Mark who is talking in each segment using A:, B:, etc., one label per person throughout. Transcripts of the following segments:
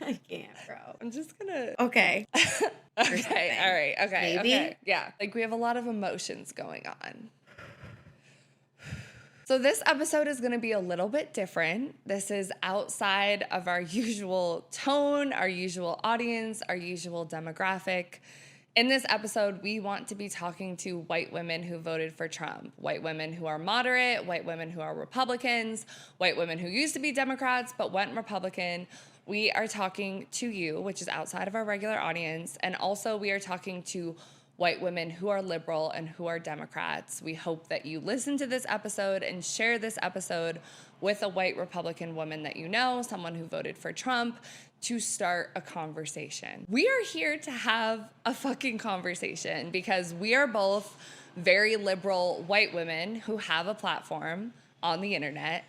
A: I can't, bro.
B: I'm just gonna...
A: Okay.
B: Okay, all right, okay,
A: Maybe?
B: okay. Yeah, like we have a lot of emotions going on. So this episode is going to be a little bit different. This is outside of our usual tone, our usual audience, our usual demographic. In this episode, we want to be talking to white women who voted for Trump, white women who are moderate, white women who are Republicans, white women who used to be Democrats but went Republican. We are talking to you, which is outside of our regular audience, and also we are talking to white women who are liberal and who are Democrats. We hope that you listen to this episode and share this episode with a white Republican woman that you know, someone who voted for Trump, to start a conversation. We are here to have a fucking conversation because we are both very liberal white women who have a platform on the internet.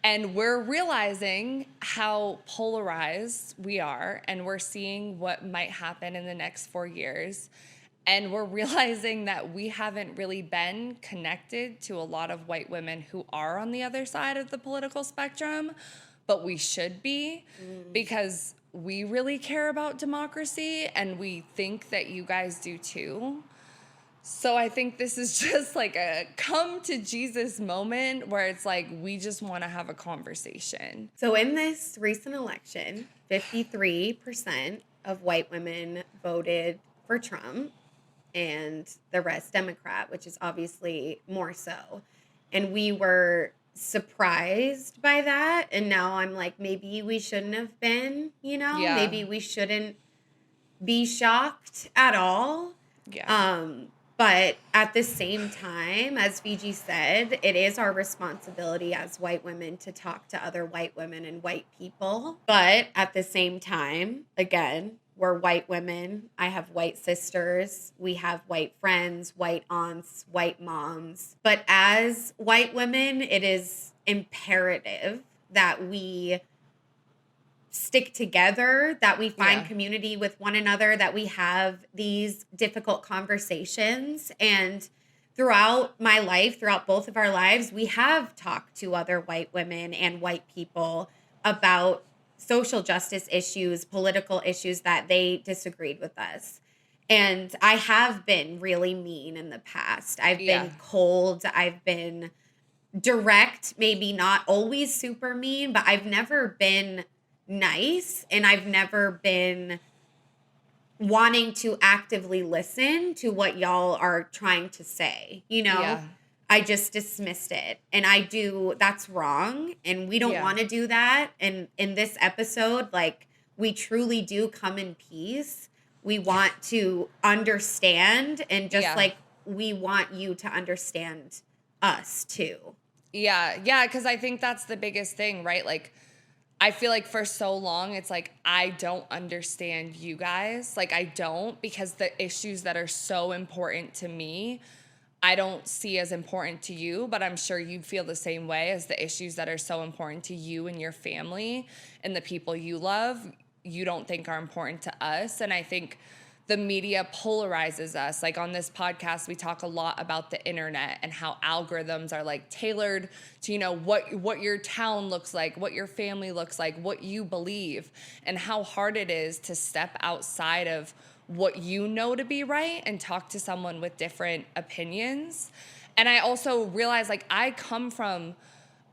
B: And we're realizing how polarized we are, and we're seeing what might happen in the next 4 years. And we're realizing that we haven't really been connected to a lot of white women who are on the other side of the political spectrum, but we should be because we really care about democracy and we think that you guys do too. So I think this is just like a come to Jesus moment where it's like we just want to have a conversation.
A: So in this recent election, 53% of white women voted for Trump, and the rest Democrat, which is obviously more so. And we were surprised by that. And now I'm like, maybe we shouldn't have been,
B: Yeah.
A: Maybe we shouldn't be shocked at all.
B: Yeah.
A: But at the same time, as Fiji said, it is our responsibility as white women to talk to other white women and white people. But at the same time, again, we're white women. I have white sisters. We have white friends, white aunts, white moms. But as white women, it is imperative that we stick together, that we find community with one another, that we have these difficult conversations. And throughout my life, throughout both of our lives, we have talked to other white women and white people about social justice issues, political issues that they disagreed with us. And I have been really mean in the past. I've been cold. I've been direct, maybe not always super mean, but I've never been nice, and I've never been wanting to actively listen to what y'all are trying to say, I just dismissed it. And that's wrong. And we don't want to do that. And in this episode, like, we truly do come in peace. We want to understand, and just like we want you to understand us too.
B: Yeah. Yeah. Cause I think that's the biggest thing, right? Like, I feel like for so long, it's like, I don't understand you guys. Like, I don't, because the issues that are so important to me, I don't see as important to you, but I'm sure you feel the same way as the issues that are so important to you and your family and the people you love, you don't think are important to us. And I think the media polarizes us. Like on this podcast, we talk a lot about the internet and how algorithms are like tailored to, what your town looks like, what your family looks like, what you believe, and how hard it is to step outside of what you know to be right and talk to someone with different opinions. And I also realize, like, I come from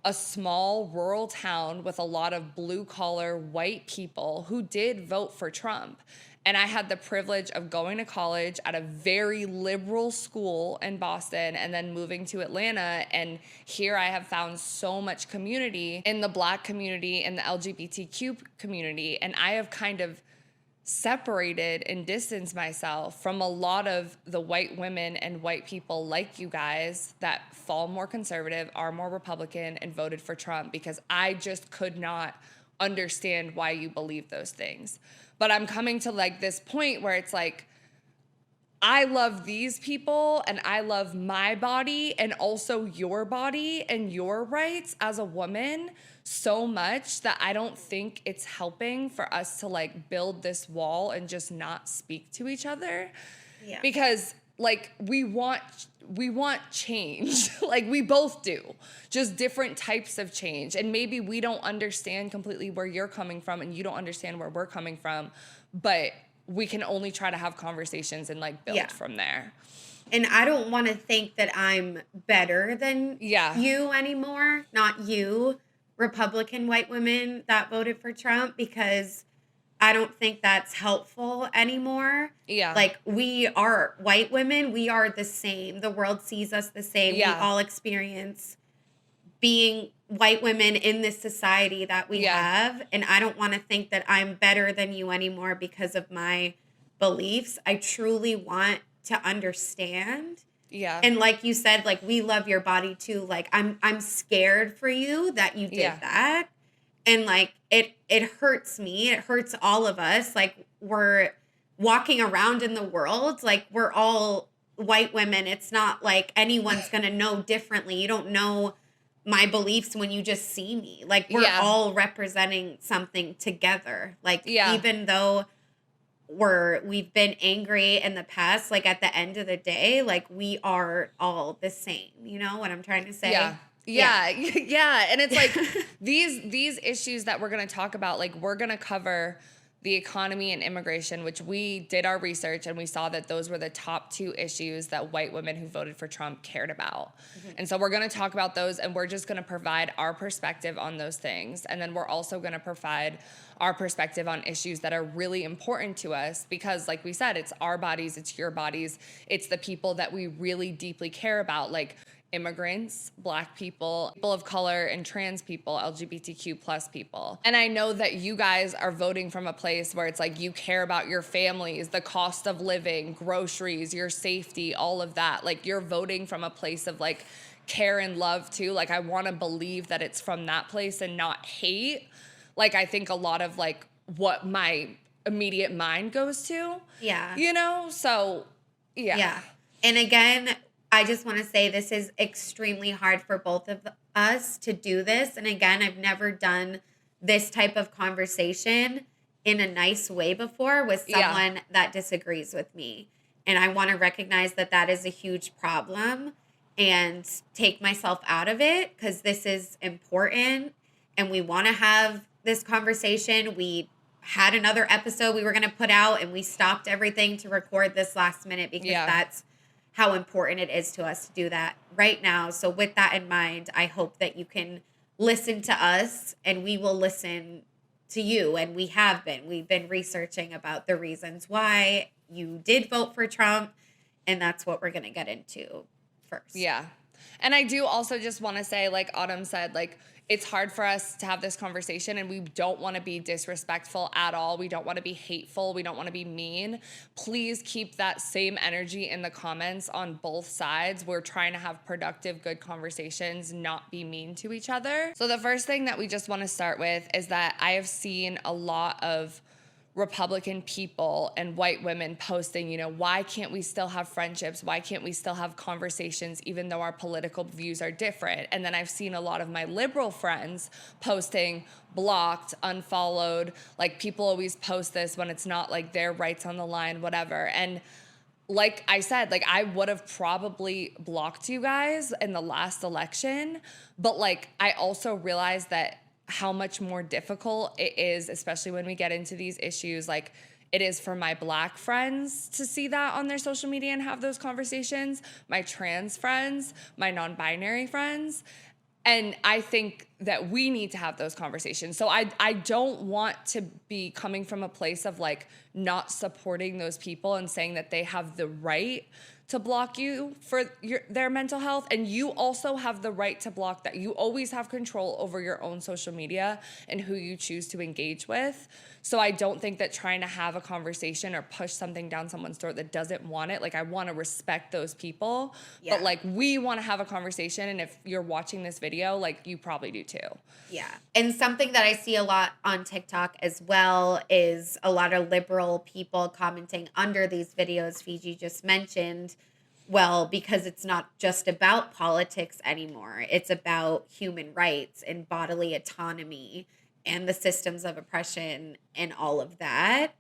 B: a small rural town with a lot of blue collar white people who did vote for Trump. And I had the privilege of going to college at a very liberal school in Boston and then moving to Atlanta. And here I have found so much community in the Black community and the LGBTQ community. And I have kind of separated and distanced myself from a lot of the white women and white people like you guys that fall more conservative, are more Republican, and voted for Trump, because I just could not understand why you believe those things. But I'm coming to like this point where it's like, I love these people and I love my body and also your body and your rights as a woman so much that I don't think it's helping for us to like build this wall and just not speak to each other.
A: Yeah.
B: Because like we want change. Like we both do, just different types of change. And maybe we don't understand completely where you're coming from and you don't understand where we're coming from, but we can only try to have conversations and like build from there.
A: And I don't want to think that I'm better than
B: Yeah.
A: you anymore, not you, Republican white women that voted for Trump, because I don't think that's helpful anymore.
B: Yeah.
A: Like, we are white women, we are the same. The world sees us the same.
B: Yeah.
A: We all experience being white women in this society that we have. And I don't want to think that I'm better than you anymore because of my beliefs. I truly want to understand.
B: Yeah.
A: And like you said, like, we love your body too. Like, I'm scared for you that you did that. And like, it hurts me. It hurts all of us. Like, we're walking around in the world, like, we're all white women. It's not like anyone's going to know differently. You don't know my beliefs when you just see me. Like, we're all representing something together. Like, even though we've been angry in the past, like, at the end of the day, like, we are all the same. You know what I'm trying to say?
B: Yeah. And it's like these issues that we're going to talk about, like, we're going to cover the economy and immigration, which we did our research and we saw that those were the top 2 issues that white women who voted for Trump cared about. And so we're going to talk about those, and we're just going to provide our perspective on those things. And then we're also going to provide our perspective on issues that are really important to us because, like we said, it's our bodies, it's your bodies, it's the people that we really deeply care about, like immigrants, Black people, people of color, and trans people, LGBTQ plus people. And I know that you guys are voting from a place where it's like you care about your families, the cost of living, groceries, your safety, all of that. Like, you're voting from a place of like care and love too. Like, I want to believe that it's from that place and not hate. Like, I think a lot of like what my immediate mind goes to.
A: Yeah.
B: You know? So, yeah.
A: And again, I just want to say this is extremely hard for both of us to do this. And again, I've never done this type of conversation in a nice way before with someone that disagrees with me. And I want to recognize that that is a huge problem and take myself out of it because this is important and we want to have this conversation. We had another episode we were going to put out and we stopped everything to record this last minute because that's how important it is to us to do that right now. So with that in mind, I hope that you can listen to us and we will listen to you. And we have been. We've been researching about the reasons why you did vote for Trump. And that's what we're going to get into first.
B: Yeah. And I do also just want to say, like Autumn said, like, it's hard for us to have this conversation and we don't want to be disrespectful at all. We don't want to be hateful. We don't want to be mean. Please keep that same energy in the comments on both sides. We're trying to have productive, good conversations, not be mean to each other. So the first thing that we just want to start with is that I have seen a lot of Republican people and white women posting, you know, why can't we still have friendships? Why can't we still have conversations even though our political views are different? And then I've seen a lot of my liberal friends posting blocked, unfollowed, like people always post this when it's not like their rights on the line, whatever. And like I said, like I would have probably blocked you guys in the last election, but like I also realized that how much more difficult it is, especially when we get into these issues, like it is for my Black friends to see that on their social media and have those conversations, my trans friends, my non-binary friends. And I think that we need to have those conversations. So I don't want to be coming from a place of like not supporting those people and saying that they have the right to block you for their mental health. And you also have the right to block that. You always have control over your own social media and who you choose to engage with. So I don't think that trying to have a conversation or push something down someone's throat that doesn't want it, like I want to respect those people. Yeah. But like we want to have a conversation. And if you're watching this video, like you probably do too.
A: Yeah. And something that I see a lot on TikTok as well is a lot of liberal people commenting under these videos Fiji just mentioned. Well, because it's not just about politics anymore. It's about human rights and bodily autonomy and the systems of oppression and all of that.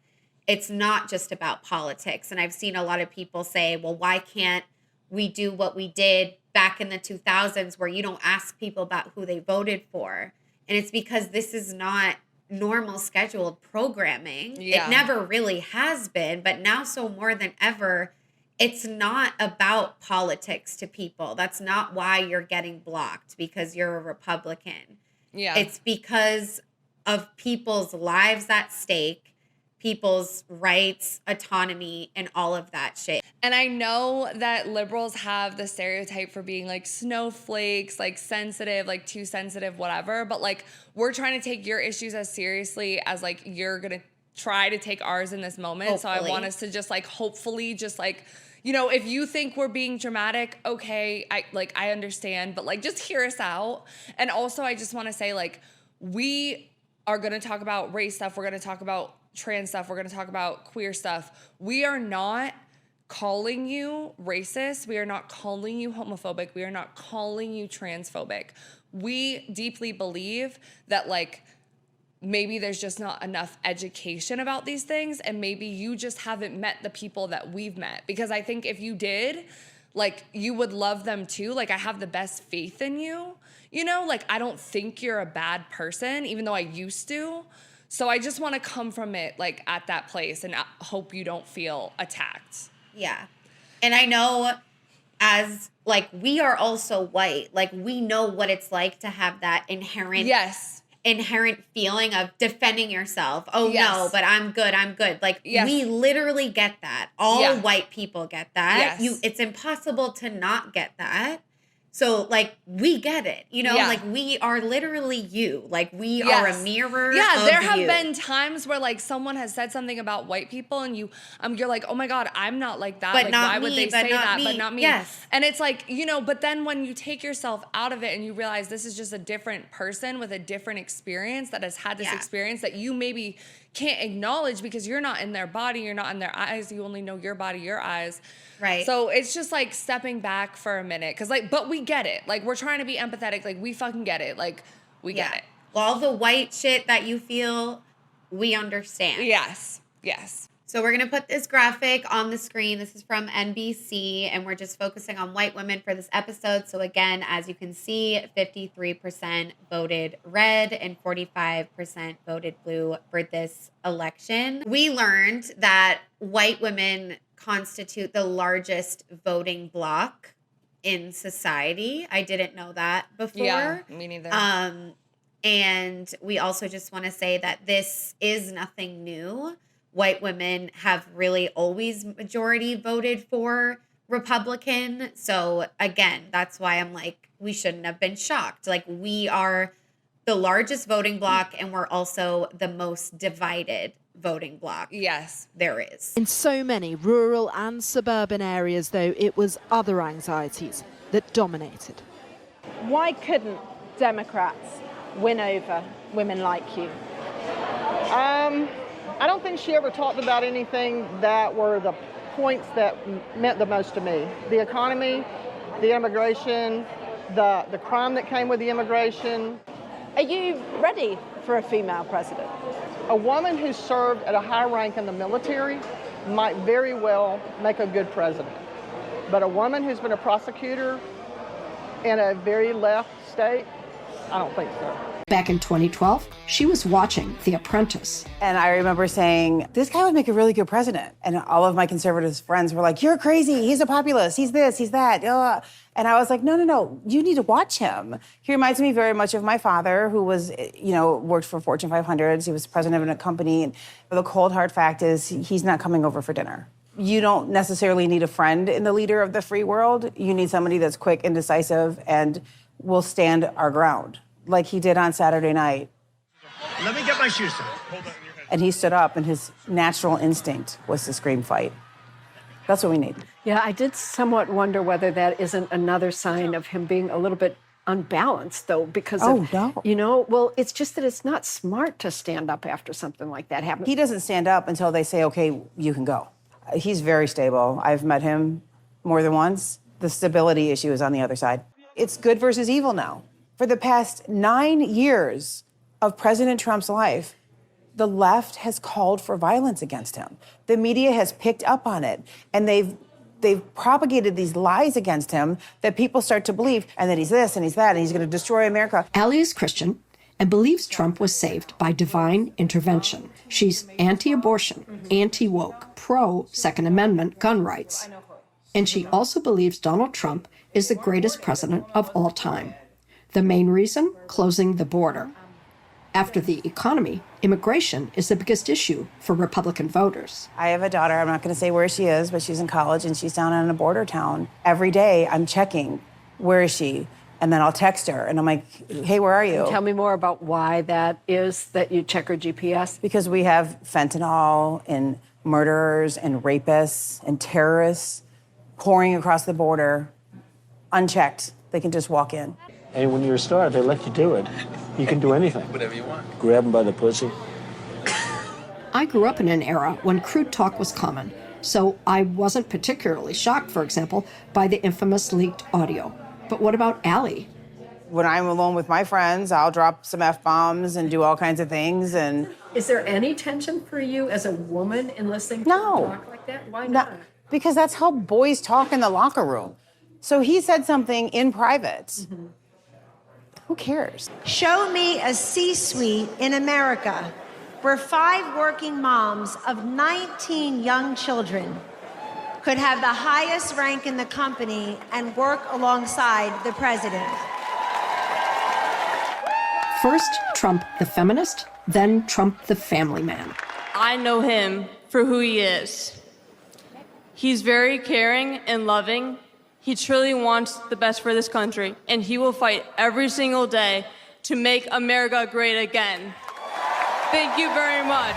A: it's not just about politics. And I've seen a lot of people say, well, why can't we do what we did back in the 2000s where you don't ask people about who they voted for? And it's because this is not normal scheduled programming.
B: Yeah.
A: It never really has been, but now so more than ever, it's not about politics to people. That's not why you're getting blocked because you're a Republican.
B: Yeah.
A: It's because of people's lives at stake, people's rights, autonomy, and all of that shit.
B: And I know that liberals have the stereotype for being like snowflakes, like sensitive, like too sensitive, whatever. But like, we're trying to take your issues as seriously as like you're going to try to take ours in this moment.
A: Hopefully.
B: So I want us to just like, hopefully just like, you know, if you think we're being dramatic, okay, I understand, but like just hear us out. And also I just want to say like, we are going to talk about race stuff. We're going to talk about trans stuff. We're going to talk about queer stuff. We are not calling you racist. We are not calling you homophobic. We are not calling you transphobic. We deeply believe that like maybe there's just not enough education about these things, and maybe you just haven't met the people that we've met. Because I think if you did, like, you would love them too. Like, I have the best faith in you, you know? Like, I don't think you're a bad person, even though I used to. So I just want to come from it, like, at that place, and hope you don't feel attacked.
A: Yeah. And I know as, like, we are also white. Like, we know what it's like to have that inherent feeling of defending yourself. Oh,
B: Yes.
A: no, but I'm good. Like,
B: Yes.
A: we literally get that. All white people get that.
B: Yes.
A: It's impossible to not get that. So, like, we get it, you know?
B: Yeah.
A: Like, we are literally you. Like, we
B: Yes.
A: are a mirror
B: Yeah,
A: of
B: there have
A: you.
B: been times where, like, someone has said something about white people, and you're like, oh my God, I'm not like that.
A: But
B: like,
A: not
B: why would
A: me,
B: they
A: but
B: say
A: not
B: that?
A: me.
B: But not me.
A: Yes.
B: And it's like, you know, but then when you take yourself out of it and you realize this is just a different person with a different experience that has had this experience that you maybe can't acknowledge because you're not in their body, you're not in their eyes, you only know your body, your eyes.
A: Right.
B: So it's just like stepping back for a minute. Cause like, but we get it. Like, we're trying to be empathetic. Like, we fucking get it. Like, we get it.
A: All the white shit that you feel, we understand.
B: Yes. Yes.
A: So we're going to put this graphic on the screen. This is from NBC, and we're just focusing on white women for this episode. So again, as you can see, 53% voted red and 45% voted blue for this election. We learned that white women constitute the largest voting bloc in society. I didn't know that before.
B: Yeah, me neither.
A: And we also just want to say that this is nothing new. White women have really always majority voted for Republican. So again, that's why I'm like, we shouldn't have been shocked. Like, we are the largest voting bloc, and we're also the most divided voting bloc.
B: Yes.
A: There is.
C: In so many rural and suburban areas, though, it was other anxieties that dominated.
D: Why couldn't Democrats win over women like you?
E: I don't think she ever talked about anything that were the points that meant the most to me. The economy, the immigration, the crime that came with the immigration.
D: Are you ready for a female president?
E: A woman who served at a high rank in the military might very well make a good president. But a woman who's been a prosecutor in a very left state, I don't think so.
F: Back in 2012, she was watching The Apprentice.
G: And I remember saying, this guy would make a really good president. And all of my conservative friends were like, you're crazy. He's a populist. He's this, he's that. And I was like, no. You need to watch him. He reminds me very much of my father, who was, worked for Fortune 500s. He was president of a company. And the cold, hard fact is he's not coming over for dinner. You don't necessarily need a friend in the leader of the free world. You need somebody that's quick and decisive and will stand our ground, like he did on Saturday night.
H: Let me get my shoes on.
G: And he stood up, and his natural instinct was to scream fight. That's what we need.
I: Yeah, I did somewhat wonder whether that isn't another sign of him being a little bit unbalanced, though, because well, it's just that it's not smart to stand up after something like that happens.
G: He doesn't stand up until they say, okay, you can go. He's very stable. I've met him more than once. The stability issue is on the other side. It's good versus evil now. For the past 9 years of President Trump's life, the left has called for violence against him. The media has picked up on it, and they've propagated these lies against him that people start to believe, and that he's this and he's that, and he's going to destroy America.
F: Allie is Christian and believes Trump was saved by divine intervention. She's anti-abortion, anti-woke, pro-Second Amendment gun rights. And she also believes Donald Trump is the greatest president of all time. The main reason? Closing the border. After the economy, immigration is the biggest issue for Republican voters.
G: I have a daughter, I'm not going to say where she is, but she's in college and she's down in a border town. Every day I'm checking, where is she? And then I'll text her and I'm like, hey, where are you?
I: Tell me more about why that is that you check her GPS.
G: Because we have fentanyl and murderers and rapists and terrorists pouring across the border, unchecked. They can just walk in.
J: And when you're a star, they let you do it. You can do anything. Whatever you want. Grab them by the pussy.
F: I grew up in an era when crude talk was common, so I wasn't particularly shocked, for example, by the infamous leaked audio. But what about Allie?
G: When I'm alone with my friends, I'll drop some F-bombs and do all kinds of things. And
I: is there any tension for you as a woman in listening to talk like that? Why not?
G: Because that's how boys talk in the locker room. So he said something in private. Who cares?
K: Show me a C-suite in America where 5 working moms of 19 young children could have the highest rank in the company and work alongside the president.
F: First, Trump the feminist, then Trump the family man.
L: I know him for who he is. He's very caring and loving. He truly wants the best for this country, and he will fight every single day to make America great again. Thank you very much.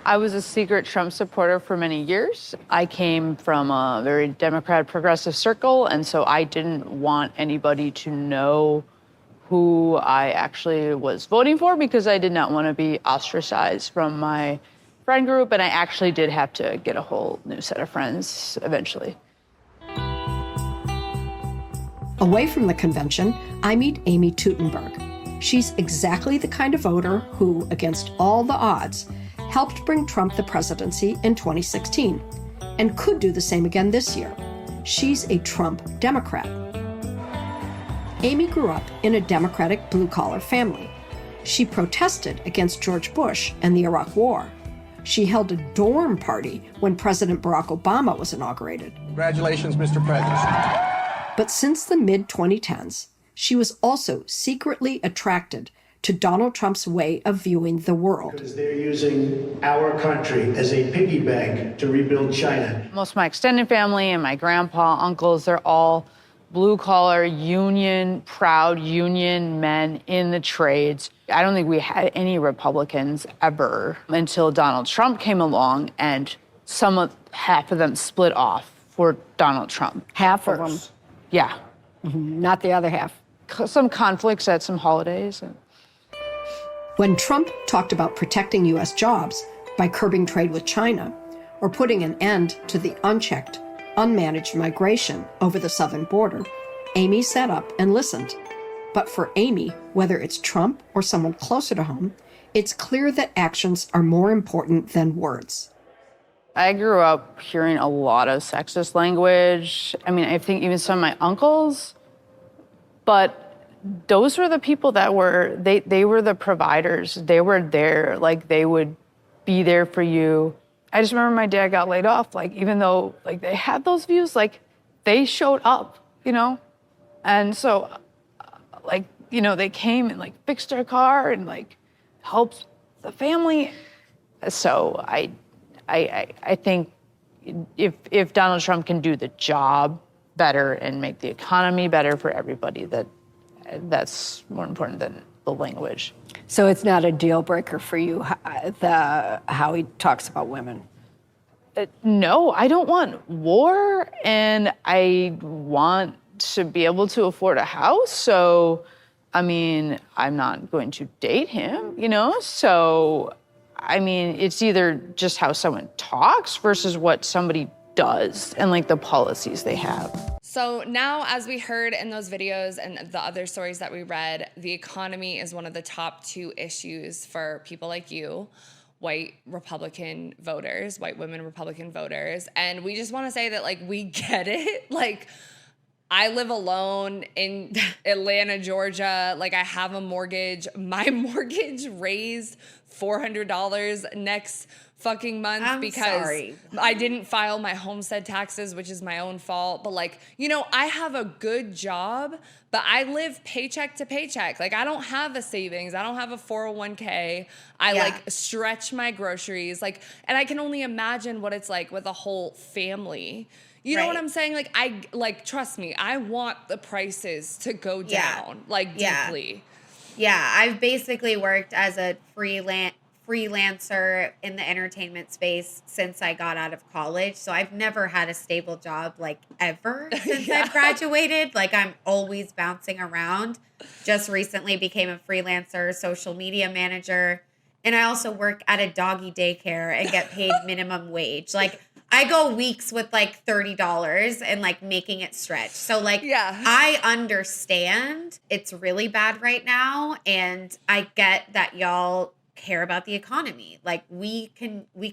M: I was a secret Trump supporter for many years. I came from a very Democrat progressive circle, and so I didn't want anybody to know who I actually was voting for because I did not want to be ostracized from my friend group, and I actually did have to get a whole new set of friends eventually.
F: Away from the convention, I meet Amy Teutenberg. She's exactly the kind of voter who, against all the odds, helped bring Trump the presidency in 2016 and could do the same again this year. She's a Trump Democrat. Amy grew up in a Democratic blue-collar family. She protested against George Bush and the Iraq War. She held a dorm party when President Barack Obama was inaugurated.
H: Congratulations, Mr. President.
F: But since the mid-2010s, she was also secretly attracted to Donald Trump's way of viewing the world.
N: Because they're using our country as a piggy bank to rebuild China.
M: Most of my extended family and my grandpa, uncles, they're all blue-collar, union, proud union men in the trades. I don't think we had any Republicans ever until Donald Trump came along, and half of them split off for Donald Trump.
I: Half of them?
M: Yeah.
I: Not the other half.
M: Some conflicts at some holidays.
F: When Trump talked about protecting U.S. jobs by curbing trade with China or putting an end to the unchecked, unmanaged migration over the southern border, Amy sat up and listened. But for Amy, whether it's Trump or someone closer to home, it's clear that actions are more important than words.
M: I grew up hearing a lot of sexist language. I mean, I think even some of my uncles, but those were the people that they were the providers. They were there, like they would be there for you. I just remember my dad got laid off, like even though like they had those views, like they showed up, you know? And so like, you know, they came and like fixed our car and like helped the family. So I think if Donald Trump can do the job better and make the economy better for everybody, that's more important than the language.
I: So it's not a deal breaker for you, how he talks about women?
M: No, I don't want war, and I want to be able to afford a house. So, I mean, I'm not going to date him, you know? So, I mean, it's either just how someone talks versus what somebody does and like the policies they have.
B: So now, as we heard in those videos and the other stories that we read, the economy is one of the top 2 issues for people like you, white Republican voters, white women Republican voters. And we just want to say that, like, we get it. Like, I live alone in Atlanta, Georgia. Like, I have a mortgage. My mortgage raised $400 next fucking month because I didn't file my homestead taxes, which is my own fault. But, like, you know, I have a good job, but I live paycheck to paycheck. Like, I don't have a savings. I don't have a 401k. I like stretch my groceries. Like, and I can only imagine what it's like with a whole family. You know what I'm saying? Like, trust me, I want the prices to go down, like, deeply.
A: Yeah, I've basically worked as a freelancer in the entertainment space since I got out of college. So I've never had a stable job, like, ever since I've graduated. Like, I'm always bouncing around. Just recently became a freelancer, social media manager. And I also work at a doggy daycare and get paid minimum wage. Like, I go weeks with like $30 and like making it stretch. So like, I understand it's really bad right now. And I get that y'all care about the economy. Like, we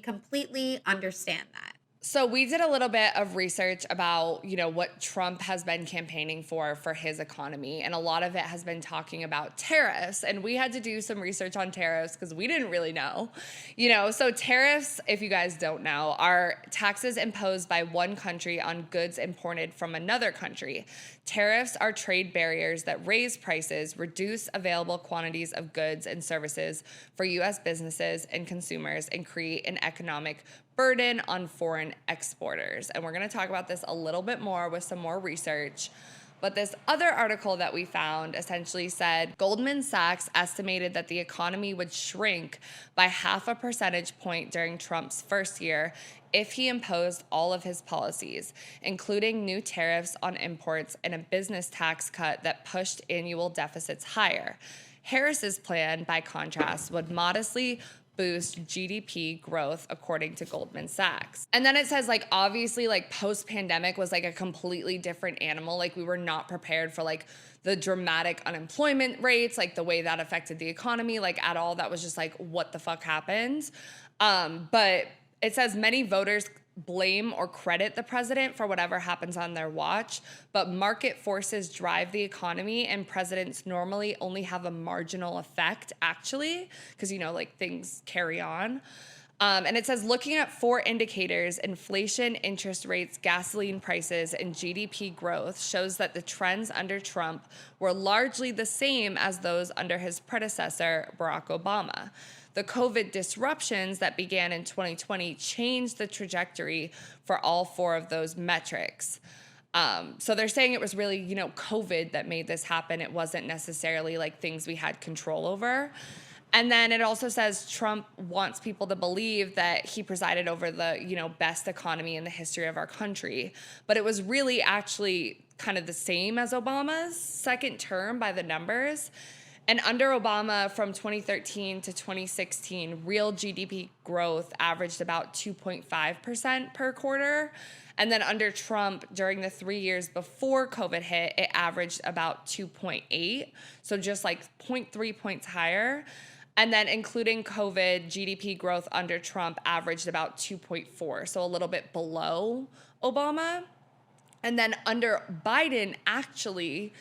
A: completely understand that.
B: So we did a little bit of research about, you know, what Trump has been campaigning for his economy. And a lot of it has been talking about tariffs. And we had to do some research on tariffs because we didn't really know. You know, so tariffs, if you guys don't know, are taxes imposed by one country on goods imported from another country. Tariffs are trade barriers that raise prices, reduce available quantities of goods and services for U.S. businesses and consumers, and create an economic burden on foreign exporters. And we're going to talk about this a little bit more with some more research. But this other article that we found essentially said Goldman Sachs estimated that the economy would shrink by 0.5 percentage point during Trump's first year if he imposed all of his policies, including new tariffs on imports and a business tax cut that pushed annual deficits higher. Harris's plan, by contrast, would modestly boost GDP growth, according to Goldman Sachs. And then it says, like, obviously, like, post-pandemic was like a completely different animal. Like, we were not prepared for like the dramatic unemployment rates, like the way that affected the economy, like, at all. That was just like, what the fuck happened? But it says many voters blame or credit the president for whatever happens on their watch, but market forces drive the economy, and presidents normally only have a marginal effect, actually, because, you know, like, things carry on. And it says, looking at 4 indicators, inflation, interest rates, gasoline prices, and GDP growth, shows that the trends under Trump were largely the same as those under his predecessor, Barack Obama. The COVID disruptions that began in 2020 changed the trajectory for all 4 of those metrics. So they're saying it was really, you know, COVID that made this happen. It wasn't necessarily like things we had control over. And then it also says Trump wants people to believe that he presided over the, you know, best economy in the history of our country. But it was really actually kind of the same as Obama's second term by the numbers. And under Obama, from 2013 to 2016, real GDP growth averaged about 2.5% per quarter. And then under Trump, during the 3 years before COVID hit, it averaged about 2.8. So just like 0.3 points higher. And then including COVID, GDP growth under Trump averaged about 2.4. So a little bit below Obama. And then under Biden, actually,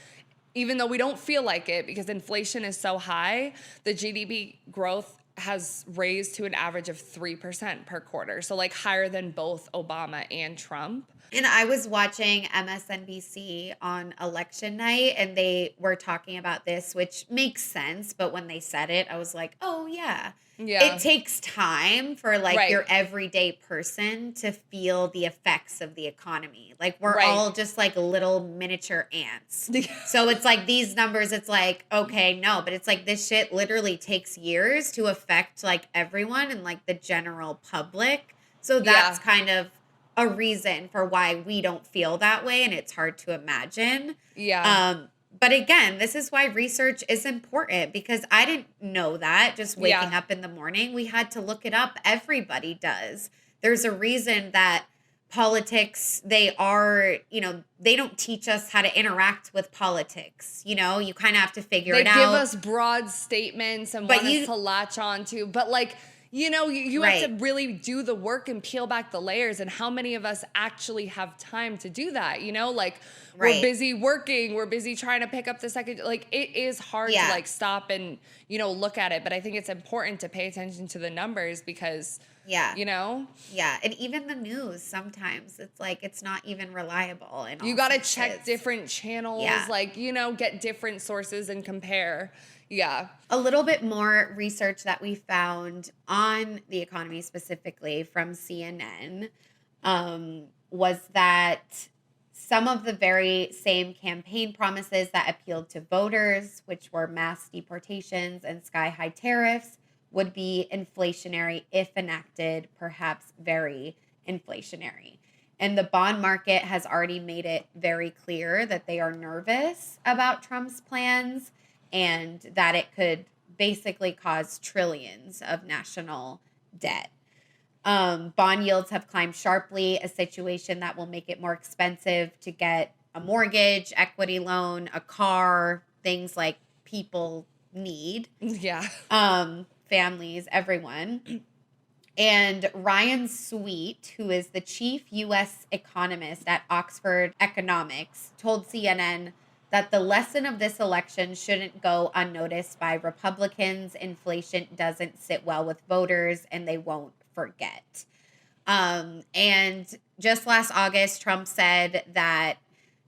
B: even though we don't feel like it because inflation is so high, the GDP growth has raised to an average of 3% per quarter. So like higher than both Obama and Trump.
A: And I was watching MSNBC on election night, and they were talking about this, which makes sense. But when they said it, I was like, oh, yeah. It takes time for like your everyday person to feel the effects of the economy. Like, we're all just like little miniature ants. So it's like these numbers, it's like, okay, no, but it's like this shit literally takes years to affect like everyone and like the general public. So that's kind of a reason for why we don't feel that way, and it's hard to imagine. But again, this is why research is important, because I didn't know that just waking up in the morning. We had to look it up. Everybody does. There's a reason that politics, they are, they don't teach us how to interact with politics. You kind of have to figure it out.
B: They give us broad statements and want us to latch on to, but like, you have to really do the work and peel back the layers. And how many of us actually have time to do that? We're busy working. We're busy trying to pick up the second. Like, it is hard to stop and, look at it. But I think it's important to pay attention to the numbers because,
A: Yeah, and even the news, sometimes it's like it's not even reliable. And
B: you got to check different channels, get different sources and compare. Yeah.
A: A little bit more research that we found on the economy, specifically from CNN, was that some of the very same campaign promises that appealed to voters, which were mass deportations and sky-high tariffs, would be inflationary if enacted, perhaps very inflationary. And the bond market has already made it very clear that they are nervous about Trump's plans and that it could basically cause trillions of national debt. Bond yields have climbed sharply, a situation that will make it more expensive to get a mortgage, equity loan, a car, things like people need.
B: Yeah.
A: Families, everyone. And Ryan Sweet, who is the chief U.S. economist at Oxford Economics, told CNN that the lesson of this election shouldn't go unnoticed by Republicans. Inflation doesn't sit well with voters, and they won't forget. And just last August, Trump said that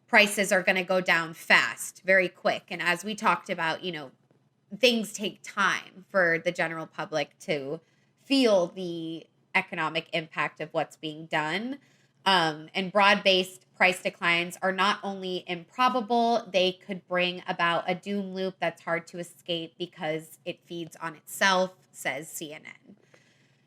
A: prices are going to go down fast, very quick. And as we talked about, things take time for the general public to feel the economic impact of what's being done. And broad-based price declines are not only improbable, they could bring about a doom loop that's hard to escape because it feeds on itself, says CNN.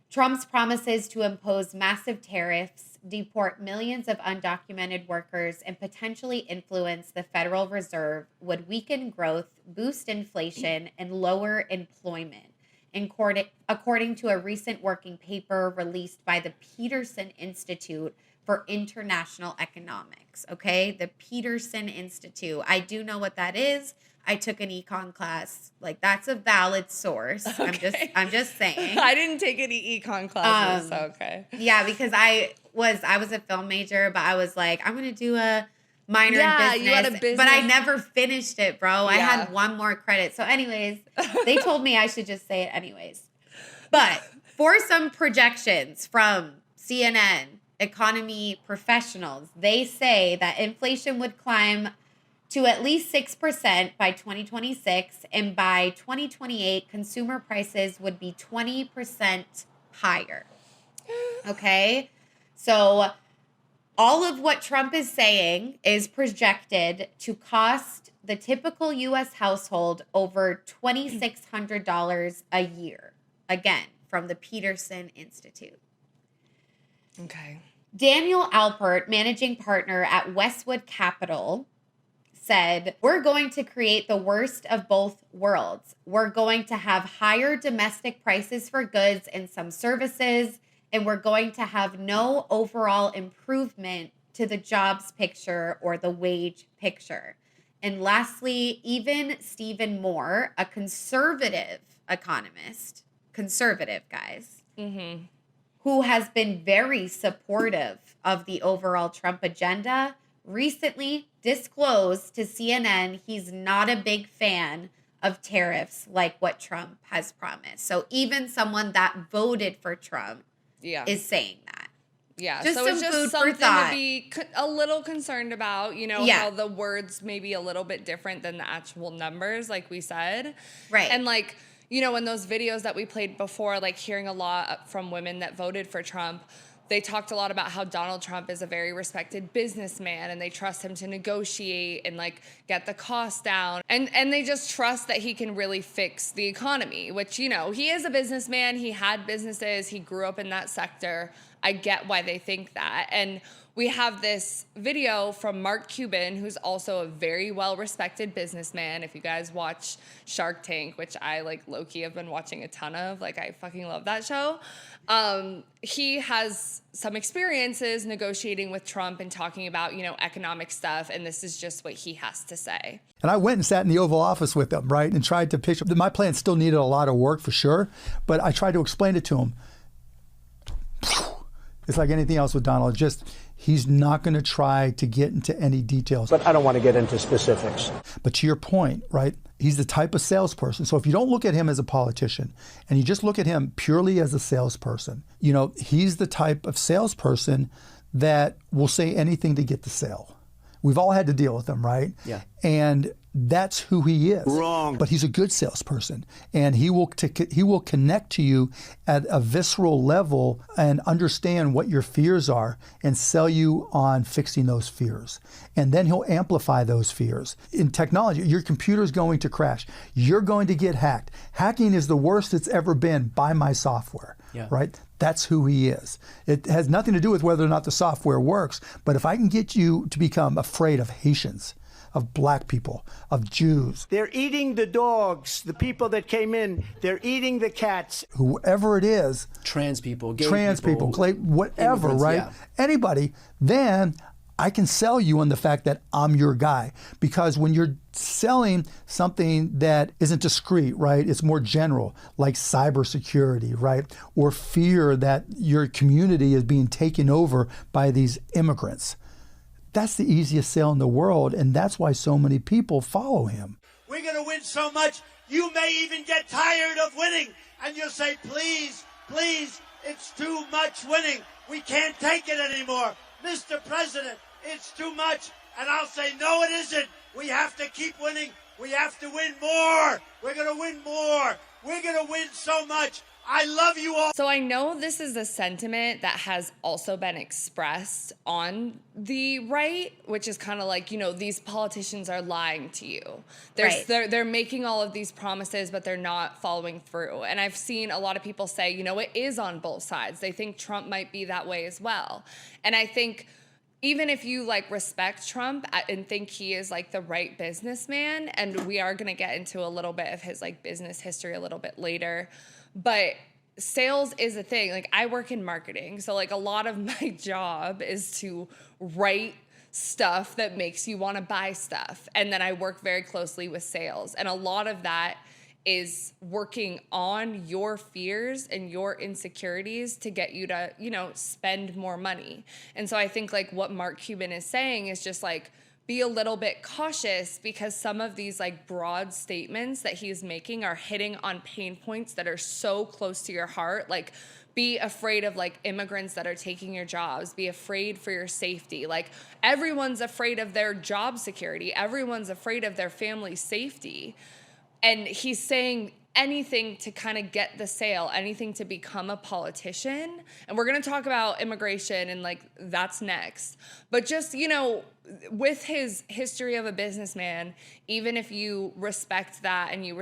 A: Trump's promises to impose massive tariffs, deport millions of undocumented workers, and potentially influence the Federal Reserve would weaken growth, boost inflation, and lower employment, according to a recent working paper released by the Peterson Institute for International Economics. Okay, the Peterson Institute. I do know what that is. I took an econ class. Like, that's a valid source.
B: Okay.
A: I'm just saying.
B: I didn't take any econ classes, so okay.
A: Yeah, because I was a film major, but I was like, I'm gonna do a minor in business.
B: You had a business.
A: But I never finished it, bro.
B: Yeah.
A: I had one more credit. So anyways, they told me I should just say it anyways. But for some projections from CNN, economy professionals, they say that inflation would climb to at least 6% by 2026, and by 2028, consumer prices would be 20% higher. Okay? So all of what Trump is saying is projected to cost the typical U.S. household over $2,600 a year. Again, from the Peterson Institute.
B: Okay.
A: Daniel Alpert, managing partner at Westwood Capital, said, "We're going to create the worst of both worlds. We're going to have higher domestic prices for goods and some services, and we're going to have no overall improvement to the jobs picture or the wage picture." And lastly, even Stephen Moore, a conservative economist, conservative guys, who has been very supportive of the overall Trump agenda, recently disclosed to CNN he's not a big fan of tariffs like what Trump has promised. So even someone that voted for Trump is saying that.
B: Yeah,
A: Just
B: so
A: some
B: it's just
A: food for
B: something
A: thought.
B: to be a little concerned about, how the words may be a little bit different than the actual numbers, like we said.
A: Right.
B: And like, in those videos that we played before, like hearing a lot from women that voted for Trump, they talked a lot about how Donald Trump is a very respected businessman and they trust him to negotiate and like get the cost down. And they just trust that he can really fix the economy, which, he is a businessman. He had businesses. He grew up in that sector. I get why they think that. And we have this video from Mark Cuban, who's also a very well-respected businessman. If you guys watch Shark Tank, which I like low-key have been watching a ton of, like I fucking love that show. He has some experiences negotiating with Trump and talking about, you know, economic stuff. And this is just what he has to say.
O: And I went and sat in the Oval Office with him, right, and tried to pitch. My plan still needed a lot of work for sure, but I tried to explain it to him. It's like anything else with Donald. Just he's not going to try to get into any details.
H: But I don't want to get into specifics.
O: But to your point, right, he's the type of salesperson. So if you don't look at him as a politician and you just look at him purely as a salesperson, you know, he's the type of salesperson that will say anything to get the sale. We've all had to deal with him, right?
H: Yeah.
O: And that's who he is.
H: Wrong.
O: But he's a good salesperson, and he will connect to you at a visceral level and understand what your fears are and sell you on fixing those fears. And then he'll amplify those fears. In technology, your computer's going to crash. You're going to get hacked. Hacking is the worst it's ever been. Buy my software, right? That's who he is. It has nothing to do with whether or not the software works, but if I can get you to become afraid of Haitians, of black people, of Jews.
P: They're eating the dogs, the people that came in. They're eating the cats.
O: Whoever it is.
Q: Trans people, gay
O: people, whatever, right?
Q: Yeah.
O: Anybody, then I can sell you on the fact that I'm your guy. Because when you're selling something that isn't discreet, right? It's more general, like cybersecurity, right? Or fear that your community is being taken over by these immigrants. That's the easiest sale in the world, and that's why so many people follow him.
R: We're going to win so much, you may even get tired of winning, and you'll say, please, please, it's too much winning. We can't take it anymore. Mr. President, it's too much. And I'll say, no, it isn't. We have to keep winning. We have to win more. We're going to win more. We're going to win so much. I love you all.
B: So I know this is a sentiment that has also been expressed on the right, which is kind of like, you know, these politicians are lying to you. They're making all of these promises, but they're not following through. And I've seen a lot of people say, you know, it is on both sides. They think Trump might be that way as well. And I think even if you like respect Trump and think he is like the right businessman, and we are going to get into a little bit of his like business history a little bit later, but sales is a thing. Like I work in marketing, so like a lot of my job is to write stuff that makes you want to buy stuff. And then I work very closely with sales. And a lot of that is working on your fears and your insecurities to get you to, you know, spend more money. And so I think like what Mark Cuban is saying is just like, be a little bit cautious, because some of these like broad statements that he's making are hitting on pain points that are so close to your heart. Like, be afraid of like immigrants that are taking your jobs. Be afraid for your safety. Like, everyone's afraid of their job security. Everyone's afraid of their family's safety. And he's saying anything to kind of get the sale, anything to become a politician. And we're going to talk about immigration and like that's next. But just, you know, with his history of a businessman, even if you respect that and you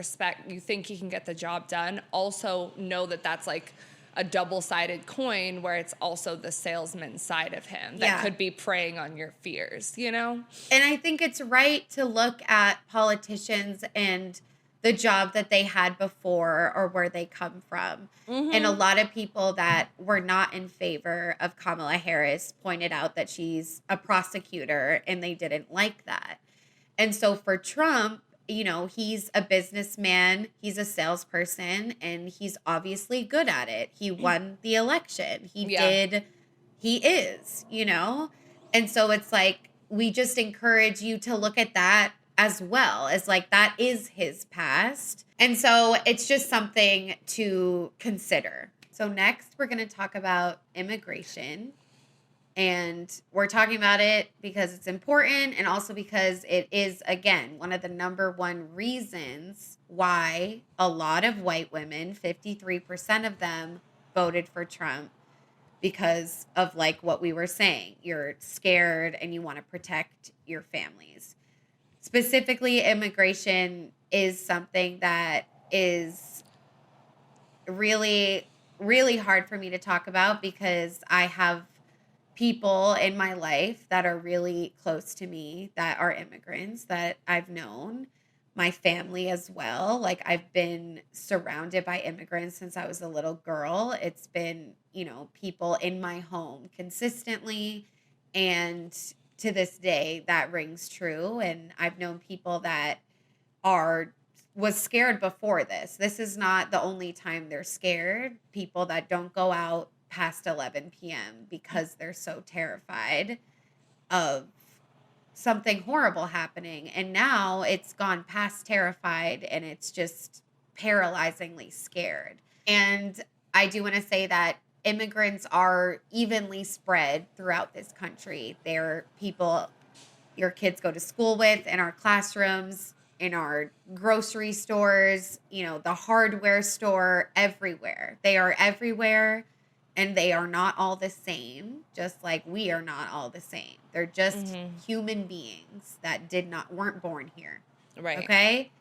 B: think he can get the job done, also know that that's like a double-sided coin where it's also the salesman side of him that could be preying on your fears, you know?
A: And I think it's right to look at politicians and the job that they had before or where they come from. Mm-hmm. And a lot of people that were not in favor of Kamala Harris pointed out that she's a prosecutor and they didn't like that. And so for Trump, you know, he's a businessman, he's a salesperson, and he's obviously good at it. He won the election. He is, you know? And so it's like, we just encourage you to look at that as well as like that is his past. And so it's just something to consider. So next we're going to talk about immigration. And we're talking about it because it's important and also because it is, again, one of the number one reasons why a lot of white women, 53% of them, voted for Trump because of like what we were saying. You're scared and you want to protect your families. Specifically, immigration is something that is really really hard for me to talk about because I have people in my life that are really close to me that are immigrants that I've known, my family as well. Like I've been surrounded by immigrants since I was a little girl. It's been, people in my home consistently. And to this day, that rings true. And I've known people that was scared before this. This is not the only time they're scared. People that don't go out past 11 p.m. because they're so terrified of something horrible happening. And now it's gone past terrified and it's just paralyzingly scared. And I do want to say that immigrants are evenly spread throughout this country. They're people your kids go to school with in our classrooms, in our grocery stores, the hardware store, everywhere. They are everywhere and they are not all the same, just like we are not all the same. They're just human beings that weren't born here.
B: Right.
A: Okay?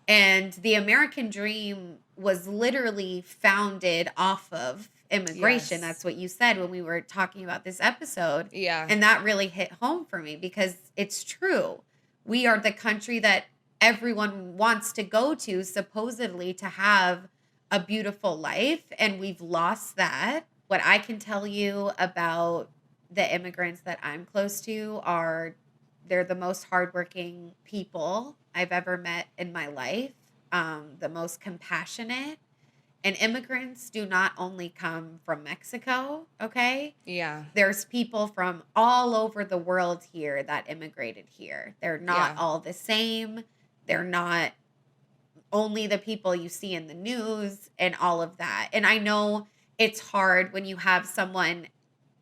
A: And the American dream was literally founded off of immigration.
B: Yes.
A: That's what you said when we were talking about this episode.
B: Yeah.
A: And that really hit home for me because it's true. We are the country that everyone wants to go to, supposedly to have a beautiful life. And we've lost that. What I can tell you about the immigrants that I'm close to they're the most hardworking people I've ever met in my life, the most compassionate. And immigrants do not only come from Mexico, okay?
B: Yeah.
A: There's people from all over the world here that immigrated here. They're not all the same. They're not only the people you see in the news and all of that. And I know it's hard when you have someone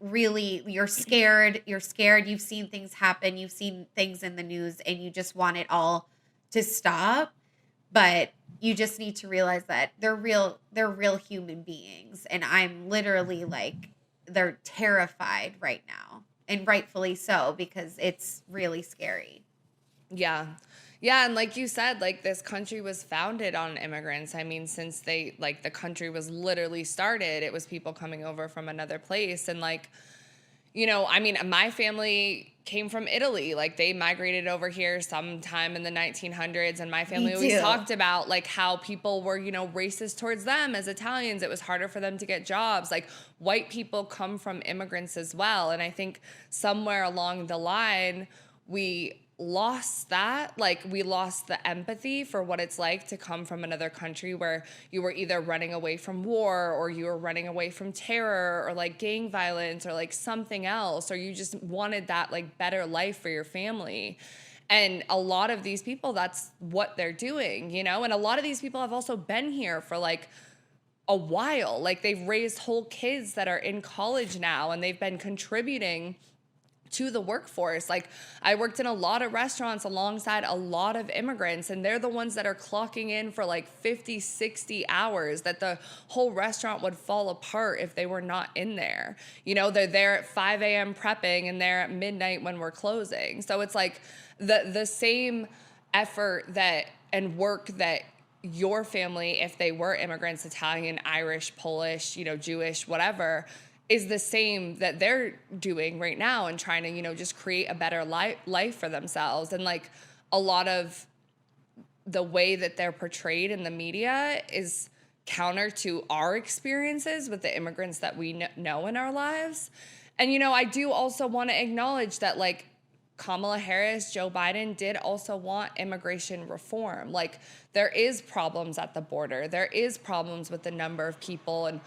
A: really, you're scared, you've seen things happen, you've seen things in the news, and you just want it all to stop. But you just need to realize that they're real human beings. And I'm literally they're terrified right now. And rightfully so, because it's really scary.
B: Yeah. Yeah, and like you said, this country was founded on immigrants. I mean, since the country was literally started, it was people coming over from another place. And my family came from Italy. They migrated over here sometime in the 1900s. And my family always talked about how people were, racist towards them as Italians. It was harder for them to get jobs. White people come from immigrants as well. And I think somewhere along the line, we lost that. We lost the empathy for what it's like to come from another country where you were either running away from war or you were running away from terror or gang violence or something else, or you just wanted that better life for your family. And a lot of these people, that's what they're doing, and a lot of these people have also been here for a while. They've raised whole kids that are in college now and they've been contributing to the workforce. I worked in a lot of restaurants alongside a lot of immigrants, and they're the ones that are clocking in for 50, 60 hours that the whole restaurant would fall apart if they were not in there. They're there at 5 a.m. prepping and they're at midnight when we're closing. So it's the same effort and work that your family, if they were immigrants, Italian, Irish, Polish, Jewish, whatever, is the same that they're doing right now and trying to, just create a better life for themselves. And a lot of the way that they're portrayed in the media is counter to our experiences with the immigrants that we know in our lives. And, I do also want to acknowledge that Kamala Harris, Joe Biden did also want immigration reform. There is problems at the border. There is problems with the number of people and,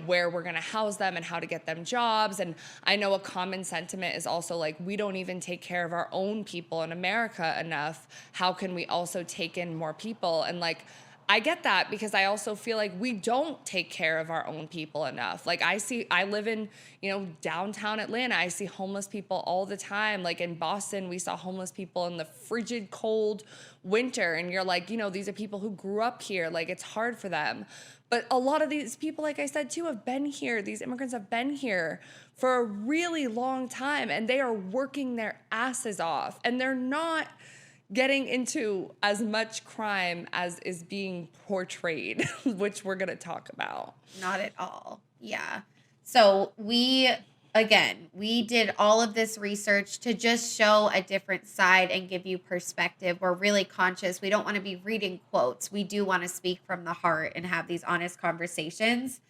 B: where we're going to house them and how to get them jobs. And I know a common sentiment is also we don't even take care of our own people in America enough. How can we also take in more people? And I get that because I also feel we don't take care of our own people enough. I live in, downtown Atlanta. I see homeless people all the time. In Boston, we saw homeless people in the frigid cold winter. And you're these are people who grew up here. It's hard for them. But a lot of these people, like I said, too, have been here. These immigrants have been here for a really long time. And they are working their asses off. And they're not getting into as much crime as is being portrayed, which we're going to talk about.
A: Not at all. Yeah. So we did all of this research to just show a different side and give you perspective. We're really conscious. We don't want to be reading quotes. We do want to speak from the heart and have these honest conversations.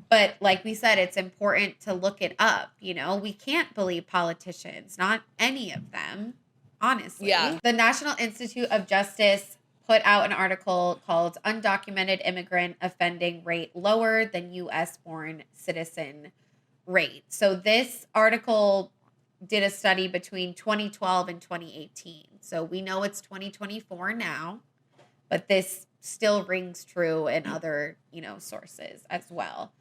A: But like we said, it's important to look it up. You know, we can't believe politicians, not any of them, honestly.
B: Yeah.
A: The National Institute of Justice put out an article called Undocumented Immigrant Offending Rate Lower Than U.S. Born Citizen Rate. So this article did a study between 2012 and 2018. So we know it's 2024 now, but this still rings true in other, sources as well.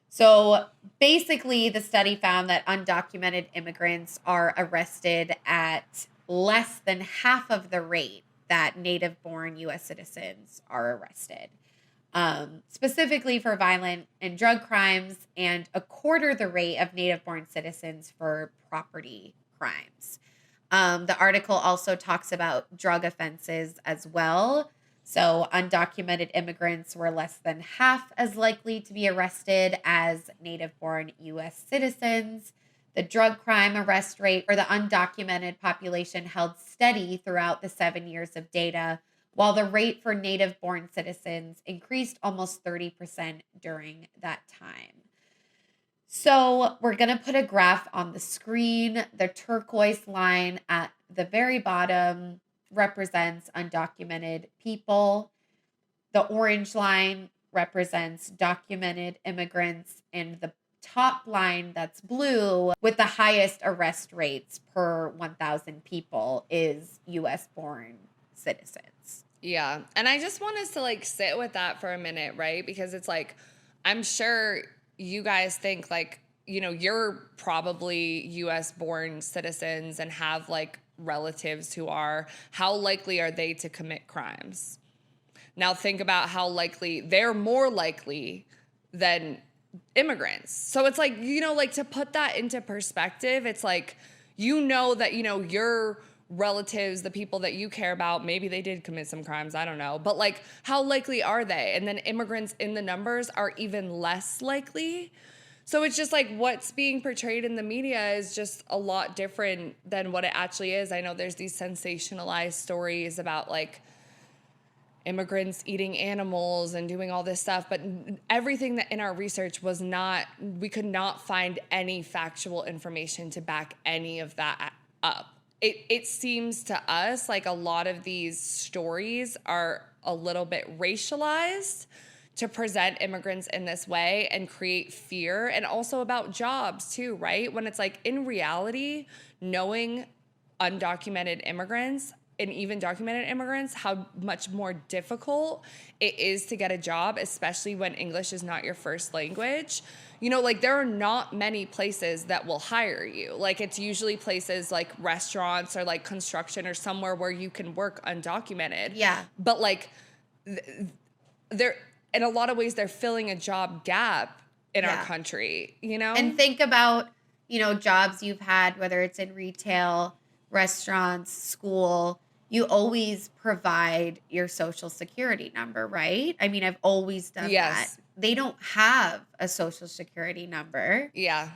A: So basically the study found that undocumented immigrants are arrested at less than half of the rate that native-born U.S. citizens are arrested. Specifically for violent and drug crimes, and a quarter the rate of native-born citizens for property crimes. The article also talks about drug offenses as well. So undocumented immigrants were less than half as likely to be arrested as native-born U.S. citizens. The drug crime arrest rate for the undocumented population held steady throughout the 7 years of data, while the rate for native-born citizens increased almost 30% during that time. So we're going to put a graph on the screen. The turquoise line at the very bottom represents undocumented people. The orange line represents documented immigrants, and the top line that's blue with the highest arrest rates per 1,000 people is U.S. born citizens.
B: Yeah. And I just want us to sit with that for a minute, right? Because it's I'm sure you guys think you're probably US born citizens and have relatives who are. How likely are they to commit crimes? Now think about how likely they're more likely than immigrants. So it's to put that into perspective, it's that your relatives, the people that you care about, maybe they did commit some crimes, I don't know. But how likely are they? And then immigrants in the numbers are even less likely. So it's just what's being portrayed in the media is just a lot different than what it actually is. I know there's these sensationalized stories about immigrants eating animals and doing all this stuff, but everything that in our research we could not find any factual information to back any of that up. It seems to us like a lot of these stories are a little bit racialized to present immigrants in this way and create fear, and also about jobs too, right? When it's in reality, knowing undocumented immigrants and even documented immigrants, how much more difficult it is to get a job, especially when English is not your first language. There are not many places that will hire you. It's usually places like restaurants or construction or somewhere where you can work undocumented.
A: Yeah.
B: But they're, in a lot of ways, they're filling a job gap in our country,
A: And think about, jobs you've had, whether it's in retail, restaurants, school. You always provide your social security number, right? I mean, I've always done that. They don't have a social security number.
B: Yeah.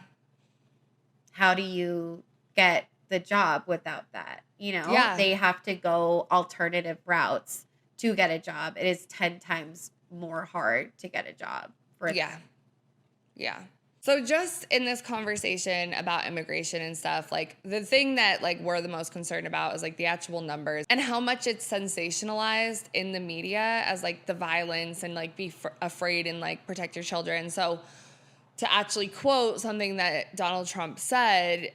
A: How do you get the job without that?
B: Yeah.
A: They have to go alternative routes to get a job. It is 10 times more hard to get a job.
B: Yeah. So just in this conversation about immigration and stuff, the thing that we're the most concerned about is the actual numbers and how much it's sensationalized in the media as the violence and be afraid and protect your children. So to actually quote something that Donald Trump said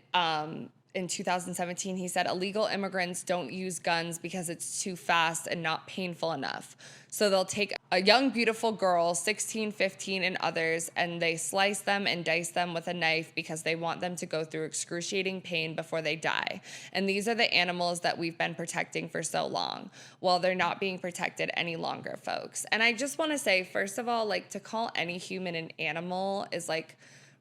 B: in 2017, he said, illegal immigrants don't use guns because it's too fast and not painful enough. So they'll take a young, beautiful girl, 16, 15, and others, and they slice them and dice them with a knife because they want them to go through excruciating pain before they die. And these are the animals that we've been protecting for so long. Well, they're not being protected any longer, folks. And I just want to say, first of all, to call any human an animal is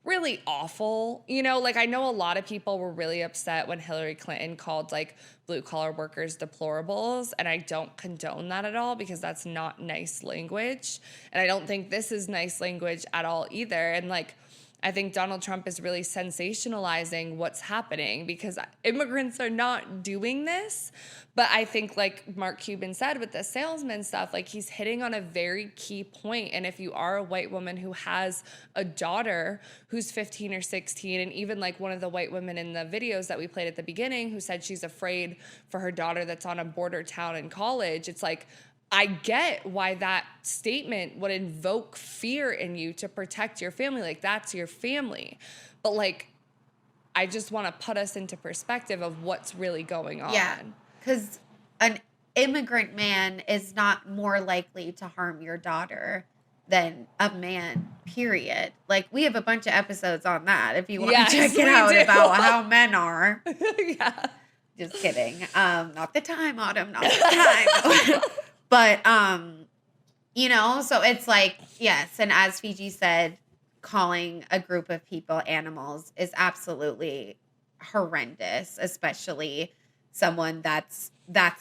B: really awful. You know, like I know a lot of people were really upset when Hillary Clinton called like blue collar workers deplorables. And I don't condone that at all because that's not nice language. And I don't think this is nice language at all either. And like, I think Donald Trump is really sensationalizing what's happening because immigrants are not doing this. But I think like Mark Cuban said with the salesman stuff, like he's hitting on a very key point. And if you are a white woman who has a daughter who's 15 or 16, and even like one of the white women in the videos that we played at the beginning who said she's afraid for her daughter that's on a border town in college, it's like, I get why that statement would invoke fear in you to protect your family. Like, that's your family. But, like, I just want to put us into perspective of what's really going on.
A: Yeah, because an immigrant man is not more likely to harm your daughter than a man, period. Like, we have a bunch of episodes on that if you want to check it out about how men are.
B: Yeah.
A: Just kidding. Not the time, Autumn, not the time. But, you know, so it's like, yes. And as Fiji said, calling a group of people animals is absolutely horrendous, especially someone that's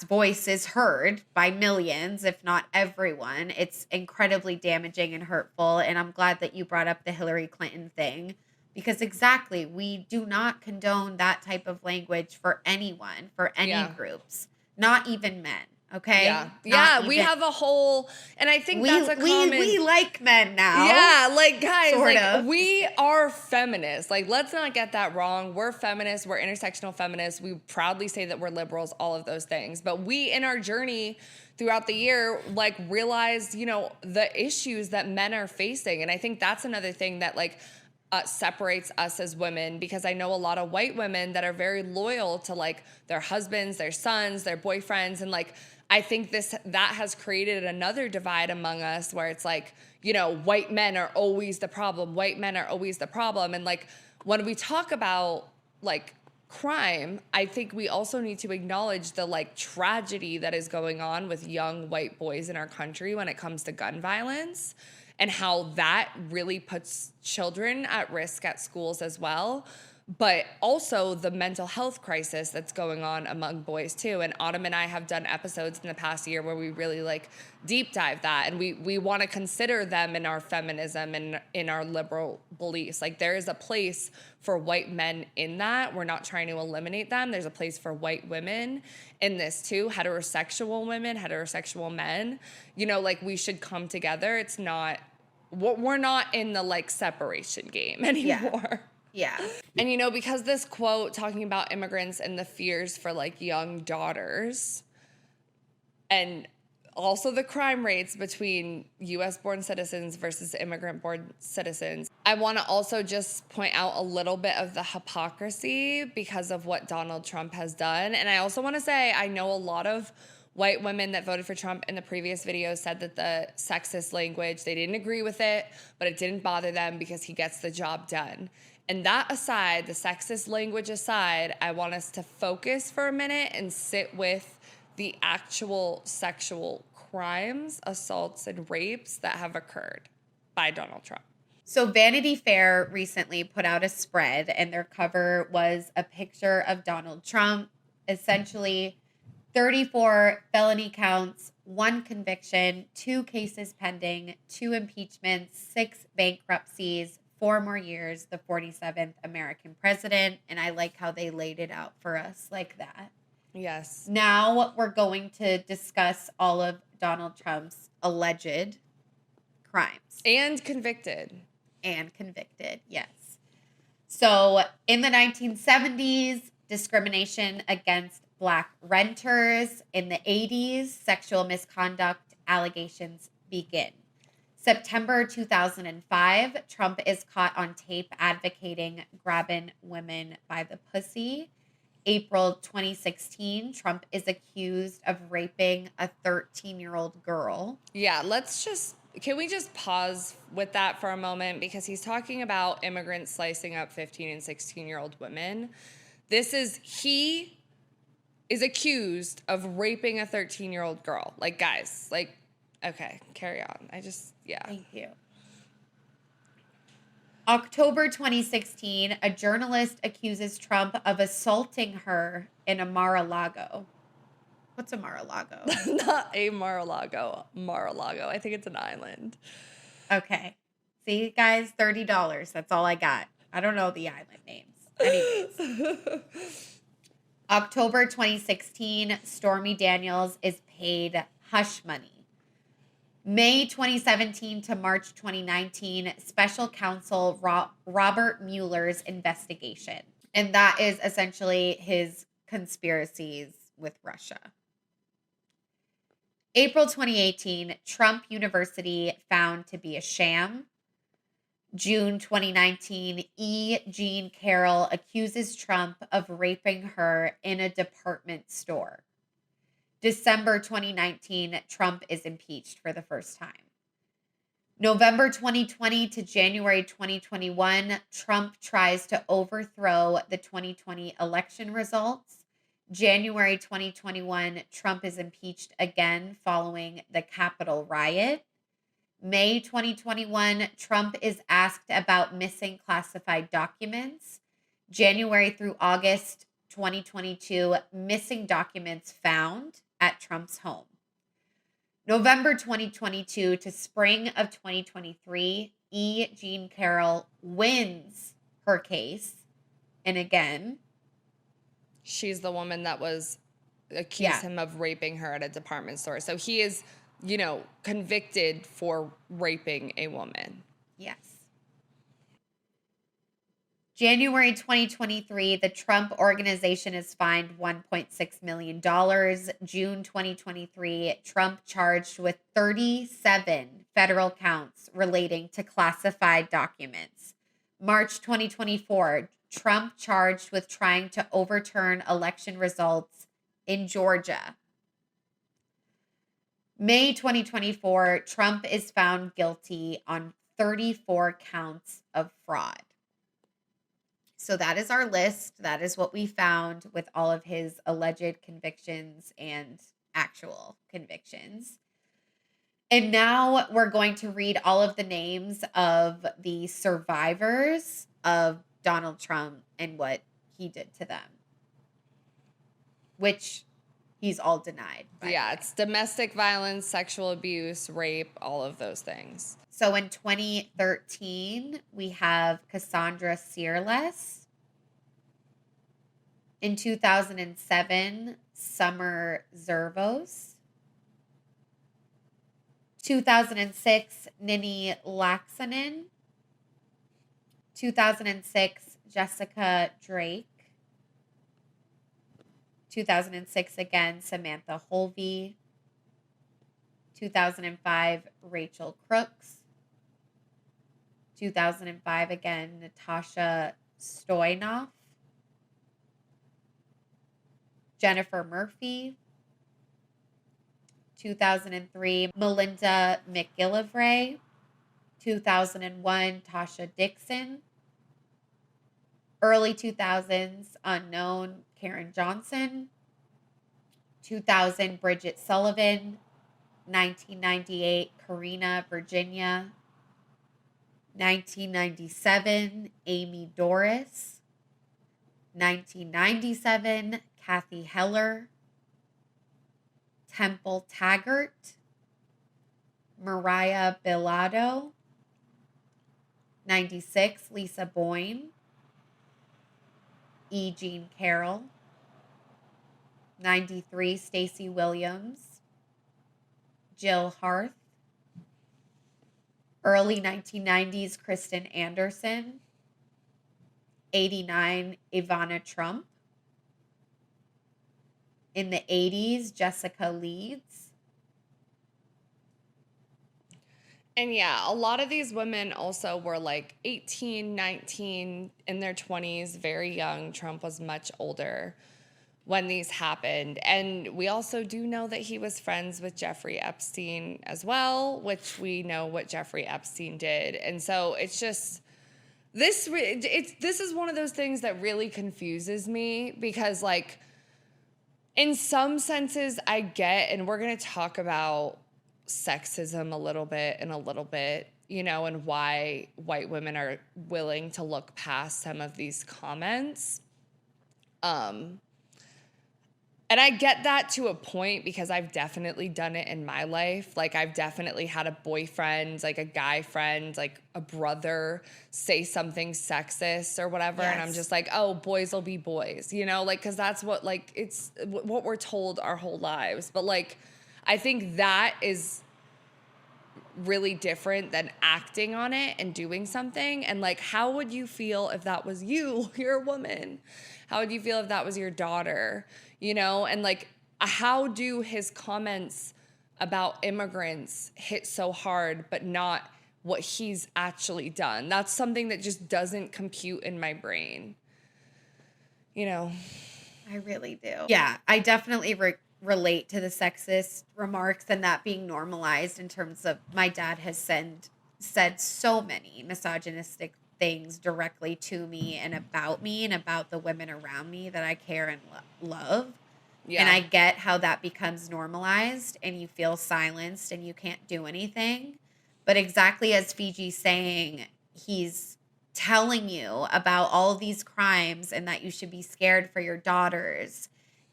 A: voice is heard by millions, if not everyone. It's incredibly damaging and hurtful. And I'm glad that you brought up the Hillary Clinton thing because exactly, we do not condone that type of language for anyone, for any groups, not even men. Okay.
B: Yeah. We have a whole, and I think that's a common.
A: We like men now.
B: Yeah. Like, guys,
A: sort
B: like,
A: of.
B: We are feminists. Like, let's not get that wrong. We're feminists. We're intersectional feminists. We proudly say that we're liberals, all of those things. But we, in our journey throughout the year, like, realized, you know, the issues that men are facing. And I think that's another thing that, like, separates us as women, because I know a lot of white women that are very loyal to like their husbands, their sons, their boyfriends. And like, I think that has created another divide among us where it's like, you know, white men are always the problem. White men are always the problem. And like, when we talk about like crime, I think we also need to acknowledge the like tragedy that is going on with young white boys in our country when it comes to gun violence, and how that really puts children at risk at schools as well. But also the mental health crisis that's going on among boys too. And Autumn and I have done episodes in the past year where we really like deep dive that. And we want to consider them in our feminism and in our liberal beliefs. Like, there is a place for white men in that. We're not trying to eliminate them. There's a place for white women in this too. Heterosexual women, heterosexual men, you know, like, we should come together. It's not, we're not in the like separation game anymore.
A: Yeah.
B: And, you know, because this quote talking about immigrants and the fears for like young daughters, and also the crime rates between US born citizens versus immigrant born citizens, I want to also just point out a little bit of the hypocrisy because of what Donald Trump has done. And I also want to say, I know a lot of white women that voted for Trump in the previous video said that the sexist language, they didn't agree with it, but it didn't bother them because he gets the job done. And that aside, the sexist language aside, I want us to focus for a minute and sit with the actual sexual crimes, assaults, and rapes that have occurred by Donald Trump.
A: So Vanity Fair recently put out a spread, and their cover was a picture of Donald Trump, essentially 34 felony counts, 1 conviction, 2 cases pending, 2 impeachments, 6 bankruptcies, 4 more years, the 47th American president. And I like how they laid it out for us like that.
B: Yes.
A: Now we're going to discuss all of Donald Trump's alleged crimes.
B: And convicted.
A: And convicted, yes. So in the 1970s, discrimination against Black renters. In the 80s, sexual misconduct allegations begin. September 2005, Trump is caught on tape advocating grabbing women by the pussy. April 2016, Trump is accused of raping a 13-year-old girl.
B: Yeah, can we just pause with that for a moment? Because he's talking about immigrants slicing up 15 and 16-year-old women. He is accused of raping a 13-year-old girl. Like, guys, like, okay, carry on. Yeah.
A: Thank you. October 2016, a journalist accuses Trump of assaulting her in a Mar-a-Lago. What's a Mar-a-Lago?
B: Not a Mar-a-Lago. Mar-a-Lago. I think it's an island.
A: Okay. See, guys, $30. That's all I got. I don't know the island names. Anyways. October 2016, Stormy Daniels is paid hush money. May 2017 to March 2019, special counsel Robert Mueller's investigation. And that is essentially his conspiracies with Russia. April 2018, Trump University found to be a sham. June 2019, E. Jean Carroll accuses Trump of raping her in a department store. December 2019, Trump is impeached for the first time. November 2020 to January 2021, Trump tries to overthrow the 2020 election results. January 2021, Trump is impeached again following the Capitol riot. May 2021, Trump is asked about missing classified documents. January through August 2022, missing documents found at Trump's home. November 2022 to spring of 2023, E. Jean Carroll wins her case. And again,
B: she's the woman that was accused him of raping her at a department store. So he is, convicted for raping a woman.
A: Yes. January 2023, the Trump Organization is fined $1.6 million. June 2023, Trump charged with 37 federal counts relating to classified documents. March 2024, Trump charged with trying to overturn election results in Georgia. May 2024, Trump is found guilty on 34 counts of fraud. So that is our list. That is what we found with all of his alleged convictions and actual convictions. And now we're going to read all of the names of the survivors of Donald Trump and what he did to them, which he's all denied.
B: It's domestic violence, sexual abuse, rape, all of those things.
A: So in 2013, we have Cassandra Searles. In 2007, Summer Zervos. 2006, Nini Laaksonen. 2006, Jessica Drake. 2006 again, Samantha Holvey. 2005, Rachel Crooks. 2005 again, Natasha Stoynoff. Jennifer Murphy. 2003, Melinda McGillivray. 2001, Tasha Dixon. Early 2000s, unknown, Karen Johnson. 2000, Bridget Sullivan. 1998, Karina Virginia. 1997, Amy Doris. 1997, Kathy Heller. Temple Taggart. Mariah Bilodeau. 96, Lisa Boyne. E. Jean Carroll. 93, Stacey Williams. Jill Harth. Early 1990s, Kristen Anderson. 89, Ivana Trump. In the 80s, Jessica Leeds.
B: And yeah, a lot of these women also were like 18, 19, in their 20s, very young. Trump was much older when these happened. And we also do know that he was friends with Jeffrey Epstein as well, which we know what Jeffrey Epstein did. And so it's just, this is one of those things that really confuses me because, like, in some senses I get, and we're going to talk about sexism a little bit, you know, and why white women are willing to look past some of these comments. And I get that to a point because I've definitely done it in my life. Like, I've definitely had a boyfriend, like a guy friend, like a brother say something sexist or whatever.
A: Yes.
B: And I'm just like, oh, boys will be boys, you know, like, because that's what, like, it's what we're told our whole lives. But, like, I think that is really different than acting on it and doing something. And, like, how would you feel if that was you? You're a woman. How would you feel if that was your daughter? You know, and like, how do his comments about immigrants hit so hard, but not what he's actually done? That's something that just doesn't compute in my brain. You know?
A: I really do. Yeah, I definitely relate to the sexist remarks and that being normalized in terms of my dad has said so many misogynistic things directly to me and about the women around me that I care and love. Yeah. And I get how that becomes normalized and you feel silenced and you can't do anything. But exactly as Fiji's saying, he's telling you about all these crimes and that you should be scared for your daughters.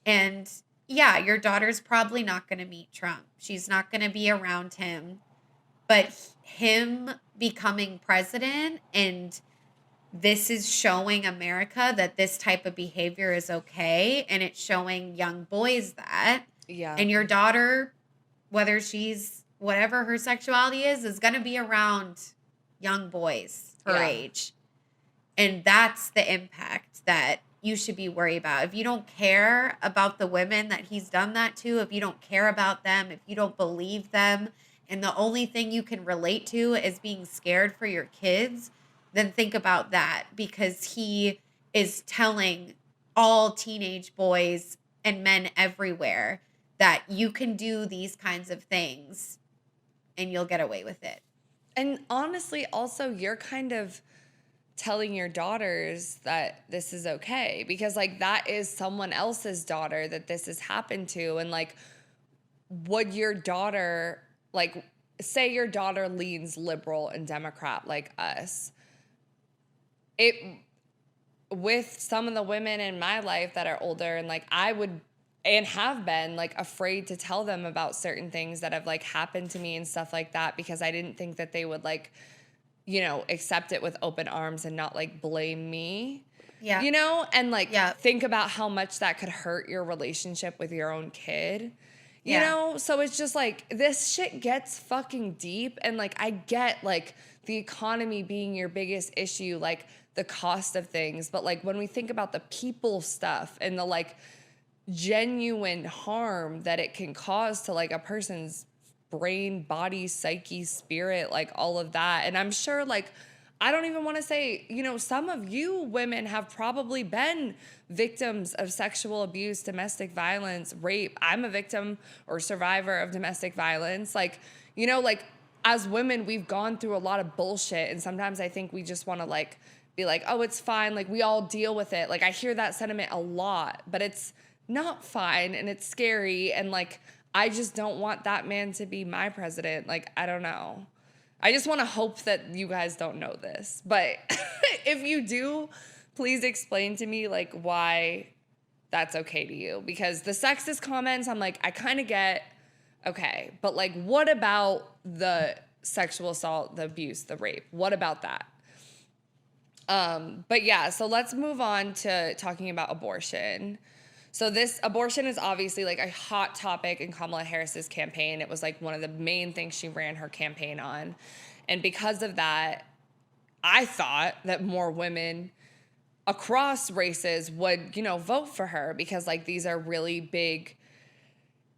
A: And yeah, your daughter's probably not going to meet Trump. She's not going to be around him. But him becoming president, and this is showing America that this type of behavior is okay, and it's showing young boys that. Yeah. And your daughter, whether she's whatever her sexuality is going to be around young boys her age. And that's the impact that you should be worried about. If you don't care about the women that he's done that to, if you don't care about them, if you don't believe them, and the only thing you can relate to is being scared for your kids, then think about that, because he is telling all teenage boys and men everywhere that you can do these kinds of things and you'll get away with it.
B: And honestly, also, you're kind of telling your daughters that this is okay, because like that is someone else's daughter that this has happened to. And like, would your daughter, like, say your daughter leans liberal and Democrat like us, it, with some of the women in my life that are older, and like I would and have been like afraid to tell them about certain things that have like happened to me and stuff like that, because I didn't think that they would like, you know, accept it with open arms and not like blame me. Yeah. You know, and like think about how much that could hurt your relationship with your own kid. You know, so it's just like this shit gets fucking deep. And like I get like the economy being your biggest issue, like the cost of things, but like when we think about the people stuff and the like genuine harm that it can cause to like a person's brain, body, psyche, spirit, like all of that. And I'm sure like, I don't even want to say, you know, some of you women have probably been victims of sexual abuse, domestic violence, rape. I'm a victim or survivor of domestic violence. Like, you know, like as women, we've gone through a lot of bullshit. And sometimes I think we just want to like be like, oh, it's fine. Like we all deal with it. Like I hear that sentiment a lot, but it's not fine and it's scary. And like, I just don't want that man to be my president. Like, I don't know. I just want to hope that you guys don't know this. But if you do, please explain to me like why that's okay to you. Because the sexist comments, I'm like, I kind of get, okay. But like, what about the sexual assault, the abuse, the rape? What about that? But yeah, so let's move on to talking about abortion. So this abortion is obviously like a hot topic in Kamala Harris's campaign. It was like one of the main things she ran her campaign on. And because of that, I thought that more women across races would, you know, vote for her, because like these are really big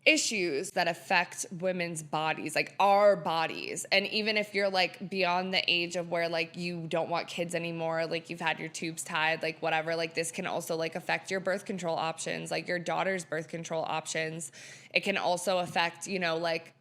B: issues that affect women's bodies, like our bodies. And even if you're like beyond the age of where like you don't want kids anymore, like you've had your tubes tied, like whatever, like this can also like affect your birth control options, like your daughter's birth control options. It can also affect, you know, like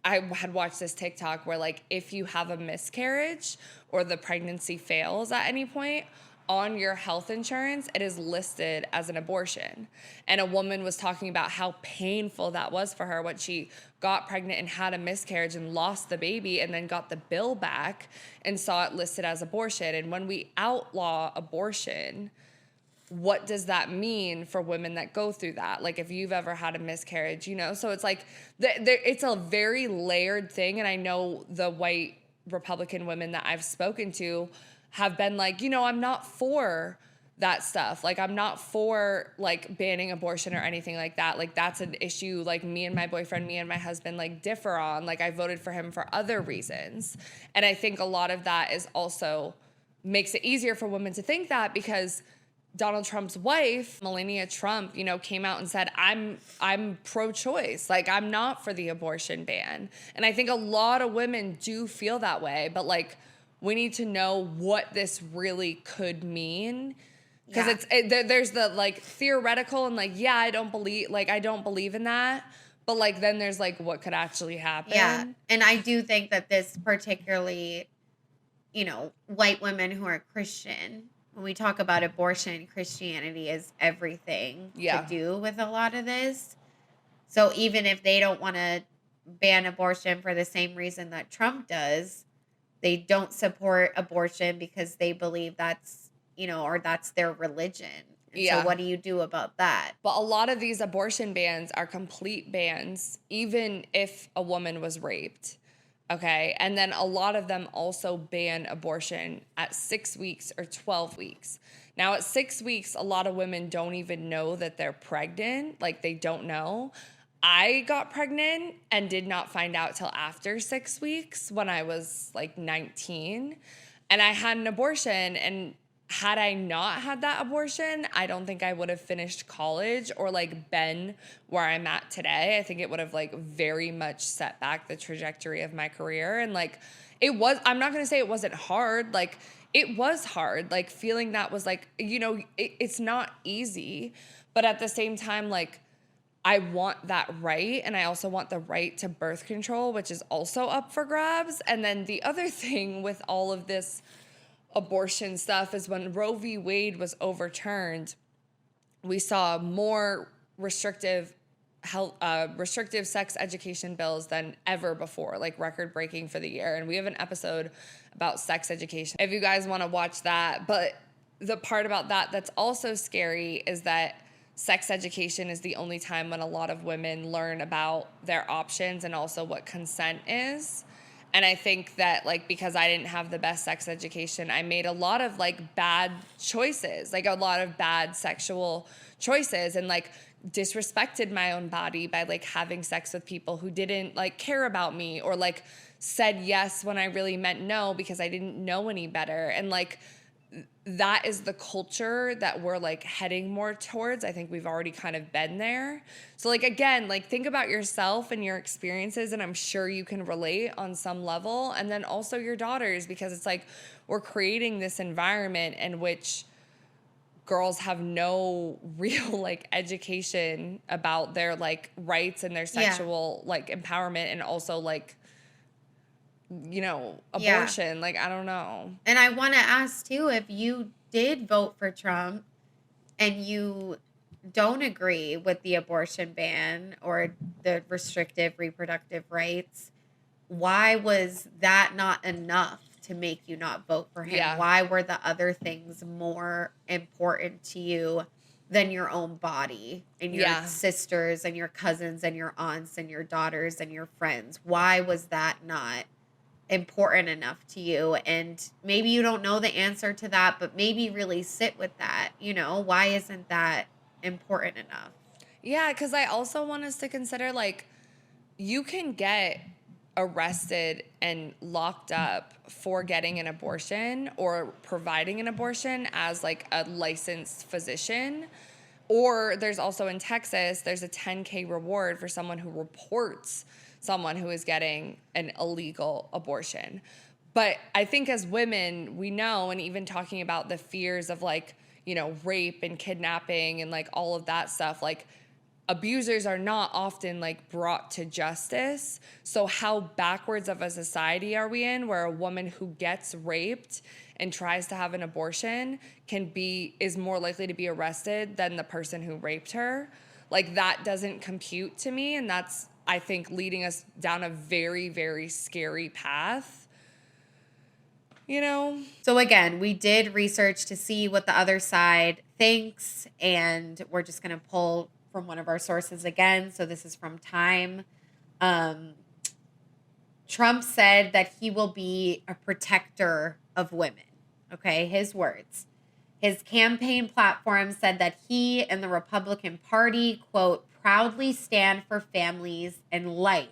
B: I had watched this TikTok where like if you have a miscarriage or the pregnancy fails at any point, on your health insurance, it is listed as an abortion. And a woman was talking about how painful that was for her when she got pregnant and had a miscarriage and lost the baby and then got the bill back and saw it listed as abortion. And when we outlaw abortion, what does that mean for women that go through that? Like, if you've ever had a miscarriage, you know? So it's like, it's a very layered thing. And I know the white Republican women that I've spoken to have been like, you know, I'm not for that stuff. Like, I'm not for like banning abortion or anything like that. Like, that's an issue like me and my boyfriend, me and my husband like differ on. Like, I voted for him for other reasons. And I think a lot of that is also makes it easier for women to think that, because Donald Trump's wife, Melania Trump, you know, came out and said, I'm pro-choice. Like, I'm not for the abortion ban. And I think a lot of women do feel that way, but like, we need to know what this really could mean. Because there's the like theoretical and like, yeah, I don't believe in that. But like, then there's like, what could actually happen.
A: Yeah. And I do think that this particularly, you know, white women who are Christian, when we talk about abortion, Christianity is everything to do with a lot of this. So even if they don't want to ban abortion for the same reason that Trump does, they don't support abortion because they believe that's, you know, or that's their religion. And so what do you do about that?
B: But a lot of these abortion bans are complete bans, even if a woman was raped. Okay. And then a lot of them also ban abortion at 6 weeks or 12 weeks. Now, at 6 weeks, a lot of women don't even know that they're pregnant. Like, they don't know. I got pregnant and did not find out till after 6 weeks when I was like 19. And I had an abortion. And had I not had that abortion, I don't think I would have finished college or like been where I'm at today. I think it would have like very much set back the trajectory of my career. And like, I'm not going to say it wasn't hard. Like, it was hard. Like, feeling that was like, you know, it's not easy. But at the same time, like, I want that right. And I also want the right to birth control, which is also up for grabs. And then the other thing with all of this abortion stuff is when Roe v. Wade was overturned, we saw more restrictive sex education bills than ever before, like record breaking for the year. And we have an episode about sex education if you guys want to watch that. But the part about that that's also scary is that sex education is the only time when a lot of women learn about their options and also what consent is. And I think that, like, because I didn't have the best sex education, I made a lot of, like, bad choices, like, a lot of bad sexual choices, and, like, disrespected my own body by, like, having sex with people who didn't, like, care about me, or, like, said yes when I really meant no because I didn't know any better. And, like, that is the culture that we're like heading more towards. I think we've already kind of been there. So like, again, like, think about yourself and your experiences, and I'm sure you can relate on some level. And then also your daughters, because it's like we're creating this environment in which girls have no real like education about their like rights and their sexual like empowerment, and also like, you know, abortion. Like, I don't know.
A: And I want to ask too, if you did vote for Trump and you don't agree with the abortion ban or the restrictive reproductive rights, why was that not enough to make you not vote for him?
B: Yeah.
A: Why were the other things more important to you than your own body and your sisters and your cousins and your aunts and your daughters and your friends? Why was that not important enough to you? And maybe you don't know the answer to that, but maybe really sit with that. You know, why isn't that important enough?
B: Yeah, because I also want us to consider, like, you can get arrested and locked up for getting an abortion or providing an abortion as like a licensed physician. Or there's also in Texas, there's a $10,000 reward for someone who reports someone who is getting an illegal abortion. But I think as women, we know, and even talking about the fears of like, you know, rape and kidnapping and like all of that stuff, like, abusers are not often like brought to justice. So how backwards of a society are we in where a woman who gets raped and tries to have an abortion is more likely to be arrested than the person who raped her? Like, that doesn't compute to me, and that's, I think, leading us down a very, very scary path. You know?
A: So again, we did research to see what the other side thinks, and we're just going to pull from one of our sources again. So this is from Time. Trump said that he will be a protector of women. Okay, his words. His campaign platform said that he and the Republican Party, quote, proudly stand for families and life,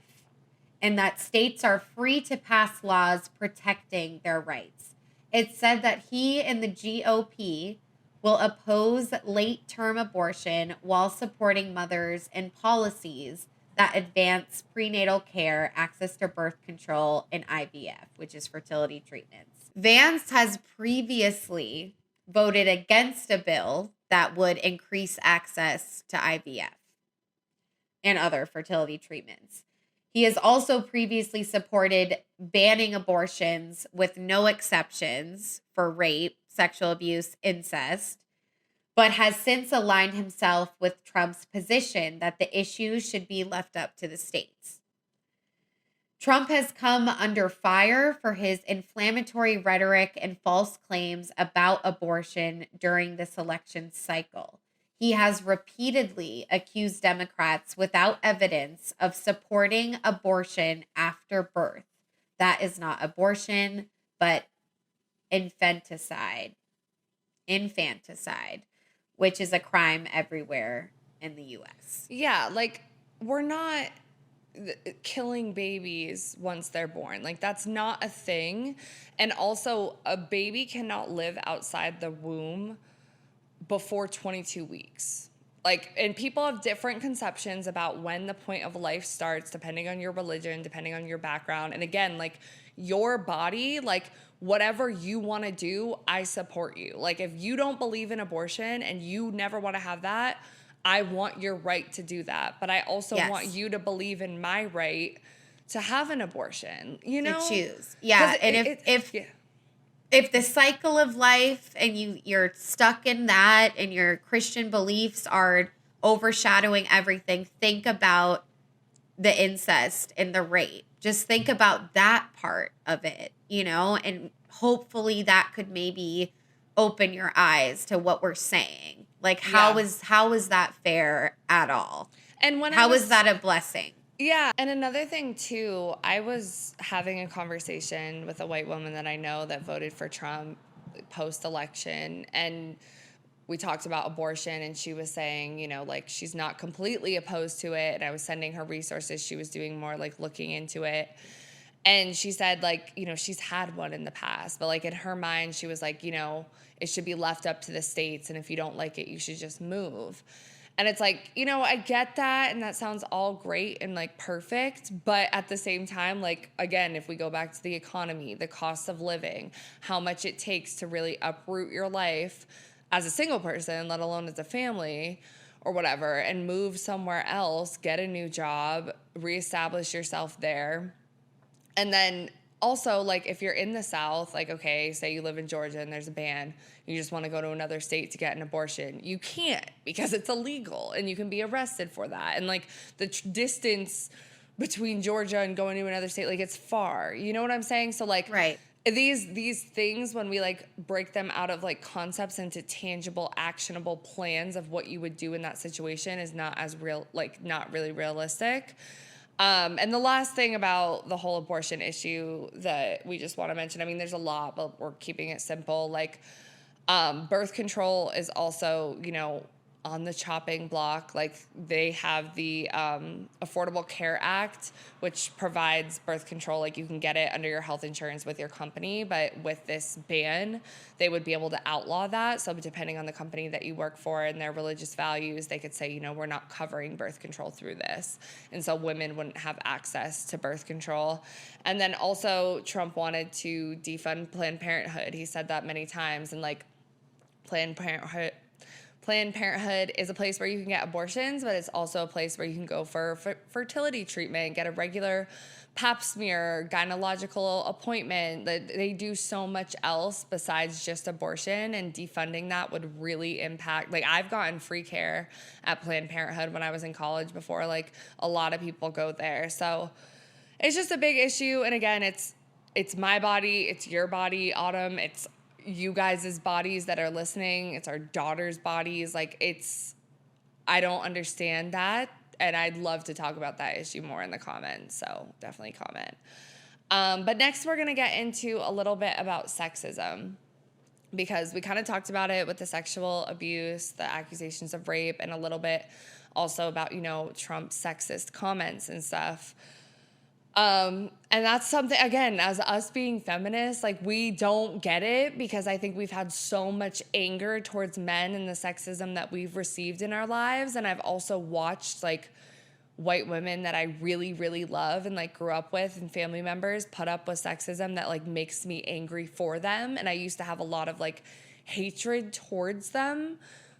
A: and that states are free to pass laws protecting their rights. It said that he and the GOP will oppose late-term abortion while supporting mothers and policies that advance prenatal care, access to birth control, and IVF, which is fertility treatments. Vance has previously voted against a bill that would increase access to IVF and other fertility treatments. He has also previously supported banning abortions with no exceptions for rape, sexual abuse, incest, but has since aligned himself with Trump's position that the issue should be left up to the states. Trump has come under fire for his inflammatory rhetoric and false claims about abortion during this election cycle. He has repeatedly accused Democrats without evidence of supporting abortion after birth. That is not abortion, but infanticide, which is a crime everywhere in the U.S.
B: Yeah, like, we're not killing babies once they're born. Like, that's not a thing. And also, a baby cannot live outside the womb before 22 weeks. Like, and people have different conceptions about when the point of life starts, depending on your religion, depending on your background. And again, like, your body, like, whatever you want to do, I support you. Like, if you don't believe in abortion and you never want to have that, I want your right to do that. But I also want you to believe in my right to have an abortion, you know?
A: To choose. Yeah. And if the cycle of life and you're stuck in that and your Christian beliefs are overshadowing everything, think about the incest and the rape. Just think about that part of it, you know, and hopefully that could maybe open your eyes to what we're saying. Like, how is that fair at all?
B: And
A: how is that a blessing?
B: Yeah. And another thing too, I was having a conversation with a white woman that I know that voted for Trump post-election, and we talked about abortion, and she was saying, you know, like, she's not completely opposed to it. And I was sending her resources. She was doing more like looking into it. And she said, like, you know, she's had one in the past, but like in her mind, she was like, you know, it should be left up to the states. And if you don't like it, you should just move. And it's like, you know, I get that. And that sounds all great and like perfect. But at the same time, like, again, if we go back to the economy, the cost of living, how much it takes to really uproot your life as a single person, let alone as a family or whatever, and move somewhere else, get a new job, reestablish yourself there. And then also, like, if you're in the South, like, okay, say you live in Georgia and there's a ban, you just want to go to another state to get an abortion. You can't, because it's illegal and you can be arrested for that. And like the distance between Georgia and going to another state, like, it's far. You know what I'm saying? So like,
A: right.
B: These things, when we like break them out of like concepts into tangible, actionable plans of what you would do in that situation, is not as real, like not really realistic. And the last thing about the whole abortion issue that we just want to mention, I mean, there's a lot, but we're keeping it simple. Like, birth control is also, you know, on the chopping block. Like, they have the Affordable Care Act, which provides birth control. Like, you can get it under your health insurance with your company, but with this ban, they would be able to outlaw that. So depending on the company that you work for and their religious values, they could say, you know, we're not covering birth control through this. And so women wouldn't have access to birth control. And then also Trump wanted to defund Planned Parenthood. He said that many times. And like, Planned Planned Parenthood is a place where you can get abortions, but it's also a place where you can go for fertility treatment, get a regular pap smear, gynecological appointment. They do so much else besides just abortion, and defunding that would really impact. Like, I've gotten free care at Planned Parenthood when I was in college before. Like, a lot of people go there. So it's just a big issue. And again, it's my body, it's your body, Autumn, it's you guys' bodies that are listening, it's our daughters' bodies. Like, I don't understand that, and I'd love to talk about that issue more in the comments, so definitely comment. But next we're gonna get into a little bit about sexism, because we kind of talked about it with the sexual abuse, the accusations of rape, and a little bit also about, Trump's sexist comments and stuff. And that's something, again, as us being feminists, like, we don't get it, because I think we've had so much anger towards men and the sexism that we've received in our lives. And I've also watched, like, white women that I really, really love and, like, grew up with, and family members put up with sexism that, like, makes me angry for them. And I used to have a lot of, like, hatred towards them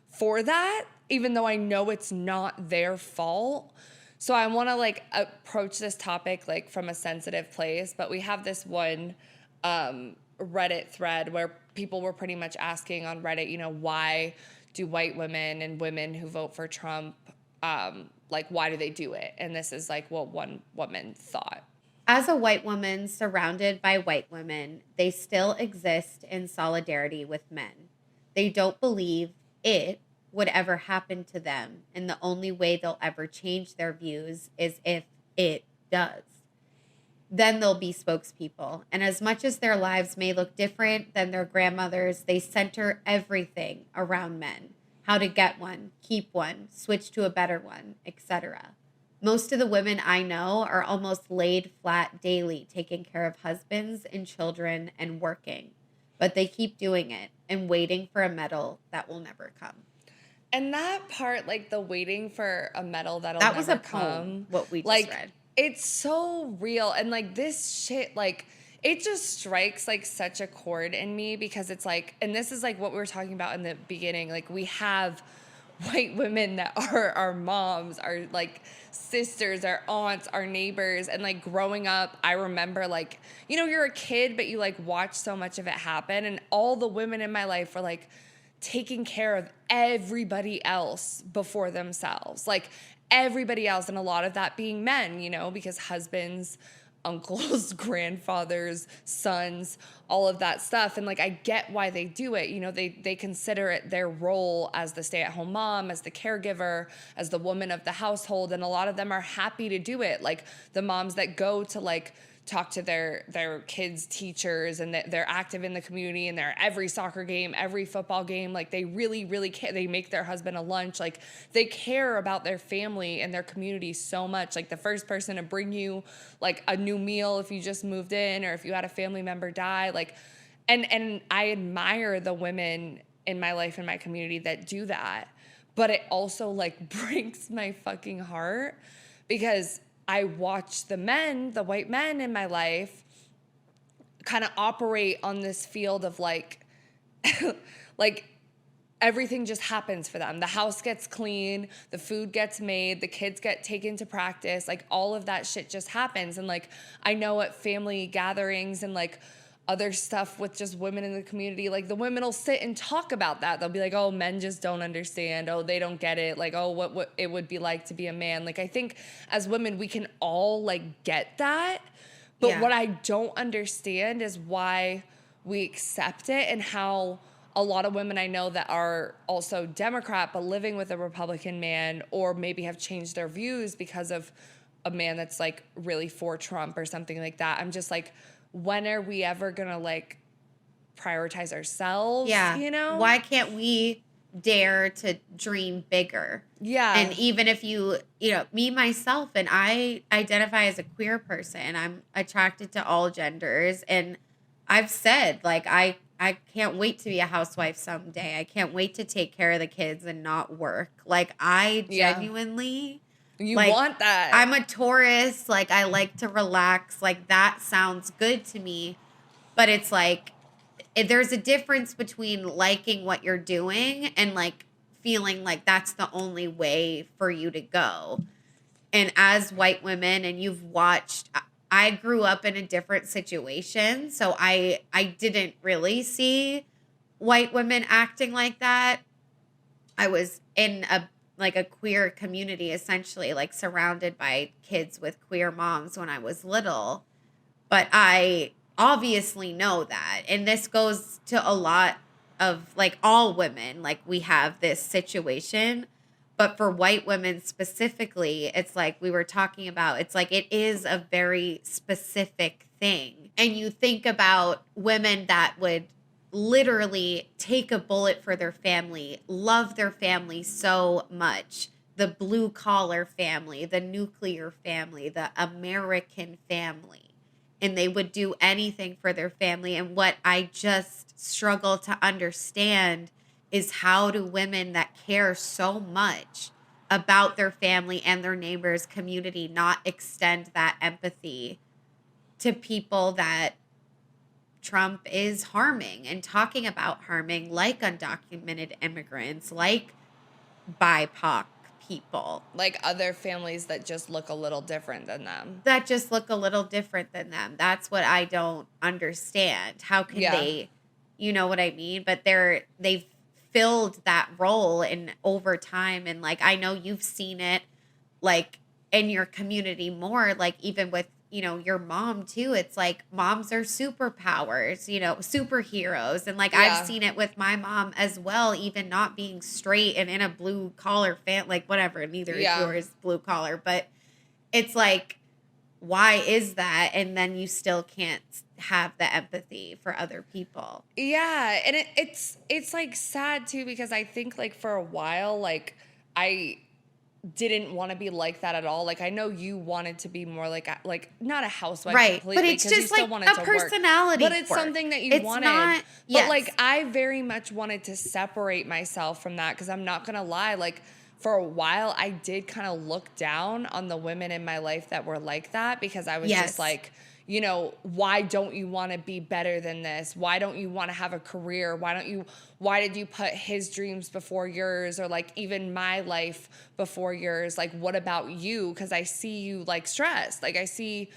B: for that, even though I know it's not their fault. So I want to, like, approach this topic, like, from a sensitive place, but we have this one Reddit thread where people were pretty much asking on Reddit, why do white women and women who vote for Trump, like, why do they do it? And this is, like, what one woman thought.
A: As a white woman surrounded by white women, they still exist in solidarity with men. They don't believe it would ever happen to them, and the only way they'll ever change their views is if it does. Then they'll be spokespeople, and as much as their lives may look different than their grandmothers, they center everything around men. How to get one, keep one, switch to a better one, etc. Most of the women I know are almost laid flat daily, taking care of husbands and children and working, but they keep doing it and waiting for a medal that will never come.
B: And that part, like, the waiting for a medal that'll
A: that
B: never
A: was a
B: come,
A: poem, what we just
B: like,
A: read.
B: It's so real. And, like, this shit, like, it just strikes, like, such a chord in me, because it's like, and this is, like, what we were talking about in the beginning. Like, we have white women that are our moms, our, like, sisters, our aunts, our neighbors. And, like, growing up, I remember, like, you're a kid, but you, like, watch so much of it happen. And all the women in my life were, like, taking care of everybody else before themselves, like, everybody else. And a lot of that being men, because husbands, uncles, grandfathers, sons, all of that stuff. And, like, I get why they do it. They consider it their role as the stay-at-home mom, as the caregiver, as the woman of the household. And a lot of them are happy to do it. Like, the moms that go to, like, talk to their kids' teachers, and they're active in the community, and they're at every soccer game, every football game. Like, they really, really care. They make their husband a lunch. Like, they care about their family and their community so much. Like, the first person to bring you, like, a new meal if you just moved in, or if you had a family member die. Like, and I admire the women in my life and my community that do that. But it also, like, breaks my fucking heart, because I watch the white men in my life kind of operate on this field of, like, like, everything just happens for them. The house gets clean, the food gets made, the kids get taken to practice, like, all of that shit just happens. And, like, I know at family gatherings and, like, other stuff with just women in the community, like, the women will sit and talk about that. They'll be like, oh, men just don't understand. Oh, they don't get it. Like, oh, what it would be like to be a man. Like, I think as women, we can all, like, get that. But what I don't understand is why we accept it, and how a lot of women I know that are also Democrat but living with a Republican man, or maybe have changed their views because of a man that's, like, really for Trump or something like that. I'm just like, when are we ever gonna, like, prioritize ourselves?
A: Yeah. Why can't we dare to dream bigger?
B: Yeah.
A: And even if me, myself, and I identify as a queer person, I'm attracted to all genders. And I've said, like, I can't wait to be a housewife someday. I can't wait to take care of the kids and not work. Like, I genuinely...
B: You want that.
A: I'm a Taurus. Like, I like to relax. Like, that sounds good to me. But it's like, there's a difference between liking what you're doing and, like, feeling like that's the only way for you to go. And as white women, and you've watched, I grew up in a different situation, so I didn't really see white women acting like that. I was in a queer community, essentially, like surrounded by kids with queer moms when I was little. But I obviously know that. And this goes to a lot of like all women, like we have this situation. But for white women specifically, it's like we were talking about, it's like it is a very specific thing. And you think about women that would literally take a bullet for their family, love their family so much, the blue collar family, the nuclear family, the American family, and they would do anything for their family. And what I just struggle to understand is how do women that care so much about their family and their neighbors' community not extend that empathy to people that Trump is harming and talking about harming, like undocumented immigrants, like BIPOC people.
B: Like other families that just look a little different than them.
A: That's what I don't understand. How can they, you know what I mean? But they've filled that role in over time. And like, I know you've seen it like in your community more, like even with, you know, your mom too. It's like moms are superpowers, you know, superheroes. And like, I've seen it with my mom as well, even not being straight and in a blue collar like whatever, neither is yours blue collar, but it's like, why is that? And then you still can't have the empathy for other people.
B: Yeah. And it's like sad too, because I think like for a while, like I didn't want to be like that at all. Like I know you wanted to be more like not a housewife,
A: right?
B: Completely,
A: but it's just like a personality.
B: But it's something that you wanted.
A: Not,
B: but like I very much wanted to separate myself from that, because I'm not gonna lie, like for a while I did kind of look down on the women in my life that were like that, because I was just like, you know, why don't you want to be better than this? Why don't you want to have a career? Why did you put his dreams before yours, or like even my life before yours? Like, what about you? Because I see you like stressed. Like I see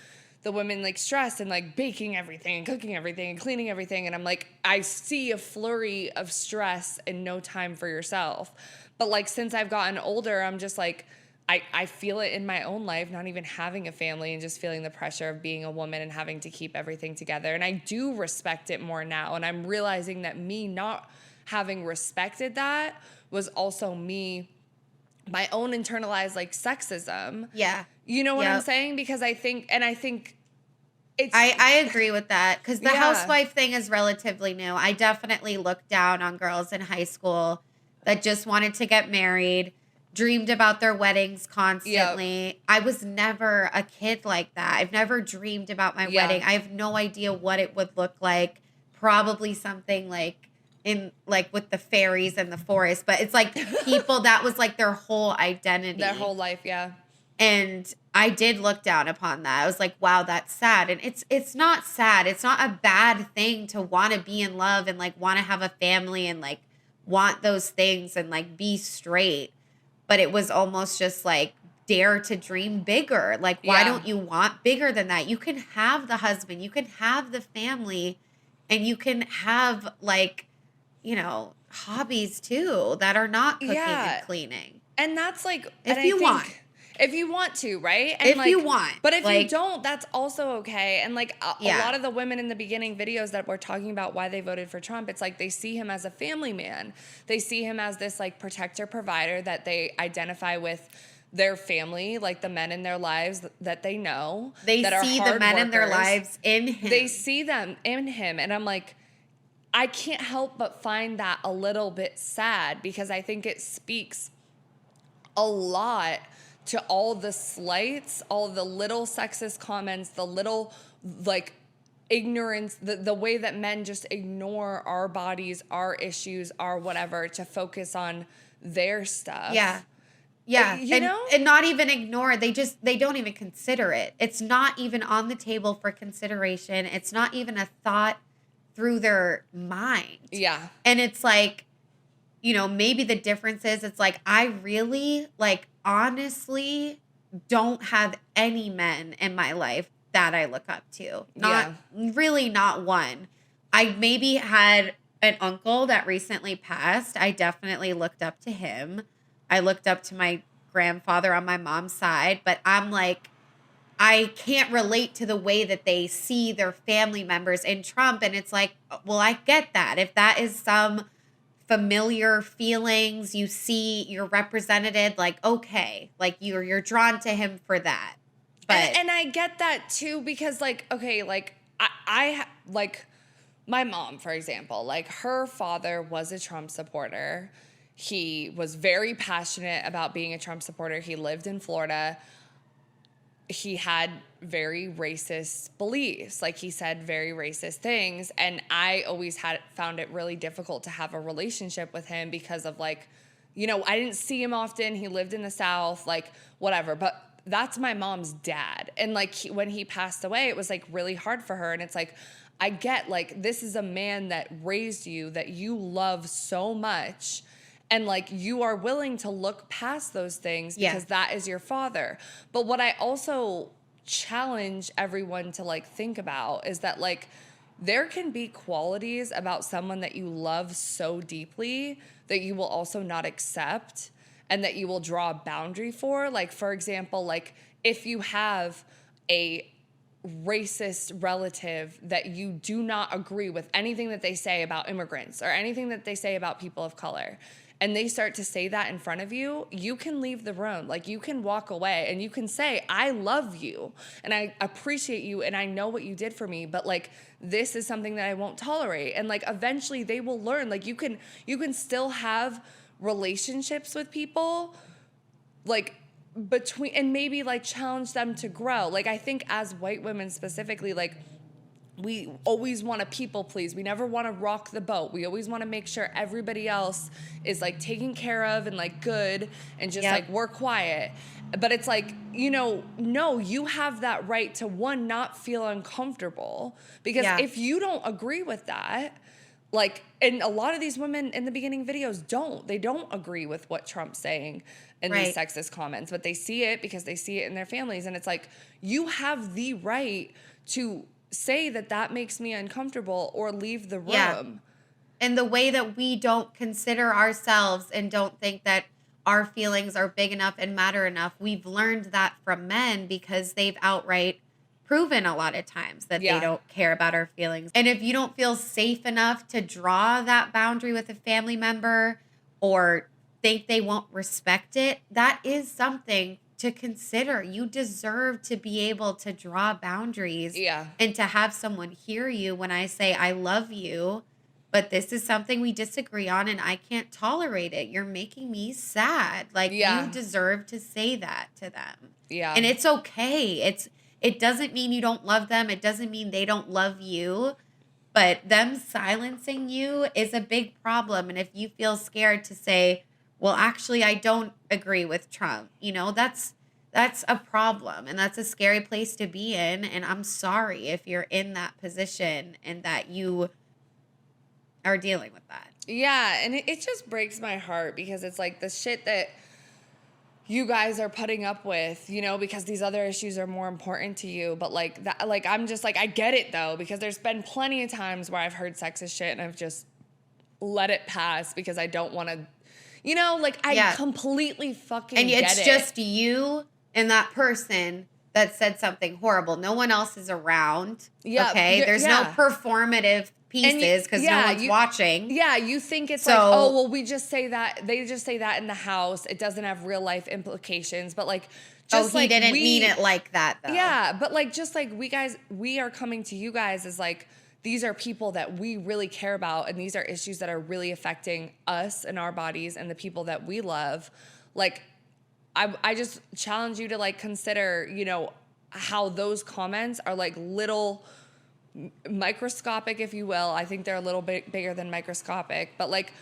B: the women like stressed and like baking everything and cooking everything and cleaning everything. And I'm like, I see a flurry of stress and no time for yourself. But like, since I've gotten older, I'm just like, I feel it in my own life, not even having a family and just feeling the pressure of being a woman and having to keep everything together. And I do respect it more now. And I'm realizing that me not having respected that was also my own internalized like sexism.
A: Yeah.
B: You know what I'm saying? Because I think it's...
A: I agree with that, because the housewife thing is relatively new. I definitely looked down on girls in high school that just wanted to get married, dreamed about their weddings constantly. Yep. I was never a kid like that. I've never dreamed about my wedding. I have no idea what it would look like. Probably something like with the fairies and the forest. But it's like people, that was like their whole identity.
B: Their whole life, yeah.
A: And I did look down upon that. I was like, wow, that's sad. And it's not sad. It's not a bad thing to want to be in love and like want to have a family and like want those things and like be straight. But it was almost just like, dare to dream bigger. Like, why don't you want bigger than that? You can have the husband, you can have the family, and you can have like, you know, hobbies too that are not cooking and cleaning.
B: And that's like,
A: if you want.
B: If you want to, right? And
A: if you want.
B: But if you don't, that's also okay. And like a lot of the women in the beginning videos that were talking about why they voted for Trump, it's like they see him as a family man. They see him as this like protector, provider, that they identify with their family, like the men in their lives that they know.
A: They
B: that
A: see
B: are
A: the men
B: workers.
A: In their lives in him.
B: They see them in him. And I'm like, I can't help but find that a little bit sad, because I think it speaks a lot to all the slights, all the little sexist comments, the little like ignorance, the way that men just ignore our bodies, our issues, our whatever, to focus on their stuff.
A: Yeah. Yeah.
B: You know?
A: And not even ignore. They don't even consider it. It's not even on the table for consideration. It's not even a thought through their mind.
B: Yeah.
A: And it's like, you know, maybe the difference is it's like, I really, like, honestly don't have any men in my life that I look up to. Really not one. I maybe had an uncle that recently passed. I definitely looked up to him. I looked up to my grandfather on my mom's side, but I'm like, I can't relate to the way that they see their family members in Trump. And it's like, well, I get that. If that is some familiar feelings you see, you're represented, like, okay, like you're drawn to him for that. But
B: and I get that too, because like, okay, like I like my mom, for example, like her father was a Trump supporter. He was very passionate about being a Trump supporter. He lived in Florida. He had very racist beliefs. Like, he said very racist things. And I always found it really difficult to have a relationship with him because of, like, you know, I didn't see him often. He lived in the South, like, whatever. But that's my mom's dad. And, like, when he passed away, it was, like, really hard for her. And it's like, I get, like, this is a man that raised you, that you love so much. And, like, you are willing to look past those things because that is your father. But what I also challenge everyone to, like, think about is that, like, there can be qualities about someone that you love so deeply that you will also not accept and that you will draw a boundary for. Like, for example, like, if you have a racist relative that you do not agree with anything that they say about immigrants or anything that they say about people of color, and they start to say that in front of you, you can leave the room. Like, you can walk away and you can say, I love you and I appreciate you and I know what you did for me, but, like, this is something that I won't tolerate. And, like, eventually they will learn. Like, you can still have relationships with people, like, between, and maybe, like, challenge them to grow. Like, I think as white women specifically, like, we always want to people please. We never want to rock the boat. We always want to make sure everybody else is, like, taken care of and, like, good and just like, we're quiet. But it's like, you know, no, you have that right to, one, not feel uncomfortable, because if you don't agree with that, like, and a lot of these women in the beginning videos they don't agree with what Trump's saying in these sexist comments, but they see it because they see it in their families. And it's like, you have the right to say that makes me uncomfortable or leave the room.
A: Yeah. And the way that we don't consider ourselves and don't think that our feelings are big enough and matter enough, we've learned that from men because they've outright proven a lot of times that they don't care about our feelings. And if you don't feel safe enough to draw that boundary with a family member or think they won't respect it, that is something to consider. You deserve to be able to draw boundaries and to have someone hear you when I say, I love you, but this is something we disagree on and I can't tolerate it. You're making me sad. Like, you deserve to say that to them. Yeah. And it's okay. It doesn't mean you don't love them. It doesn't mean they don't love you, but them silencing you is a big problem. And if you feel scared to say, well, actually, I don't agree with Trump, you know, that's a problem and that's a scary place to be in. And I'm sorry if you're in that position and that you are dealing with that.
B: Yeah. And it just breaks my heart because it's like the shit that you guys are putting up with, you know, because these other issues are more important to you. But, like, that, like, I'm just like, I get it though, because there's been plenty of times where I've heard sexist shit and I've just let it pass because I don't want to, you know, like, I completely fucking get it.
A: And it's just you and that person that said something horrible. No one else is around. Yeah. Okay. There's no performative pieces because no one's watching.
B: Yeah. You think it's like, oh, well, we just say that. They just say that in the house. It doesn't have real life implications. But, like, just
A: he didn't mean it like that, though.
B: Yeah. But, like, just like we are coming to you guys as, like, these are people that we really care about, and these are issues that are really affecting us and our bodies and the people that we love. Like, I just challenge you to, like, consider, you know, how those comments are, like, little microscopic, if you will. I think they're a little bit bigger than microscopic, but, like,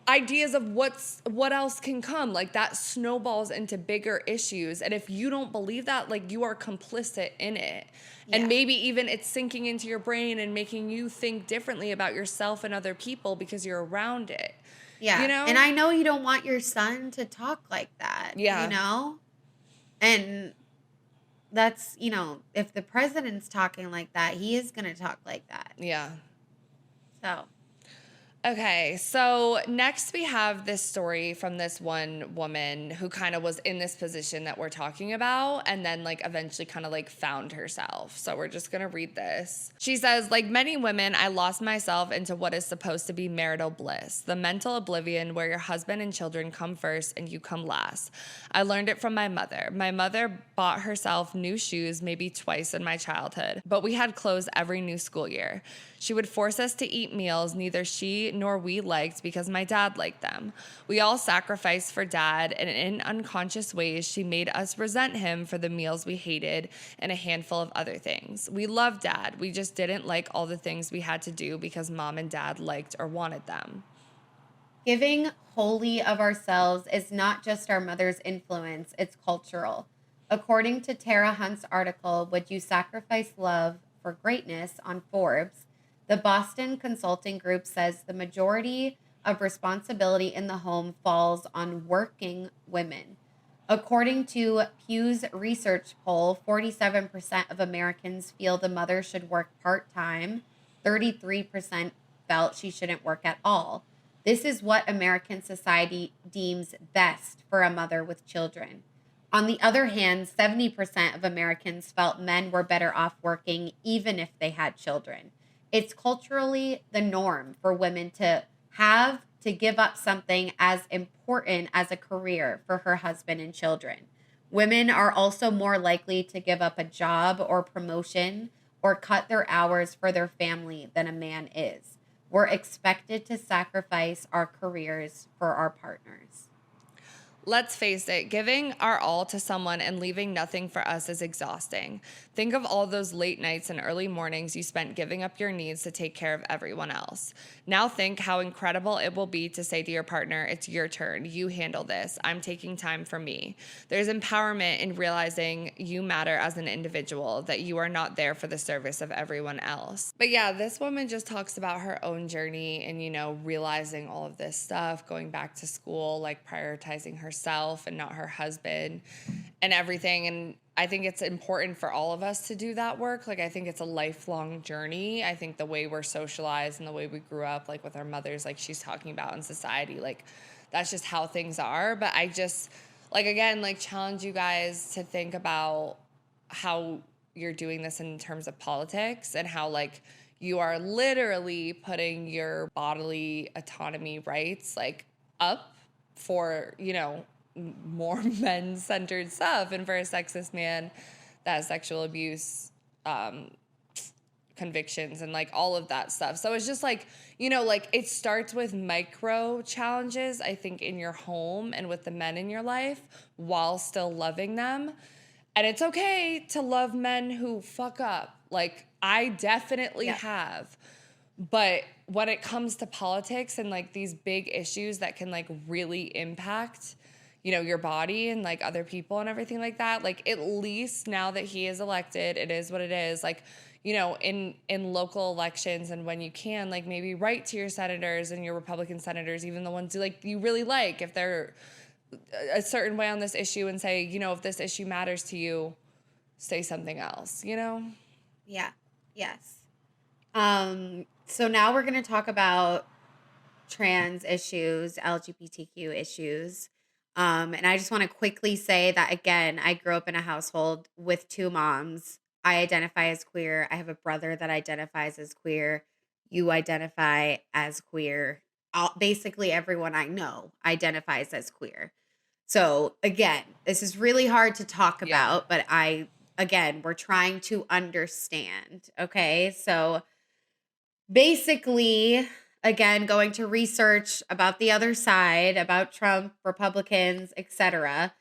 B: ideas of what else can come. Like that snowballs into bigger issues. And if you don't believe that, like you are complicit in it.
A: Yeah.
B: And maybe even it's sinking into your brain and making you think differently about yourself and other people because you're around it.
A: Yeah.
B: You know?
A: And I know you don't want your son to talk like that.
B: Yeah.
A: You know? And that's, you know, if the president's talking like that, he is going to talk like that.
B: Yeah.
A: So.
B: Okay, so next we have this story from this one woman who kind of was in this position that we're talking about and then like eventually kind of like found herself. So we're just gonna read this. She says, like many women, I lost myself into what is supposed to be marital bliss, the mental oblivion where your husband and children come first and you come last. I learned it from my mother. My mother bought herself new shoes maybe twice in my childhood, but we had clothes every new school year. She would force us to eat meals neither she nor we liked because my dad liked them. We all sacrificed for dad, and in unconscious ways, she made us resent him for the meals we hated and a handful of other things. We loved dad. We just didn't like all the things we had to do because mom and dad liked or wanted them.
A: Giving wholly of ourselves is not just our mother's influence, it's cultural. According to Tara Hunt's article, Would You Sacrifice Love for Greatness on Forbes, the Boston Consulting Group says the majority of responsibility in the home falls on working women. According to Pew's research poll, 47% of Americans feel the mother should work part-time. 33% felt she shouldn't work at all. This is what American society deems best for a mother with children. On the other hand, 70% of Americans felt men were better off working even if they had children. It's culturally the norm for women to have to give up something as important as a career for her husband and children. Women are also more likely to give up a job or promotion or cut their hours for their family than a man is. We're expected to sacrifice our careers for our partners.
B: Let's face it, giving our all to someone and leaving nothing for us is exhausting. Think of all those late nights and early mornings you spent giving up your needs to take care of everyone else. Now think how incredible it will be to say to your partner, it's your turn, you handle this, I'm taking time for me. There's empowerment in realizing you matter as an individual, that you are not there for the service of everyone else. But yeah, this woman just talks about her own journey and, you know, realizing all of this stuff, going back to school, like prioritizing herself and not her husband and everything. And I think it's important for all of us to do that work. Like, I think it's a lifelong journey. I think the way we're socialized and the way we grew up, like with our mothers, like she's talking about in society, like that's just how things are. But I just, like, again, like challenge you guys to think about how you're doing this in terms of politics and how, like, you are literally putting your bodily autonomy rights, like, up for, you know, more men-centered stuff, and for a sexist man that has sexual abuse convictions and like all of that stuff. So it's just like, you know, like it starts with micro challenges, I think, in your home and with the men in your life while still loving them. And it's okay to love men who fuck up. Like I definitely have. But when it comes to politics and like these big issues that can like really impact, you know, your body and like other people and everything like that, like at least now that he is elected, it is what it is. Like, you know, in local elections and when you can, like maybe write to your senators and your Republican senators, even the ones who like you really like, if they're a certain way on this issue, and say, you know, if this issue matters to you, say something else, you know?
A: Yeah. Yes. So now we're going to talk about trans issues, LGBTQ issues. And I just want to quickly say that, again, I grew up in a household with two moms. I identify as queer. I have a brother that identifies as queer. You identify as queer. Basically, everyone I know identifies as queer. So, again, this is really hard to talk about, but we're trying to understand. Okay. So, basically, again, going to research about the other side, about Trump, Republicans, etc.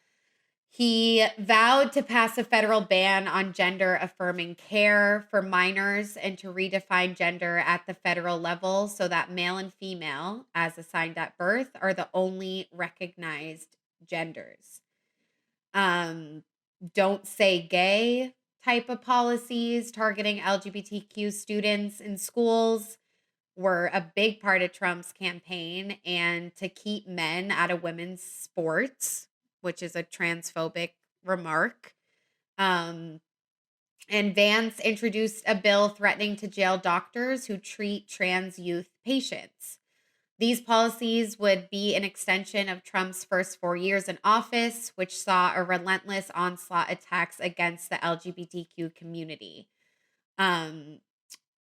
A: He vowed to pass a federal ban on gender-affirming care for minors and to redefine gender at the federal level so that male and female, as assigned at birth, are the only recognized genders. Don't say gay type of policies targeting LGBTQ students in schools were a big part of Trump's campaign, and to keep men out of women's sports, which is a transphobic remark. And Vance introduced a bill threatening to jail doctors who treat trans youth patients. These policies would be an extension of Trump's first 4 years in office, which saw a relentless onslaught attacks against the LGBTQ community.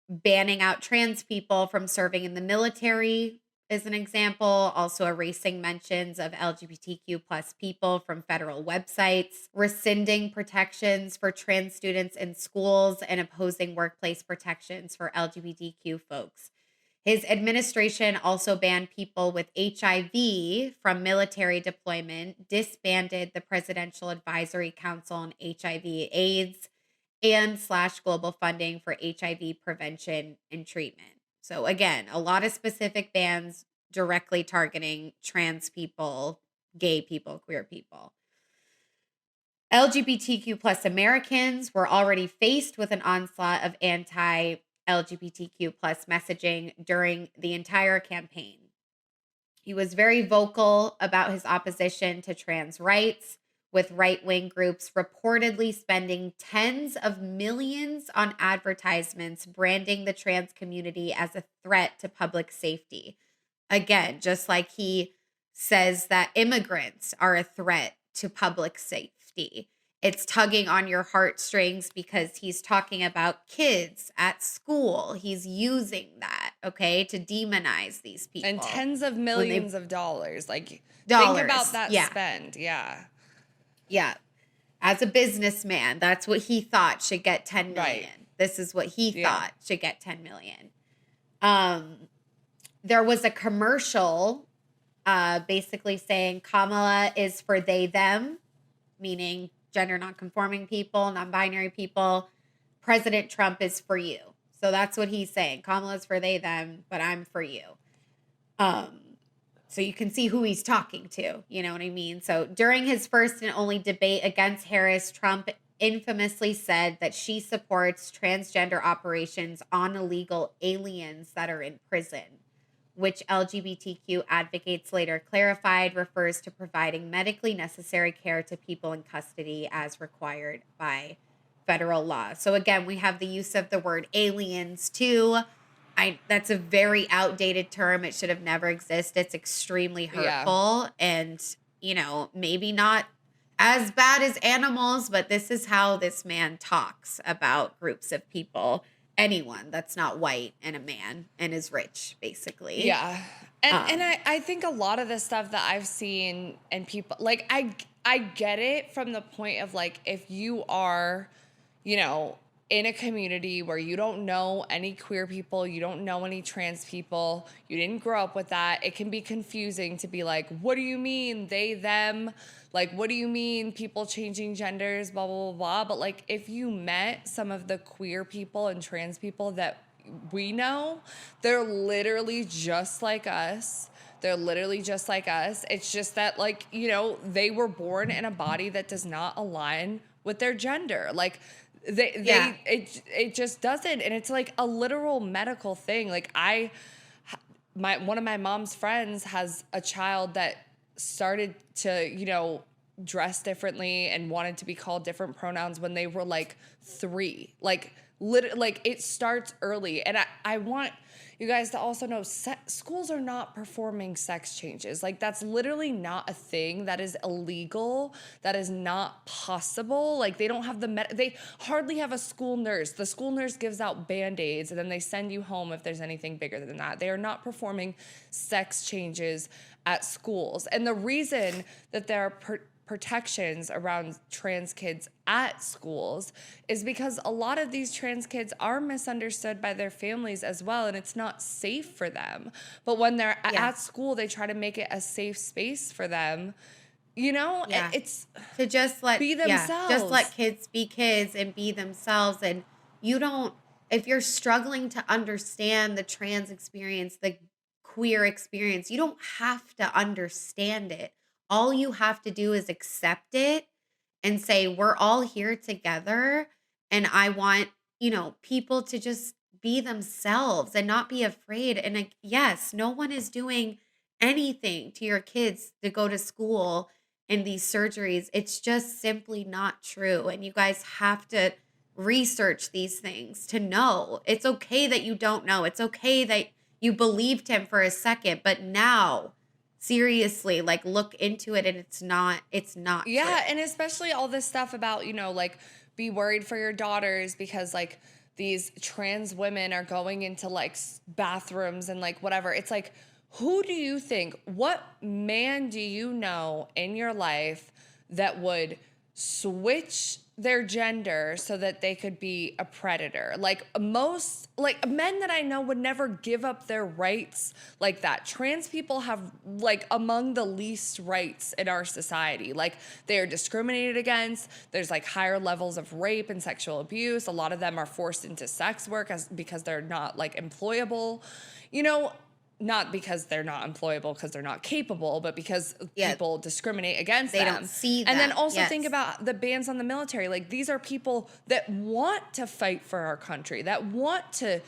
A: Banning out trans people from serving in the military is an example. Also erasing mentions of LGBTQ plus people from federal websites, rescinding protections for trans students in schools, and opposing workplace protections for LGBTQ folks. His administration also banned people with HIV from military deployment, disbanded the Presidential Advisory Council on HIV/AIDS, and slashed global funding for HIV prevention and treatment. So again, a lot of specific bans directly targeting trans people, gay people, queer people. LGBTQ plus Americans were already faced with an onslaught of anti-LGBTQ plus messaging during the entire campaign. He was very vocal about his opposition to trans rights, with right-wing groups reportedly spending tens of millions on advertisements branding the trans community as a threat to public safety. Again, just like he says that immigrants are a threat to public safety. It's tugging on your heartstrings because he's talking about kids at school. He's using that, okay, to demonize these people.
B: And tens of millions of dollars. Like, think about that spend. Yeah.
A: Yeah. As a businessman, that's what he thought should get 10 million.
B: Right.
A: This is what he thought should get 10 million. There was a commercial basically saying Kamala is for they, them, meaning gender nonconforming people, non-binary people. President Trump is for you. So that's what he's saying. Kamala's for they, them, but I'm for you. So you can see who he's talking to. You know what I mean? So during his first and only debate against Harris, Trump infamously said that she supports transgender operations on illegal aliens that are in prison, which LGBTQ advocates later clarified refers to providing medically necessary care to people in custody as required by federal law. So again, we have the use of the word aliens too. That's a very outdated term. It should have never existed. It's extremely hurtful and, you know, maybe not as bad as animals, but this is how this man talks about groups of people. Anyone that's not white and a man and is rich, basically.
B: Yeah. And I think a lot of the stuff that I've seen and people, like, I get it from the point of, like, if you are, you know, in a community where you don't know any queer people, you don't know any trans people, you didn't grow up with that, it can be confusing to be like, what do you mean they, them? Like, what do you mean people changing genders, blah, blah, blah, blah. But, like, if you met some of the queer people and trans people that we know, they're literally just like us. They're literally just like us. It's just that, like, you know, they were born in a body that does not align with their gender. Like, it just doesn't. And it's like a literal medical thing. Like, one of my mom's friends has a child that started to, you know, dress differently and wanted to be called different pronouns when they were like 3. Like, like, it starts early. And I want you guys to also know schools are not performing sex changes. Like, that's literally not a thing. That is illegal. That is not possible. Like, they don't have they hardly have a school nurse. The school nurse gives out Band-Aids and then they send you home if there's anything bigger than that. They are not performing sex changes at schools. And the reason that there are protections around trans kids at schools is because a lot of these trans kids are misunderstood by their families as well, and it's not safe for them. But when they're at school, they try to make it a safe space for them You know,
A: Yeah.
B: it's
A: to just let
B: be themselves.
A: just let kids be kids and be themselves. And you don't, if you're struggling to understand the trans experience, the queer experience, you don't have to understand it. All you have to do is accept it and say, we're all here together. And I want, people to just be themselves and not be afraid. And like, yes, no one is doing anything to your kids to go to school and these surgeries. It's just simply not true. And you guys have to research these things to know. It's okay that you don't know. It's okay that you believed him for a second, but now seriously, like, look into it, and it's not
B: Yeah,
A: true.
B: and especially all this stuff about, like, be worried for your daughters because, like, these trans women are going into, like, bathrooms and, like, whatever. It's like, who do you think, what man do you know in your life that would switch their gender so that they could be a predator? Like, most, like, men that I know would never give up their rights like that. Trans people have, like, among the least rights in our society. Like, they are discriminated against. There's, like, higher levels of rape and sexual abuse. A lot of them are forced into sex work because they're not, like, employable. Not because they're not employable because they're not capable, but because people discriminate against them.
A: They don't see that.
B: And then also
A: Yes.
B: think about the bans on the military. Like, these are people that want to fight for our country, that want to,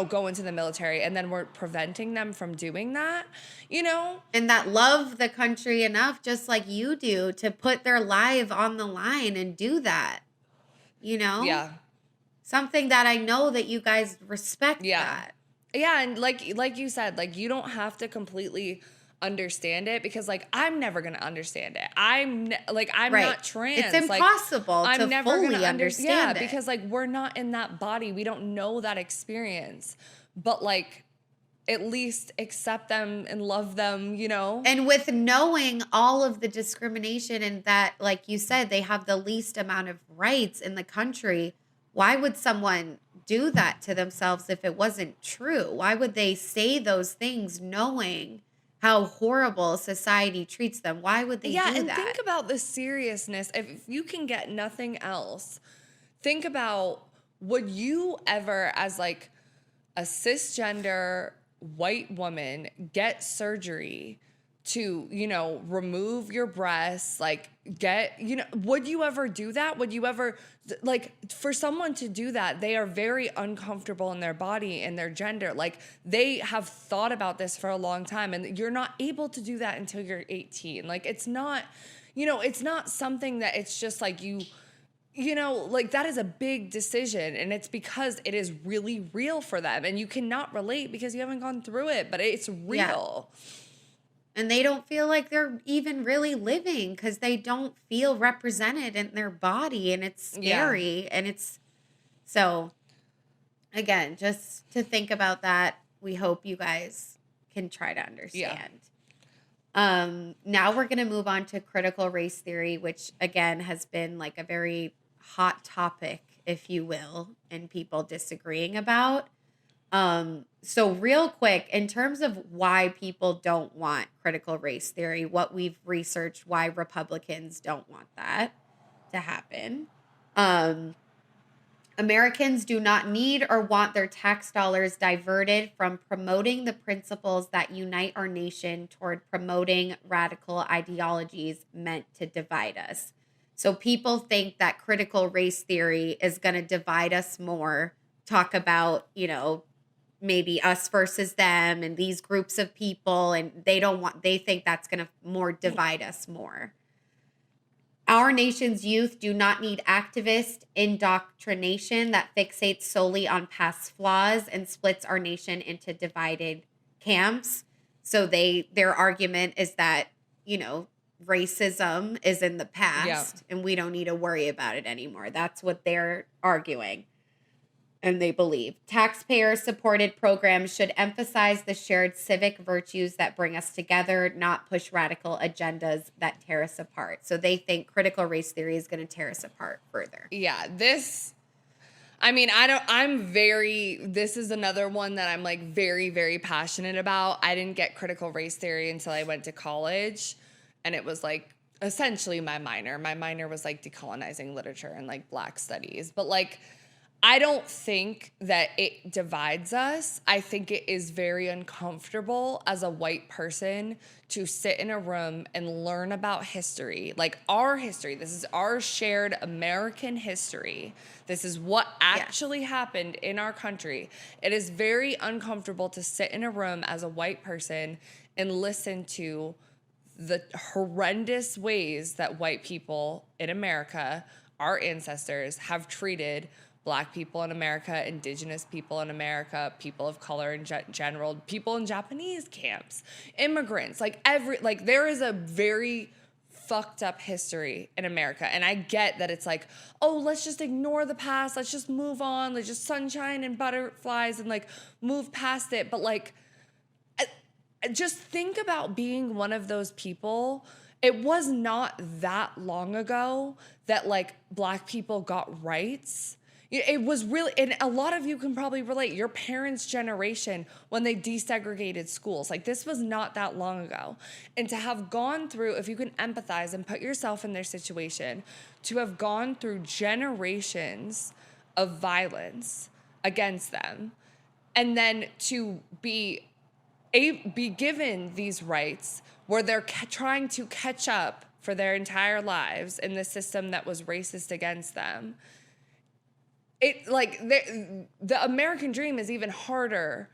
B: go into the military, and then we're preventing them from doing that,
A: And that love the country enough, just like you do, to put their life on the line and do that.
B: Yeah.
A: Something that I know that you guys respect that.
B: Yeah, and like you said, like, you don't have to completely understand it because, like, I'm never gonna understand it. I'm
A: Right.
B: not trans.
A: It's impossible
B: like,
A: to
B: I'm never
A: fully
B: gonna
A: understand it.
B: because, like, we're not in that body. We don't know that experience. But, like, at least accept them and love them,
A: And with knowing all of the discrimination and that, like you said, they have the least amount of rights in the country, why would someone do that to themselves if it wasn't true? Why would they say those things knowing how horrible society treats them? Why would they do that?
B: And think about the seriousness. If you can get nothing else, think about, would you ever, as, like, a cisgender white woman, get surgery to, remove your breasts, like, would you ever do that? Would you ever, like, for someone to do that, they are very uncomfortable in their body and their gender. Like, they have thought about this for a long time, and you're not able to do that until you're 18. Like, it's not, it's not something that it's just like like, that is a big decision, and it's because it is really real for them, and you cannot relate because you haven't gone through it, but it's real.
A: Yeah. And they don't feel like they're even really living because they don't feel represented in their body, and it's scary. And it's so, again, just to think about that, we hope you guys can try to understand. Now we're going to move on to critical race theory, which again has been like a very hot topic, if you will, and people disagreeing about. So real quick, in terms of why people don't want critical race theory, what we've researched, why Republicans don't want that to happen. Americans do not need or want their tax dollars diverted from promoting the principles that unite our nation toward promoting radical ideologies meant to divide us. So people think that critical race theory is going to divide us more, talk about, maybe us versus them and these groups of people, and they think that's going to more divide us more. Our nation's youth do not need activist indoctrination that fixates solely on past flaws and splits our nation into divided camps. So their argument is that, racism is in the past and we don't need to worry about it anymore. That's what they're arguing. And they believe taxpayer-supported programs should emphasize the shared civic virtues that bring us together, not push radical agendas that tear us apart. So they think critical race theory is going to tear us apart further.
B: Yeah, this is another one that I'm, like, very, very passionate about. I didn't get critical race theory until I went to college, and it was, like, essentially my minor. My minor was like decolonizing literature and like Black studies. But like, I don't think that it divides us. I think it is very uncomfortable as a white person to sit in a room and learn about history, like our history. This is our shared American history. This is what actually happened in our country. It is very uncomfortable to sit in a room as a white person and listen to the horrendous ways that white people in America, our ancestors, have treated Black people in America, Indigenous people in America, people of color in general, people in Japanese camps, immigrants, like there is a very fucked up history in America. And I get that it's like, oh, let's just ignore the past. Let's just move on. Let's just sunshine and butterflies and like move past it. But like, just think about being one of those people. It was not that long ago that like Black people got rights. It was really, and a lot of you can probably relate, your parents' generation when they desegregated schools. Like this was not that long ago. And to have gone through, if you can empathize and put yourself in their situation, to have gone through generations of violence against them, and then to be given these rights where they're trying to catch up for their entire lives in the system that was racist against them. It like the American dream is even harder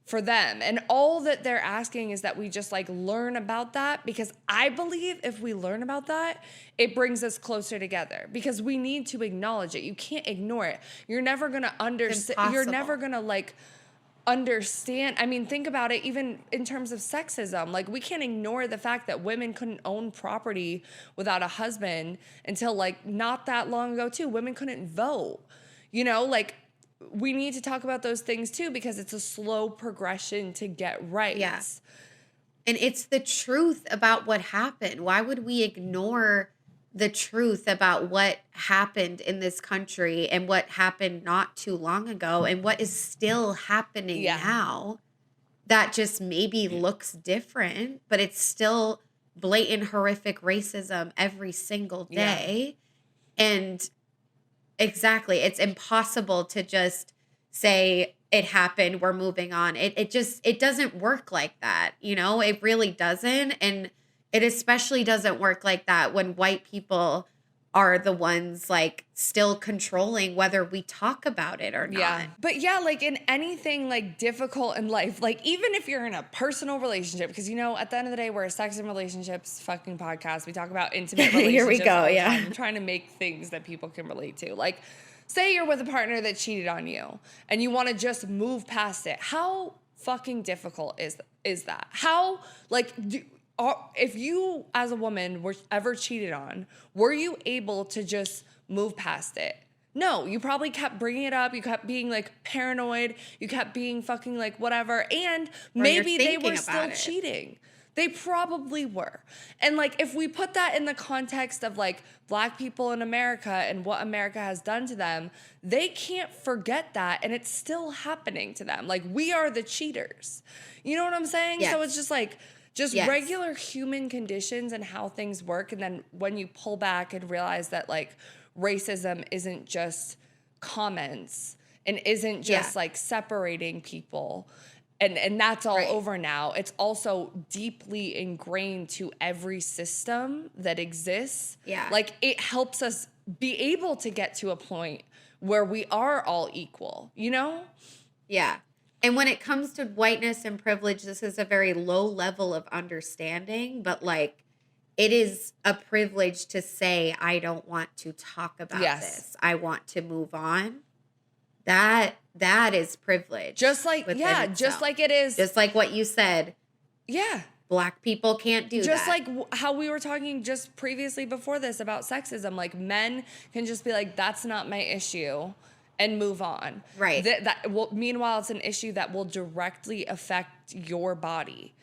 B: for them. And all that they're asking is that we just like learn about that, because I believe if we learn about that, it brings us closer together, because we need to acknowledge it. You can't ignore it. You're never going to understand. You're never going to like understand. I mean, think about it even in terms of sexism. Like we can't ignore the fact that women couldn't own property without a husband until like not that long ago too. Women couldn't vote. You know, like we need to talk about those things too, because it's a slow progression to get right.
A: Yes. And it's the truth about what happened. Why would we ignore the truth about what happened in this country and what happened not too long ago and what is still happening now that just maybe looks different, but it's still blatant, horrific racism every single day. And exactly. It's impossible to just say it happened, we're moving on. It doesn't work like that. You know, it really doesn't. And it especially doesn't work like that when white people are the ones like still controlling whether we talk about it or not.
B: Yeah. But yeah, like in anything like difficult in life, like even if you're in a personal relationship, because you know, at the end of the day, we're a sex and relationships fucking podcast. We talk about intimate relationships.
A: Here we go. Yeah.
B: I'm trying to make things that people can relate to. Like say you're with a partner that cheated on you and you want to just move past it. How fucking difficult is that? How like if you as a woman were ever cheated on, were you able to just move past it? No, you probably kept bringing it up. You kept being like paranoid. You kept being fucking like whatever. And maybe they were still cheating. They probably were. And like, if we put that in the context of like Black people in America and what America has done to them, they can't forget that. And it's still happening to them. Like we are the cheaters. You know what I'm saying?
A: Yes.
B: So it's just like, regular human conditions and how things work. And then when you pull back and realize that like racism isn't just comments and isn't just like separating people and that's all over now. It's also deeply ingrained to every system that exists.
A: Yeah.
B: Like it helps us be able to get to a point where we are all equal, you know?
A: Yeah. And when it comes to whiteness and privilege, this is a very low level of understanding, but like it is a privilege to say, I don't want to talk about this. I want to move on. That is privilege.
B: Just like, just like it is.
A: Just like what you said.
B: Yeah.
A: Black people can't do
B: just
A: that.
B: Just like how we were talking just previously before this about sexism. Like men can just be like, that's not my issue. And move on.
A: Right.
B: Meanwhile, it's an issue that will directly affect your body.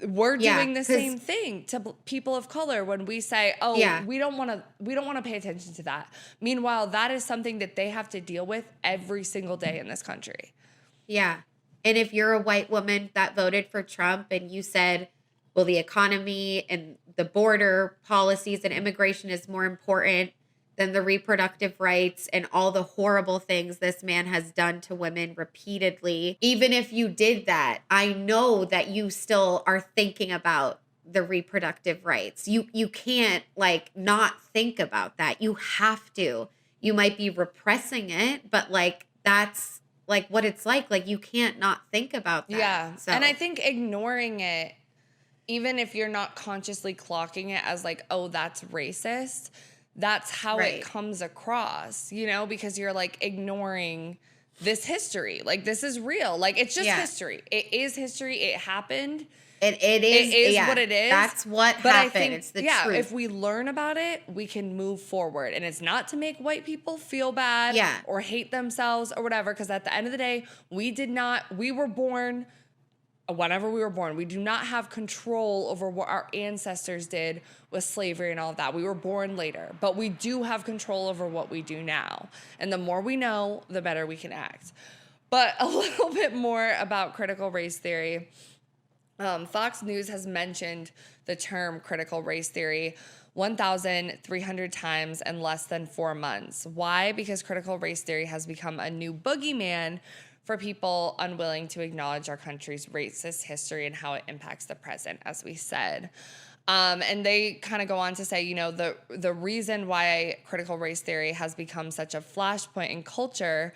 B: We're doing the same thing to people of color when we say, "Oh, we don't want to pay attention to that." Meanwhile, that is something that they have to deal with every single day in this country.
A: Yeah. And if you're a white woman that voted for Trump and you said, well, the economy and the border policies and immigration is more important than the reproductive rights and all the horrible things this man has done to women repeatedly. Even if you did that, I know that you still are thinking about the reproductive rights. You can't like not think about that. You have to. You might be repressing it, but like that's like what it's like. Like you can't not think about that.
B: Yeah.
A: So.
B: And I think ignoring it, even if you're not consciously clocking it as like, oh, that's racist, that's how it comes across, you know, because you're like ignoring this history. Like this is real. Like it's just history. It is history. It happened.
A: It is
B: what it is.
A: That's what
B: but
A: happened.
B: I think,
A: it's the
B: yeah,
A: truth.
B: if we learn about it, we can move forward. And it's not to make white people feel bad or hate themselves or whatever. Because at the end of the day, we were born whenever we were born. We do not have control over what our ancestors did with slavery and all of that. We were born later. But we do have control over what we do now. And the more we know, the better we can act. But a little bit more about critical race theory. Fox News has mentioned the term critical race theory 1,300 times in less than 4 months. Why? Because critical race theory has become a new boogeyman for people unwilling to acknowledge our country's racist history and how it impacts the present, as we said. And they kind of go on to say, you know, the reason why critical race theory has become such a flashpoint in culture,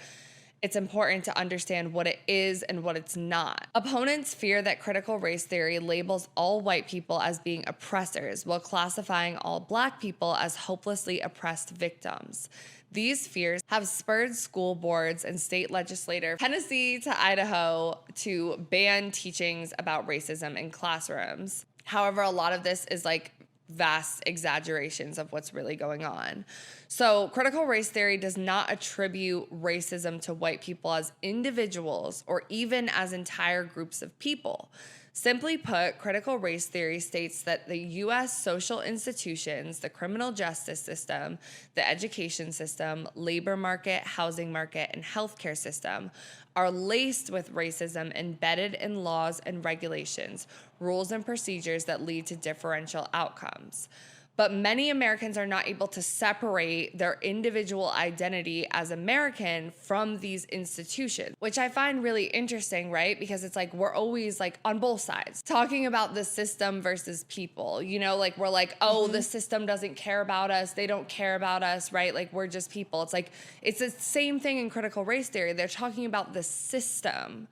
B: it's important to understand what it is and what it's not. Opponents fear that critical race theory labels all white people as being oppressors while classifying all Black people as hopelessly oppressed victims. These fears have spurred school boards and state legislators, Tennessee to Idaho, to ban teachings about racism in classrooms. However, a lot of this is like vast exaggerations of what's really going on. So critical race theory does not attribute racism to white people as individuals or even as entire groups of people. Simply put, critical race theory states that the U.S. social institutions, the criminal justice system, the education system, labor market, housing market, and healthcare system are laced with racism embedded in laws and regulations, rules and procedures that lead to differential outcomes. But many Americans are not able to separate their individual identity as American from these institutions, which I find really interesting, right? Because it's like we're always like on both sides talking about the system versus people, you know, like we're like, oh, the system doesn't care about us. They don't care about us, right? Like we're just people. It's like, it's the same thing in critical race theory. They're talking about the system,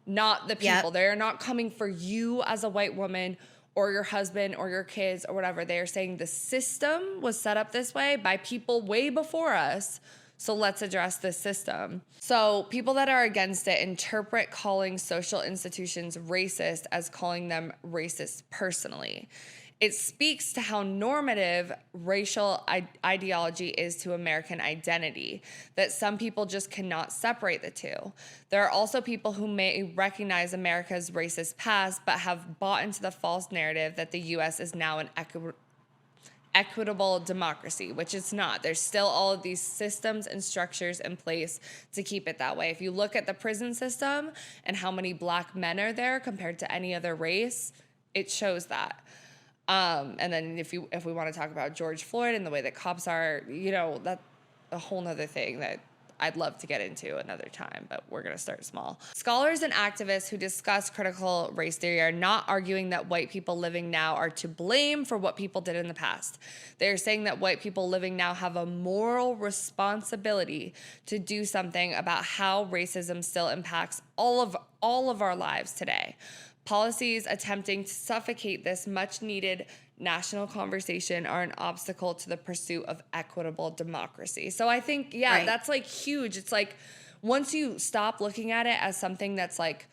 B: not the people. Yep. They're not coming for you as a white woman or your husband or your kids or whatever. They are saying the system was set up this way by people way before us, so let's address this system. So people that are against it interpret calling social institutions racist as calling them racist personally. It speaks to how normative racial ideology is to American identity, that some people just cannot separate the two. There are also people who may recognize America's racist past, but have bought into the false narrative that the U.S. is now an equitable democracy, which it's not. There's still all of these systems and structures in place to keep it that way. If you look at the prison system and how many Black men are there compared to any other race, it shows that. And then if we want to talk about George Floyd and the way that cops are, you know, that's a whole nother thing that I'd love to get into another time, but we're going to start small. Scholars and activists who discuss critical race theory are not arguing that white people living now are to blame for what people did in the past. They're saying that white people living now have a moral responsibility to do something about how racism still impacts all of our lives today. Policies attempting to suffocate this much-needed national conversation are an obstacle to the pursuit of equitable democracy. So I think, that's like huge. It's like once you stop looking at it as something that's like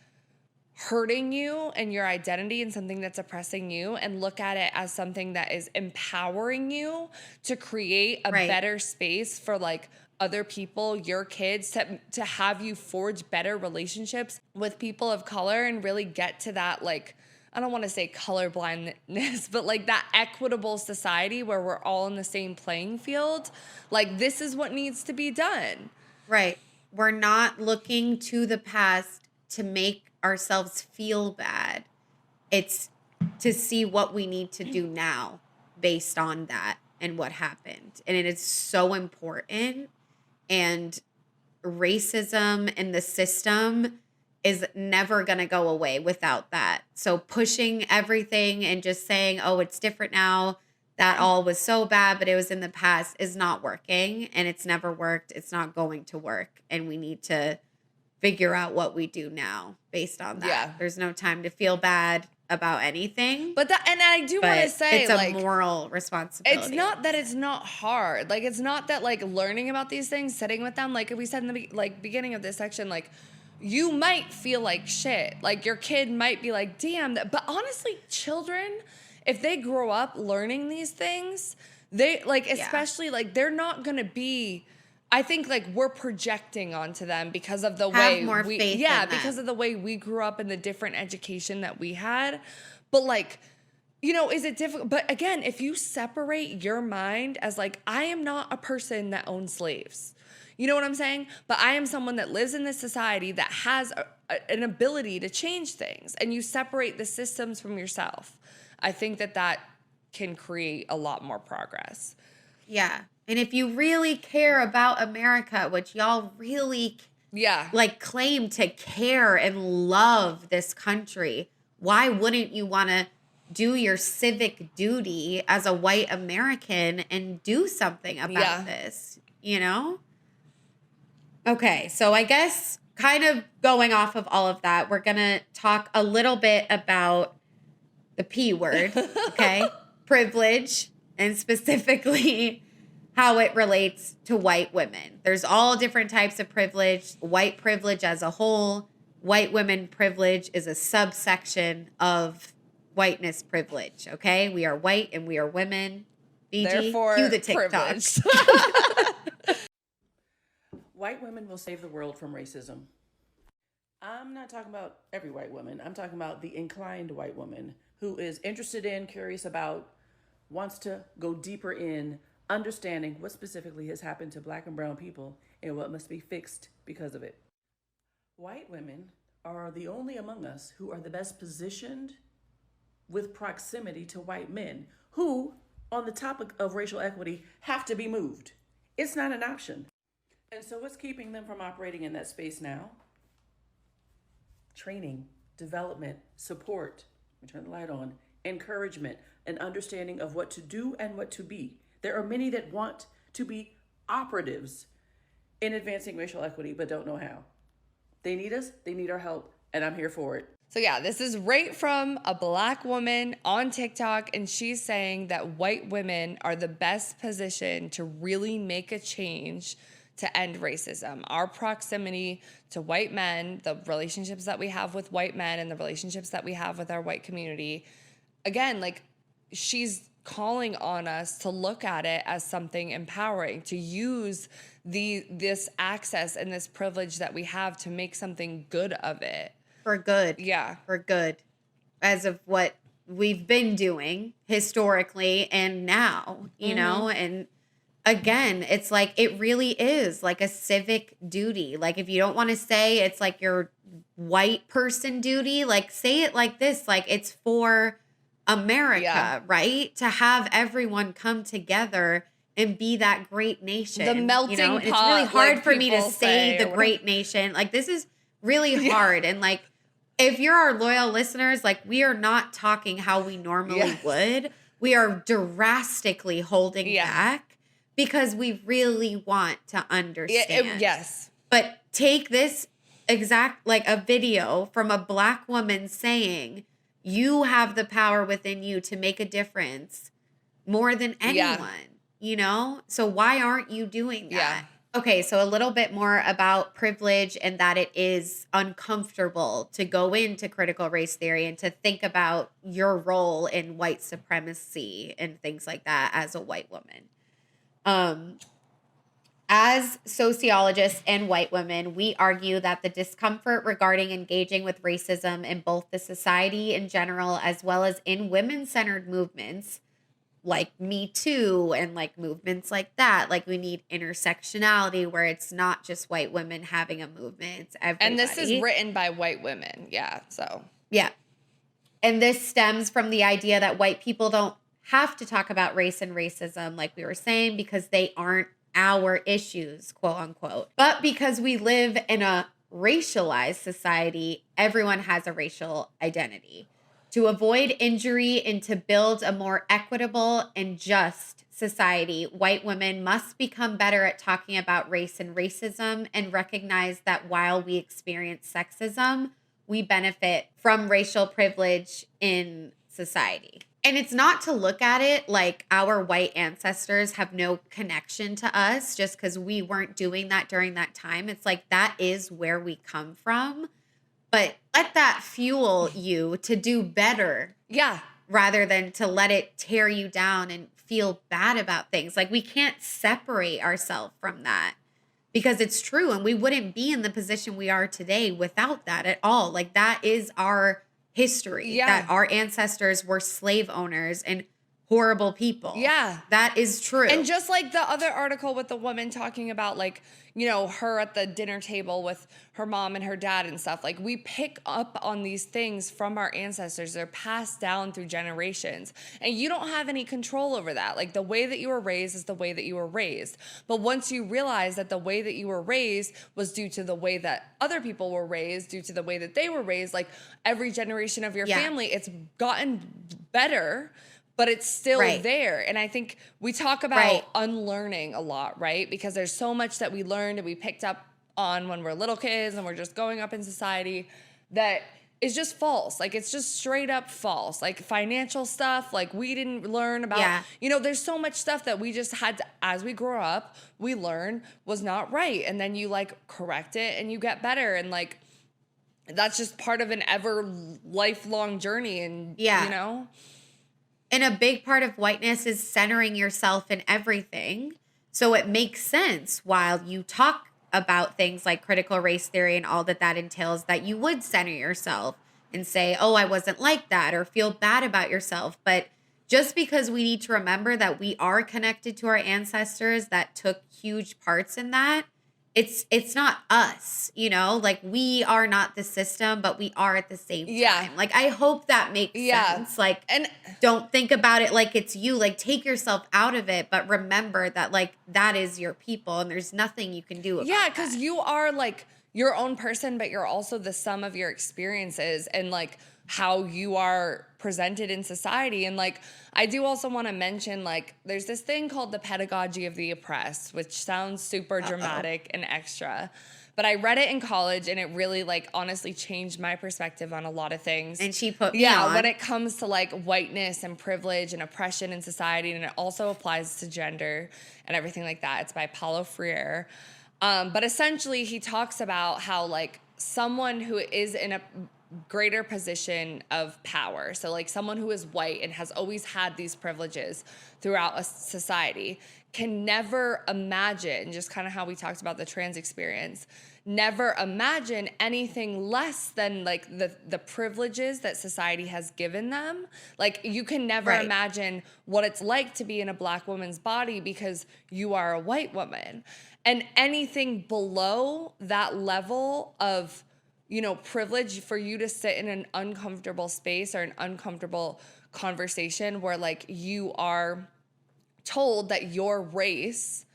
B: hurting you and your identity and something that's oppressing you and look at it as something that is empowering you to create a better space for like other people, your kids, to have you forge better relationships with people of color and really get to that, like, I don't want to say colorblindness, but like that equitable society where we're all in the same playing field. Like this is what needs to be done.
A: Right. We're not looking to the past to make ourselves feel bad. It's to see what we need to do now based on that and what happened. And it is so important. And racism in the system is never going to go away without that. So pushing everything and just saying, oh, it's different now, that all was so bad, but it was in the past, is not working. And it's never worked. It's not going to work. And we need to figure out what we do now based on that.
B: Yeah.
A: There's no time to feel bad about anything.
B: But I do want to say,
A: it's a moral responsibility.
B: It's not that it's not hard. Like, it's not that, like, learning about these things, sitting with them, like we said in the beginning of this section, like, you might feel like shit. Like, your kid might be like, damn. But honestly, children, if they grow up learning these things, they, like, especially, like, they're not going to be... I think, like, we're projecting onto them because of the way
A: more
B: we,
A: faith
B: yeah,
A: in them.
B: because of the way we grew up and the different education that we had. But, like, you know, is it difficult? But again, if you separate your mind as, like, I am not a person that owns slaves. You know what I'm saying? But I am someone that lives in this society that has an ability to change things. And you separate the systems from yourself. I think that can create a lot more progress.
A: Yeah. And if you really care about America, which y'all really like claim to care and love this country, why wouldn't you want to do your civic duty as a white American and do something about this, you know? Okay, so I guess kind of going off of all of that, we're going to talk a little bit about the P word, okay? Privilege, and specifically how it relates to white women. There's all different types of privilege. White privilege as a whole. White women privilege is a subsection of whiteness privilege, okay? We are white and we are women. BG,
B: therefore,
A: cue the TikTok.
B: privileged.
Q: White women will save the world from racism. I'm not talking about every white woman. I'm talking about the inclined white woman who is interested in, curious about, wants to go deeper in understanding what specifically has happened to Black and brown people and what must be fixed because of it. White women are the only among us who are the best positioned with proximity to white men who, on the topic of racial equity, have to be moved. It's not an option. And so what's keeping them from operating in that space now? Training, development, support, let me turn the light on, encouragement, an understanding of what to do and what to be. There are many that want to be operatives in advancing racial equity, but don't know how. They need us, they need our help, and I'm here for it.
B: So yeah, this is right from a Black woman on TikTok, and she's saying that white women are the best position to really make a change to end racism. Our proximity to white men, the relationships that we have with white men and the relationships that we have with our white community, again, like, she's calling on us to look at it as something empowering, to use this access and this privilege that we have to make something good of it.
A: For good.
B: Yeah.
A: For good. As of what we've been doing historically and now, you know? And again, it's like, it really is like a civic duty. Like, if you don't want to say it's like your white person duty, like, say it like this, like, it's for America, right? To have everyone come together and be that great nation.
B: The melting pot.
A: And it's really hard
B: like
A: for me to say the great nation. Like, this is really hard. And like, if you're our loyal listeners, like, we are not talking how we normally would. We are drastically holding back because we really want to understand.
B: Yes.
A: But take this exact, like, a video from a Black woman saying, you have the power within you to make a difference more than anyone, you know? So why aren't you doing that? Okay, so a little bit more about privilege and that it is uncomfortable to go into critical race theory and to think about your role in white supremacy and things like that as a white woman. As sociologists and white women, we argue that the discomfort regarding engaging with racism in both the society in general as well as in women-centered movements like Me Too and like movements like that, like we need intersectionality where it's not just white women having a movement, it's everybody.
B: And this is written by white women, so.
A: Yeah. And this stems from the idea that white people don't have to talk about race and racism, like we were saying, because they aren't our issues, quote unquote. But because we live in a racialized society, everyone has a racial identity. To avoid injury and to build a more equitable and just society, white women must become better at talking about race and racism and recognize that while we experience sexism, we benefit from racial privilege in society. And it's not to look at it like our white ancestors have no connection to us just because we weren't doing that during that time. It's like that is where we come from. But let that fuel you to do better.
B: Yeah.
A: Rather than to let it tear you down and feel bad about things. Like we can't separate ourselves from that because it's true. And we wouldn't be in the position we are today without that at all. Like that is our history, that our ancestors were slave owners and horrible people.
B: Yeah.
A: That is true.
B: And just like the other article with the woman talking about like, you know, her at the dinner table with her mom and her dad and stuff. Like we pick up on these things from our ancestors. They're passed down through generations. And you don't have any control over that. Like the way that you were raised is the way that you were raised. But once you realize that the way that you were raised was due to the way that other people were raised, due to the way that they were raised, like every generation of your family, it's gotten better, but it's still there. And I think we talk about unlearning a lot, right? Because there's so much that we learned and we picked up on when we're little kids and we're just going up in society that is just false. Like it's just straight up false. Like financial stuff, like we didn't learn about, you know, there's so much stuff that we just had to, as we grow up, we learn was not right. And then you like correct it and you get better. And like, that's just part of an ever lifelong journey. And, you know?
A: And a big part of whiteness is centering yourself in everything. So it makes sense while you talk about things like critical race theory and all that entails that you would center yourself and say, oh, I wasn't like that, or feel bad about yourself. But just because we need to remember that we are connected to our ancestors that took huge parts in that, it's not us, you know, like we are not the system, but we are at the same time. Like, I hope that makes sense. Like, and don't think about it like it's you, like take yourself out of it, but remember that like that is your people and there's nothing you can do about
B: that. Because you are like your own person, but you're also the sum of your experiences and like how you are presented in society. And like, I do also want to mention, like, there's this thing called the pedagogy of the oppressed, which sounds super dramatic and extra. But I read it in college and it really like honestly changed my perspective on a lot of things.
A: And she put me on.
B: When it comes to like whiteness and privilege and oppression in society, and it also applies to gender and everything like that. It's by Paulo Freire. But essentially he talks about how like someone who is in a greater position of power, so like someone who is white and has always had these privileges throughout a society, can never imagine, just kind of how we talked about the trans experience, never imagine anything less than like the privileges that society has given them. Like you can never imagine what it's like to be in a Black woman's body because you are a white woman. And anything below that level of, you know, privilege, for you to sit in an uncomfortable space or an uncomfortable conversation where like you are told that your race,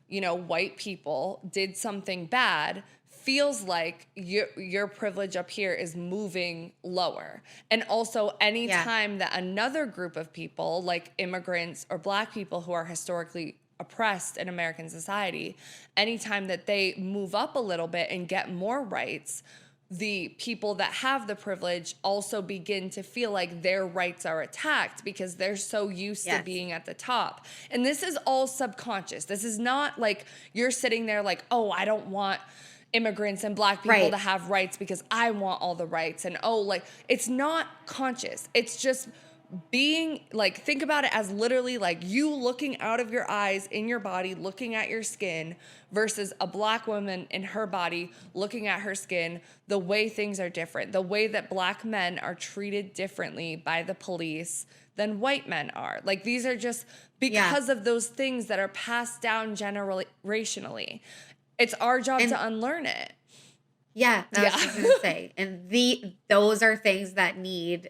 B: you know, white people did something bad, feels like your privilege up here is moving lower. And also anytime that another group of people like immigrants or Black people who are historically oppressed in American society, anytime that they move up a little bit and get more rights, the people that have the privilege also begin to feel like their rights are attacked because they're so used to being at the top. And this is all subconscious. This is not like you're sitting there like, oh, I don't want immigrants and Black people to have rights because I want all the rights. And oh, like it's not conscious. It's just being like, think about it as literally like you looking out of your eyes in your body, looking at your skin, versus a Black woman in her body looking at her skin. The way things are different, the way that Black men are treated differently by the police than white men are. Like these are just because of those things that are passed down generationally. It's our job to unlearn it.
A: Yeah, that's what I was going to say. And those are things that need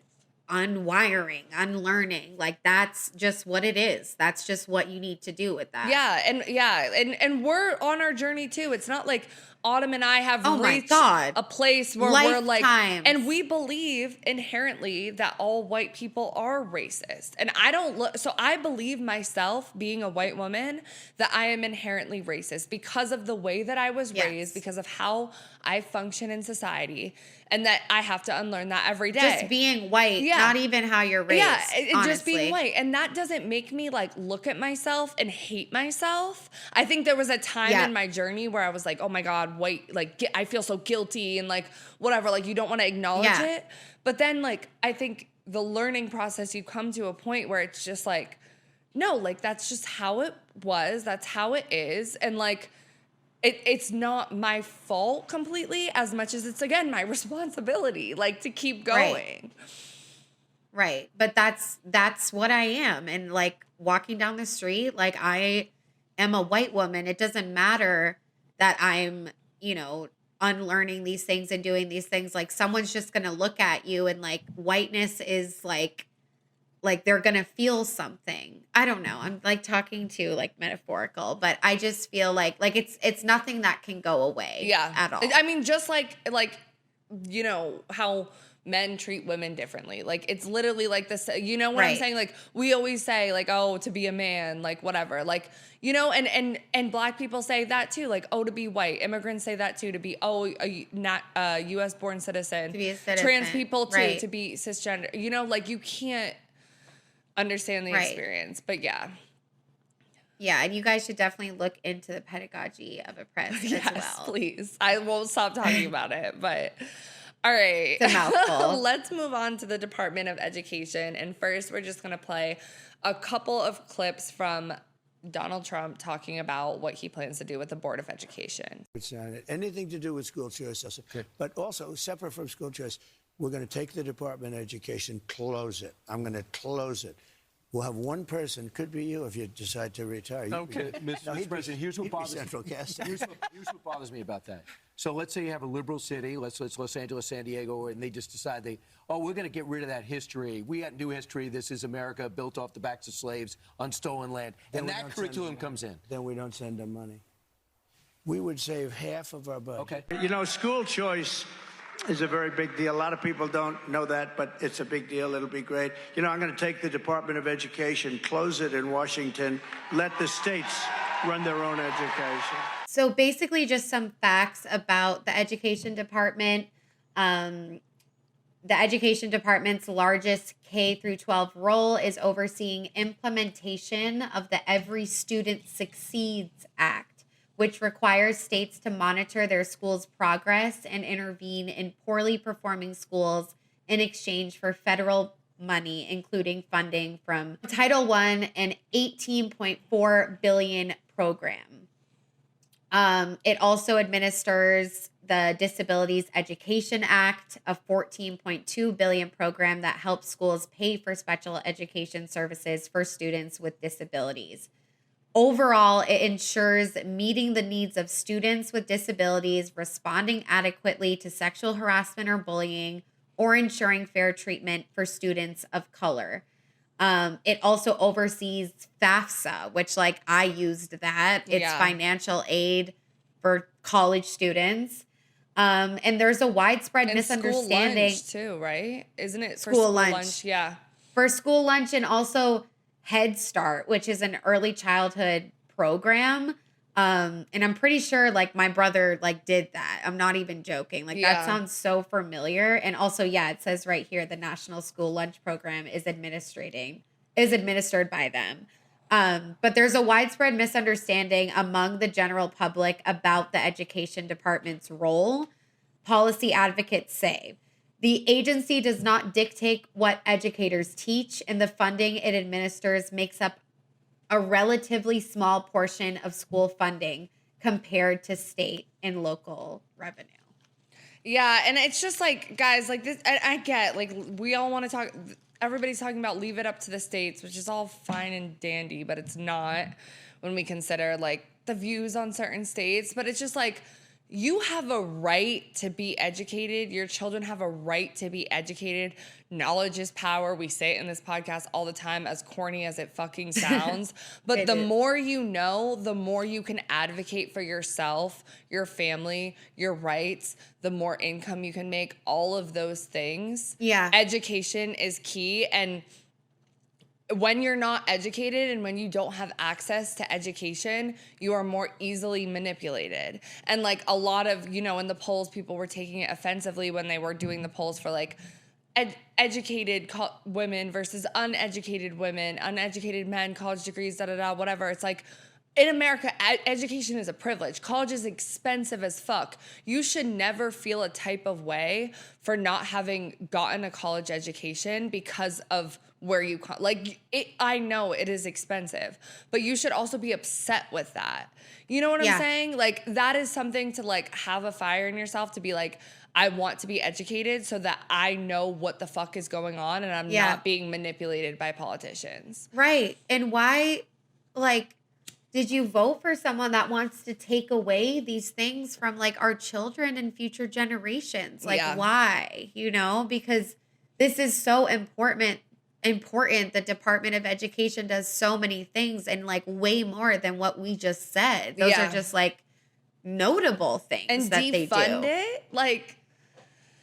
A: unwiring, unlearning. Like that's just what it is. That's just what you need to do with that.
B: And we're on our journey too. It's not like Autumn and I have reached a place where we're like, and we believe inherently that all white people are racist. And I don't look, so I believe myself being a white woman that I am inherently racist because of the way that I was raised, because of how I function in society, and that I have to unlearn that every day.
A: Just being white, not even how you're raised.
B: Yeah, just being white. And that doesn't make me like look at myself and hate myself. I think there was a time in my journey where I was like, oh my God, white, like I feel so guilty and like whatever, like you don't want to acknowledge it. But then like, I think the learning process, you come to a point where it's just like, no, like that's just how it was. That's how it is. And like, it's not my fault completely as much as it's, again, my responsibility, like to keep going.
A: Right. But that's what I am. And like walking down the street, like I am a white woman. It doesn't matter that I'm, you know, unlearning these things and doing these things. Like someone's just going to look at you and like whiteness is like they're going to feel something. I don't know. I'm like talking to like metaphorical, but I just feel like it's nothing that can go away at all.
B: I mean, just like, you know, how men treat women differently. Like it's literally like this, you know what I'm saying? Like we always say like, oh, to be a man, like whatever, like, you know, and black people say that too. Like, oh, to be white. Immigrants say that too, to be, not a US born citizen.
A: To be a citizen.
B: Trans people too, to be cisgender. You know, like you can't understand the experience, but yeah,
A: and you guys should definitely look into the pedagogy of oppressed as well.
B: Please. I won't stop talking about it, but all right.
A: It's a mouthful.
B: Let's move on to the Department of Education, and first we're just going to play a couple of clips from Donald Trump talking about what he plans to do with the Board of Education.
P: It's not anything to do with school choice, but also separate from school choice. We're going to take the Department of Education, close it. I'm going to close it. We'll have one person, could be you if you decide to retire.
J: Okay, Mr. President, here's what bothers me about that. So let's say you have a liberal city, let's Los Angeles, San Diego, and they just decide we're going to get rid of that history. We got new history. This is America built off the backs of slaves on stolen land. And that curriculum comes in.
P: Then we don't send them money. We would save half of our budget.
J: Okay.
N: You know, school choice is a very big deal. A lot of people don't know that, but it's a big deal. It'll be great. You know, I'm going to take the Department of Education, close it in Washington, let the states run their own education.
A: So basically just some facts about the Education Department. The Education Department's largest K through 12 role is overseeing implementation of the Every Student Succeeds Act, which requires states to monitor their schools' progress and intervene in poorly performing schools in exchange for federal money, including funding from Title I and $18.4 billion program. It also administers the Disabilities Education Act, a $14.2 billion program that helps schools pay for special education services for students with disabilities. Overall, it ensures meeting the needs of students with disabilities, responding adequately to sexual harassment or bullying, or ensuring fair treatment for students of color. It also oversees FAFSA, which like I used that. It's financial aid for college students. And there's a widespread misunderstanding.
B: School lunch too, right? Isn't it for
A: school lunch?
B: Yeah.
A: For school lunch, and also Head Start, which is an early childhood program. And I'm pretty sure like my brother like did that. I'm not even joking. Like that sounds so familiar. And also, it says right here, the National School Lunch Program is administered by them. But there's a widespread misunderstanding among the general public about the Education Department's role. Policy advocates say the agency does not dictate what educators teach, and the funding it administers makes up a relatively small portion of school funding compared to state and local revenue.
B: Yeah, and it's just like, guys, like this, I get, like, we all want to talk, everybody's talking about leave it up to the states, which is all fine and dandy, but it's not when we consider, like, the views on certain states. But it's just like, you have a right to be educated. Your children have a right to be educated. Knowledge is power. We say it in this podcast all the time, as corny as it fucking sounds. But the more you know, the more you can advocate for yourself, your family, your rights, the more income you can make, all of those things.
A: Yeah.
B: Education is key. And when you're not educated and when you don't have access to education, you are more easily manipulated. And like a lot of, you know, in the polls, people were taking it offensively when they were doing the polls for like educated women versus uneducated women, uneducated men, college degrees, whatever. It's like, in America, education is a privilege. College is expensive as fuck. You should never feel a type of way for not having gotten a college education because of where you come. Like, I know it is expensive, but you should also be upset with that. You know what I'm saying? Like, that is something to like have a fire in yourself to be like, I want to be educated so that I know what the fuck is going on and I'm not being manipulated by politicians.
A: Right. And why, like, did you vote for someone that wants to take away these things from like our children and future generations? Like, why? You know, because this is so important. The Department of Education does so many things and like way more than what we just said. Those are just like notable things
B: and
A: that they do.
B: Defund it? Like,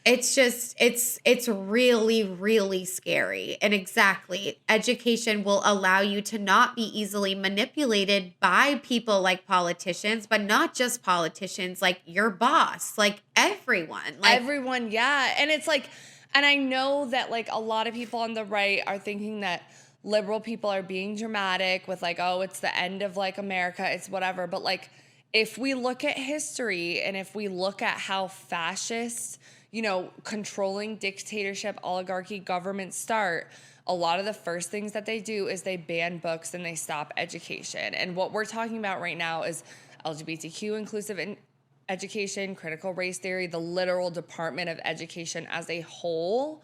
A: it's just, it's really, really scary. And exactly, education will allow you to not be easily manipulated by people like politicians, but not just politicians, like your boss, like everyone. Like
B: everyone, yeah. And it's like, and I know that like a lot of people on the right are thinking that liberal people are being dramatic with like, oh, it's the end of like America, it's whatever. But like, if we look at history and if we look at how fascist, you know, controlling dictatorship, oligarchy governments start, a lot of the first things that they do is they ban books and they stop education. And what we're talking about right now is LGBTQ inclusive education, critical race theory, the literal Department of Education as a whole.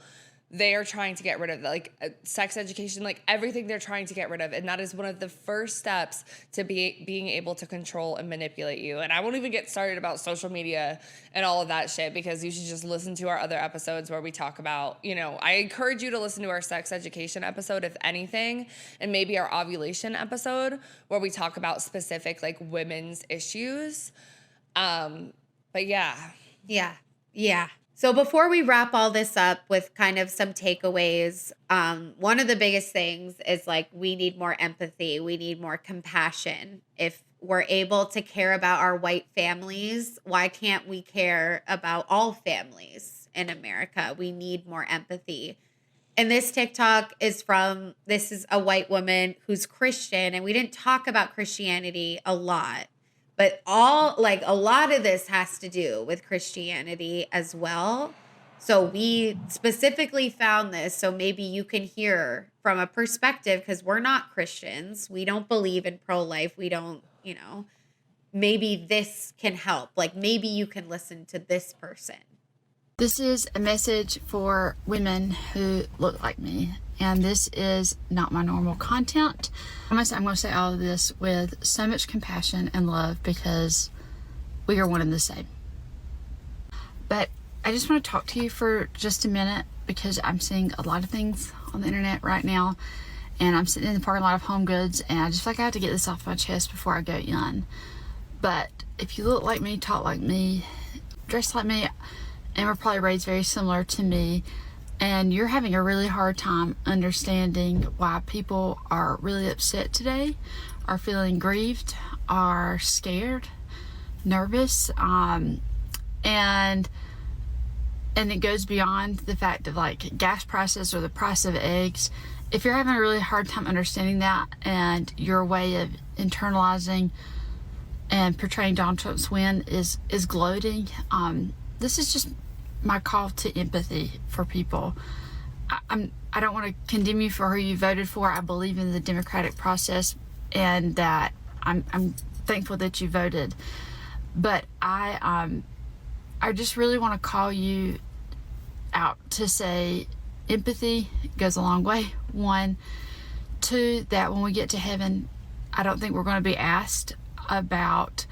B: They are trying to get rid of like sex education, like everything they're trying to get rid of. And that is one of the first steps to being able to control and manipulate you. And I won't even get started about social media and all of that shit because you should just listen to our other episodes where we talk about, you know, I encourage you to listen to our sex education episode, if anything, and maybe our ovulation episode where we talk about specific like women's issues. But yeah.
A: So before we wrap all this up with kind of some takeaways, one of the biggest things is like we need more empathy. We need more compassion. If we're able to care about our white families, why can't we care about all families in America? We need more empathy. And this TikTok is this is a white woman who's Christian, and we didn't talk about Christianity a lot. But a lot of this has to do with Christianity as well. So we specifically found this so maybe you can hear from a perspective, because we're not Christians. We don't believe in pro-life. We don't, you know, maybe this can help. Like maybe you can listen to this person.
S: This is a message for women who look like me, and this is not my normal content. I'm going to say all of this with so much compassion and love because we are one and the same. But I just want to talk to you for just a minute because I'm seeing a lot of things on the internet right now, and I'm sitting in the parking lot of Home Goods, and I just feel like I have to get this off my chest before I go in. But if you look like me, talk like me, dress like me, and were probably raised very similar to me, and you're having a really hard time understanding why people are really upset today, are feeling grieved, are scared, nervous, and it goes beyond the fact of like gas prices or the price of eggs. If you're having a really hard time understanding that and your way of internalizing and portraying Donald Trump's win is gloating, this is just my call to empathy for people. I don't want to condemn you for who you voted for. I believe in the democratic process and that I'm thankful that you voted. But I just really want to call you out to say empathy goes a long way. 1, 2, that when we get to heaven, I don't think we're going to be asked about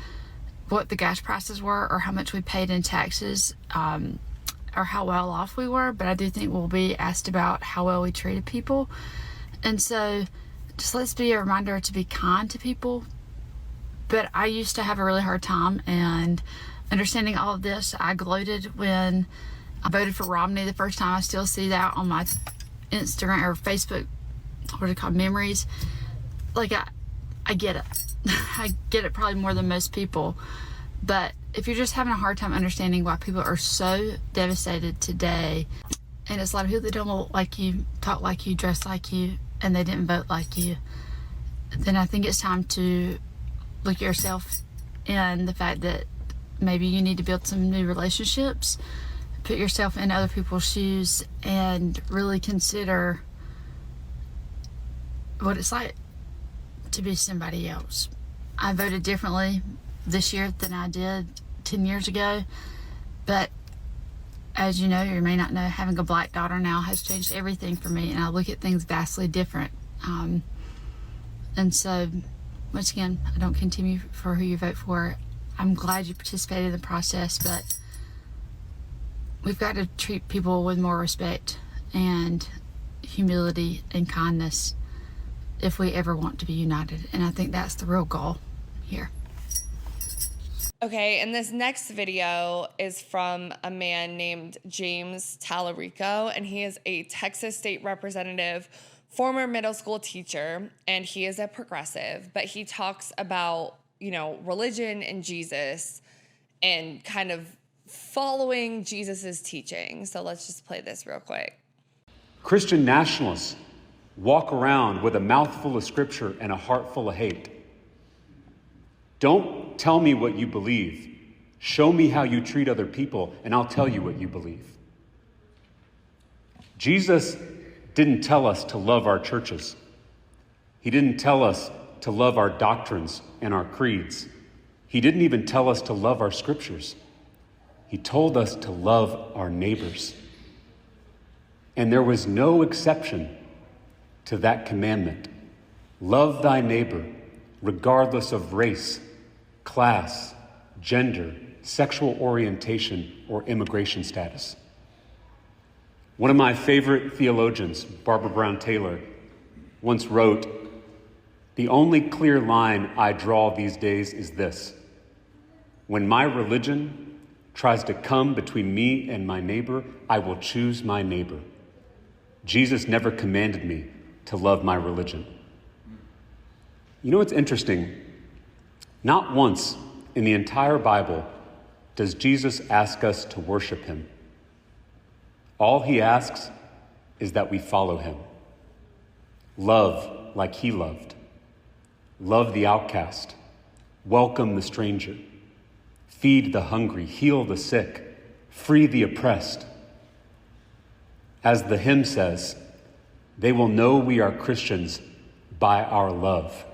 S: what the gas prices were or how much we paid in taxes, or how well off we were, but I do think we'll be asked about how well we treated people. And so just let's be a reminder to be kind to people. But I used to have a really hard time, and understanding all of this, I gloated when I voted for Romney the first time. I still see that on my Instagram or Facebook, what are it called, memories. Like, I get it. I get it probably more than most people. But if you're just having a hard time understanding why people are so devastated today, and it's a lot of people that don't look like you, talk like you, dress like you, and they didn't vote like you, then I think it's time to look at yourself and the fact that maybe you need to build some new relationships, put yourself in other people's shoes, and really consider what it's like to be somebody else. I voted differently this year than I did 10 years ago, but as you know, you may not know, having a black daughter now has changed everything for me, and I look at things vastly different. And so, once again, I don't continue for who you vote for. I'm glad you participated in the process, but we've got to treat people with more respect and humility and kindness if we ever want to be united. And I think that's the real goal here.
B: Okay, and this next video is from a man named James Tallarico, and he is a Texas state representative, former middle school teacher, and he is a progressive, but he talks about, you know, religion and Jesus and kind of following Jesus's teaching. So let's just play this real quick.
T: Christian nationalists walk around with a mouthful of scripture and a heart full of hate. Don't tell me what you believe. Show me how you treat other people, and I'll tell you what you believe. Jesus didn't tell us to love our churches. He didn't tell us to love our doctrines and our creeds. He didn't even tell us to love our scriptures. He told us to love our neighbors. And there was no exception to that commandment. Love thy neighbor, regardless of race, class, gender, sexual orientation, or immigration status. One of my favorite theologians, Barbara Brown Taylor, once wrote, "The only clear line I draw these days is this: when my religion tries to come between me and my neighbor, I will choose my neighbor. Jesus never commanded me to love my religion." You know what's interesting? Not once in the entire Bible does Jesus ask us to worship him. All he asks is that we follow him. Love like he loved. Love the outcast. Welcome the stranger. Feed the hungry. Heal the sick. Free the oppressed. As the hymn says, they will know we are Christians by our love.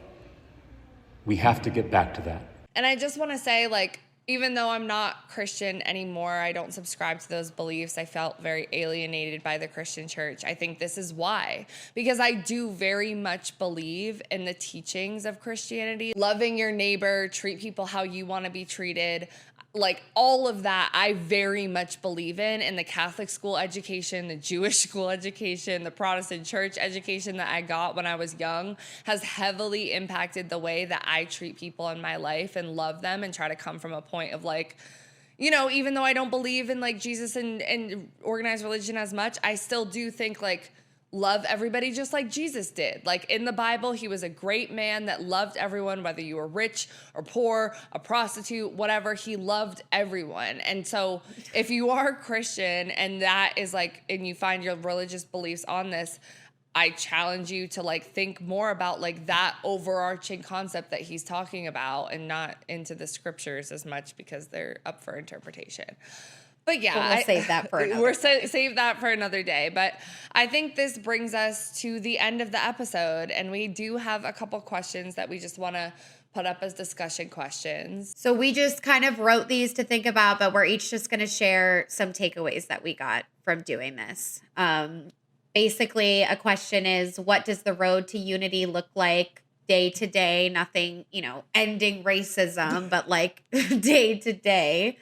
T: We have to get back to that.
B: And I just want to say, like, even though I'm not Christian anymore, I don't subscribe to those beliefs. I felt very alienated by the Christian church. I think this is why. Because I do very much believe in the teachings of Christianity. Loving your neighbor, treat people how you want to be treated. Like, all of that I very much believe in the Catholic school education, the Jewish school education, the Protestant church education that I got when I was young has heavily impacted the way that I treat people in my life and love them and try to come from a point of, like, you know, even though I don't believe in, like, Jesus and organized religion as much, I still do think, like, love everybody just like Jesus did. Like, in the Bible, he was a great man that loved everyone, whether you were rich or poor, a prostitute, whatever, he loved everyone. And so if you are Christian and that is like, and you find your religious beliefs on this, I challenge you to, like, think more about, like, that overarching concept that he's talking about and not into the scriptures as much because they're up for interpretation. But yeah,
A: we'll save that for another day.
B: Save that for another day. But I think this brings us to the end of the episode, and we do have a couple questions that we just want to put up as discussion questions.
A: So we just kind of wrote these to think about, but we're each just going to share some takeaways that we got from doing this. Basically, a question is, what does the road to unity look like day to day, nothing, ending racism, but like day to day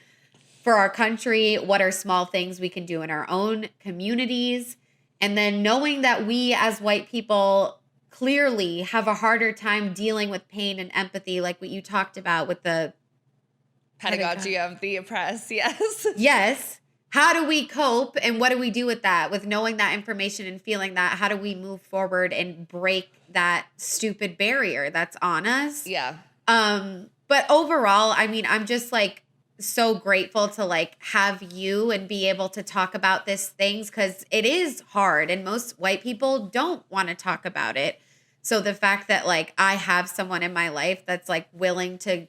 A: for our country. What are small things we can do in our own communities? And then knowing that we as white people clearly have a harder time dealing with pain and empathy, like what you talked about with the
B: Pedagogy of the oppressed, yes.
A: Yes. How do we cope and what do we do with that? With knowing that information and feeling that, how do we move forward and break that stupid barrier that's on us?
B: Yeah.
A: But overall, I mean, I'm just like so grateful to like have you and be able to talk about these things, because it is hard and most white people don't want to talk about it. So the fact that like I have someone in my life that's like willing to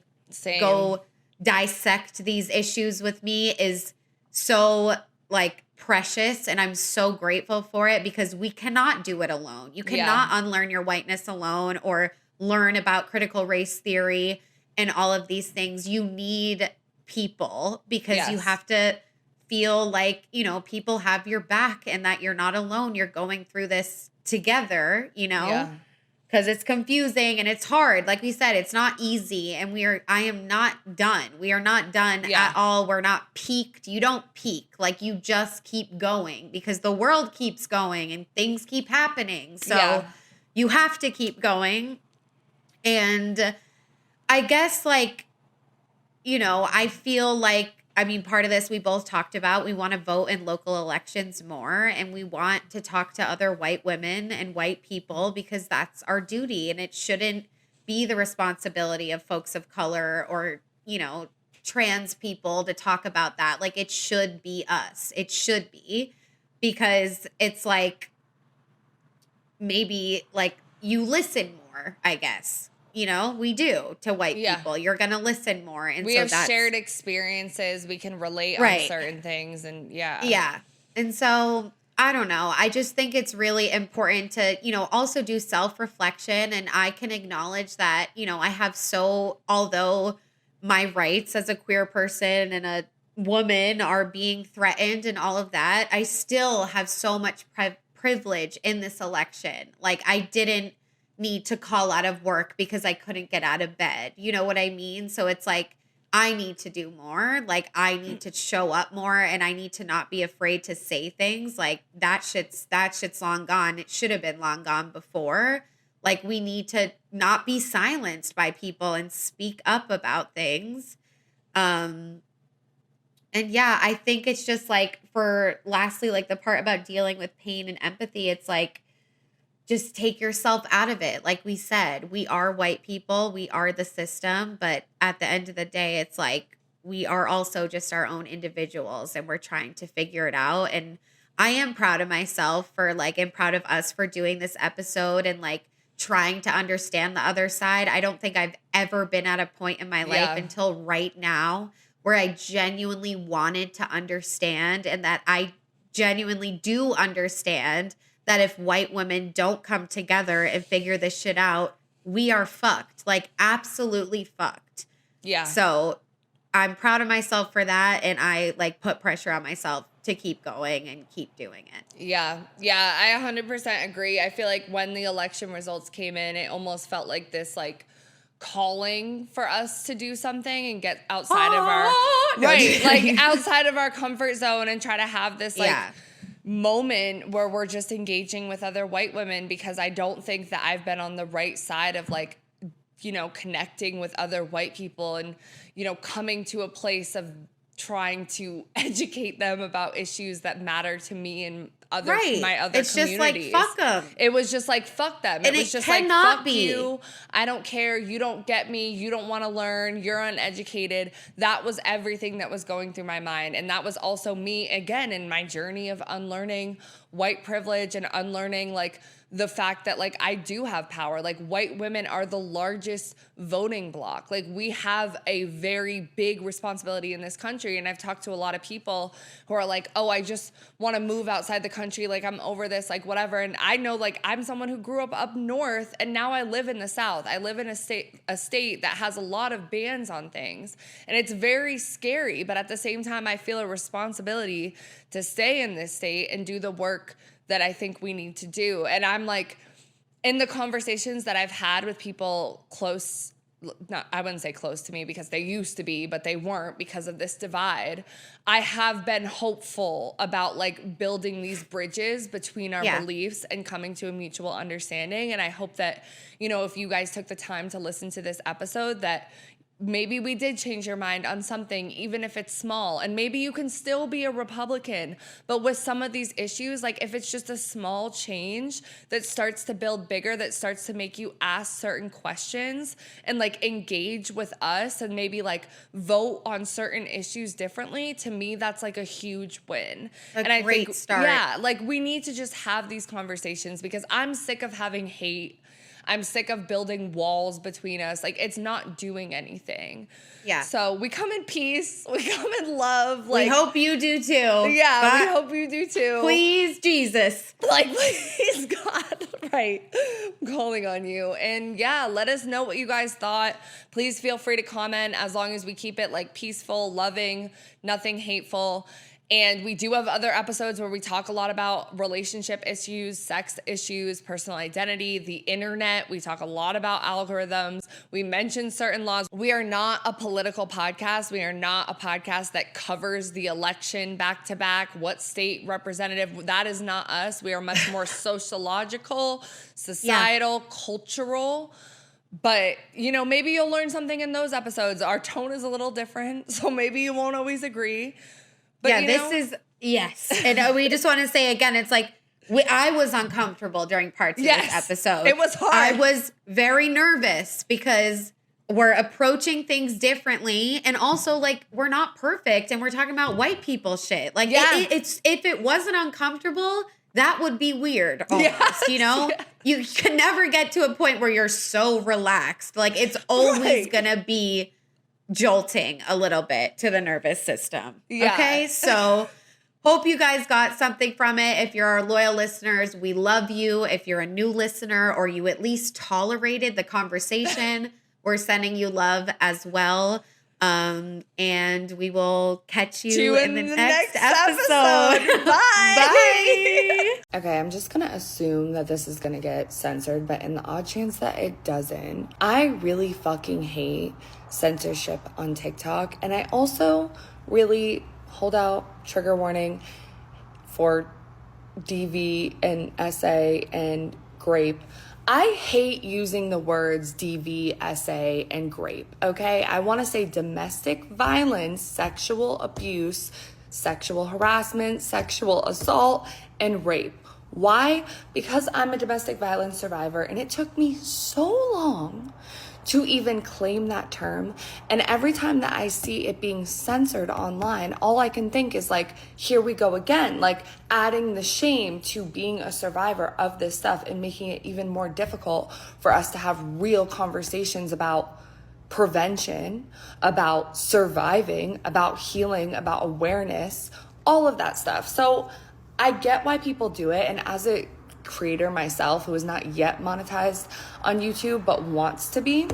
A: go dissect these issues with me is so like precious, and I'm so grateful for it, because we cannot do it alone. You cannot unlearn your whiteness alone or learn about critical race theory and all of these things. You need people, because you have to feel like, people have your back and that you're not alone. You're going through this together, because it's confusing and it's hard. Like we said, it's not easy, and I am not done. We are not done at all. We're not peaked. You don't peak. Like, you just keep going, because the world keeps going and things keep happening. So you have to keep going. And I guess like, I feel like, I mean, part of this we both talked about, we want to vote in local elections more, and we want to talk to other white women and white people, because that's our duty, and it shouldn't be the responsibility of folks of color or, trans people to talk about that. Like, it should be us. It should be, because it's like, maybe like you listen more, I guess. We do to white people. You're going to listen more. And
B: we
A: so
B: have
A: that's
B: shared experiences. We can relate on certain things. And
A: Yeah. And so I don't know. I just think it's really important to, also do self-reflection. And I can acknowledge that, I have although my rights as a queer person and a woman are being threatened and all of that, I still have so much privilege in this election. Like, I didn't need to call out of work because I couldn't get out of bed. You know what I mean? So it's like, I need to do more. Like, I need to show up more, and I need to not be afraid to say things. Like, that shit's long gone. It should have been long gone before. Like, we need to not be silenced by people and speak up about things. And yeah, I think it's just like, lastly, like the part about dealing with pain and empathy, it's like, just take yourself out of it. Like we said, we are white people. We are the system. But at the end of the day, it's like, we are also just our own individuals, and we're trying to figure it out. And I am proud of myself and proud of us for doing this episode and like trying to understand the other side. I don't think I've ever been at a point in my life until right now where I genuinely wanted to understand, and that I genuinely do understand that if white women don't come together and figure this shit out, we are fucked. Like, absolutely fucked.
B: Yeah.
A: So I'm proud of myself for that, and I like put pressure on myself to keep going and keep doing it.
B: Yeah. Yeah, I 100% agree. I feel like when the election results came in, it almost felt like this like calling for us to do something and get outside of our outside of our comfort zone and try to have this moment where we're just engaging with other white women, because I don't think that I've been on the right side of like, connecting with other white people and, coming to a place of trying to educate them about issues that matter to me and my other
A: it's
B: communities.
A: Just like, fuck them.
B: It was just like, fuck them.
A: And
B: it was just like, fuck you. I don't care. You don't get me. You don't want to learn. You're uneducated. That was everything that was going through my mind. And that was also me, again, in my journey of unlearning white privilege and unlearning like the fact that like I do have power. Like, white women are the largest voting bloc. Like, we have a very big responsibility in this country. And I've talked to a lot of people who are like, oh, I just want to move outside the country. Like, I'm over this, like whatever. And I know, like, I'm someone who grew up north, and now I live in the South. I live in a state that has a lot of bans on things. And it's very scary. But at the same time, I feel a responsibility to stay in this state and do the work that I think we need to do. And I'm like, in the conversations that I've had with people close, I wouldn't say close to me because they used to be, but they weren't because of this divide, I have been hopeful about like building these bridges between our beliefs and coming to a mutual understanding. And I hope that, you know, if you guys took the time to listen to this episode, that maybe we did change your mind on something, even if it's small. And maybe you can still be a Republican. But with some of these issues, like if it's just a small change that starts to build bigger, that starts to make you ask certain questions and like engage with us and maybe like vote on certain issues differently, to me, that's like a huge win. And I think,
A: start.
B: Yeah, like we need to just have these conversations because I'm sick of having hate. I'm sick of building walls between us. Like, it's not doing anything.
A: Yeah.
B: So we come in peace. We come in love. Like,
A: we hope you do too.
B: Yeah, we hope you do too.
A: Please, Jesus.
B: Like, please, God. Right. I'm calling on you. And yeah, let us know what you guys thought. Please feel free to comment as long as we keep it like peaceful, loving, nothing hateful. And we do have other episodes where we talk a lot about relationship issues, sex issues, personal identity, the internet. We talk a lot about algorithms. We mention certain laws. We are not a political podcast. We are not a podcast that covers the election back to back, what state representative. That is not us. We are much more sociological, societal, cultural. But, you know, maybe you'll learn something in those episodes. Our tone is a little different, so maybe you won't always agree. But,
A: yeah, this is, yes. And we just want to say again, it's like, I was uncomfortable during parts of this episode.
B: It was hard.
A: I was very nervous because we're approaching things differently. And also, like, we're not perfect and we're talking about white people shit. Like, it's if it wasn't uncomfortable, that would be weird almost, you know? Yes. You can never get to a point where you're so relaxed. Like, it's always going to be jolting a little bit to the nervous system.
B: Yeah.
A: Okay, so hope you guys got something from it. If you're our loyal listeners, we love you. If you're a new listener or you at least tolerated the conversation, we're sending you love as well. And we will catch you in the next episode.
B: Bye.
U: Okay, I'm just gonna assume that this is gonna get censored, but in the odd chance that it doesn't, I really fucking hate censorship on TikTok. And I also really, hold out, trigger warning, for DV and SA and grape. I hate using the words DV, SA, and grape, okay? I want to say domestic violence, sexual abuse, sexual harassment, sexual assault, and rape. Why? Because I'm a domestic violence survivor, and it took me so long to even claim that term. And every time that I see it being censored online, all I can think is like, here we go again, like adding the shame to being a survivor of this stuff and making it even more difficult for us to have real conversations about prevention, about surviving, about healing, about awareness, all of that stuff. So I get why people do it. And as a creator myself who is not yet monetized on YouTube but wants to be,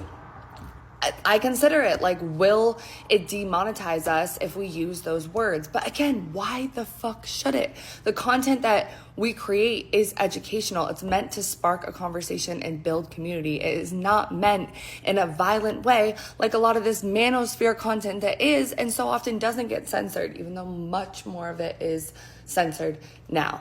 U: I consider it like, will it demonetize us if we use those words? But again, why the fuck should it? The content that we create is educational. It's meant to spark a conversation and build community. It is not meant in a violent way like a lot of this manosphere content that is and so often doesn't get censored, even though much more of it is censored now.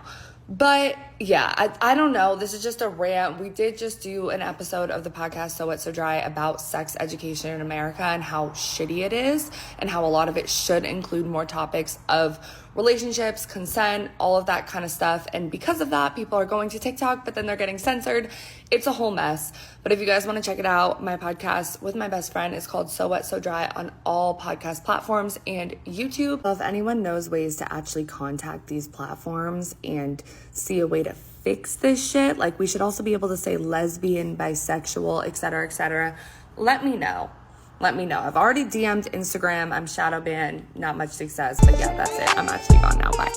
U: But yeah, I don't know. This is just a rant. We did just do an episode of the podcast So Wet So Dry about sex education in America and how shitty it is and how a lot of it should include more topics of relationships, consent, all of that kind of stuff. And because of that, people are going to TikTok, but then they're getting censored. It's a whole mess. But if you guys want to check it out, my podcast with my best friend is called So Wet So Dry on all podcast platforms and YouTube. Well, if anyone knows ways to actually contact these platforms and see a way to fix this shit, like we should also be able to say lesbian, bisexual, etc., let me know. Let me know. I've already DM'd Instagram. I'm shadow banned. Not much success, but yeah, that's it. I'm actually gone now. Bye.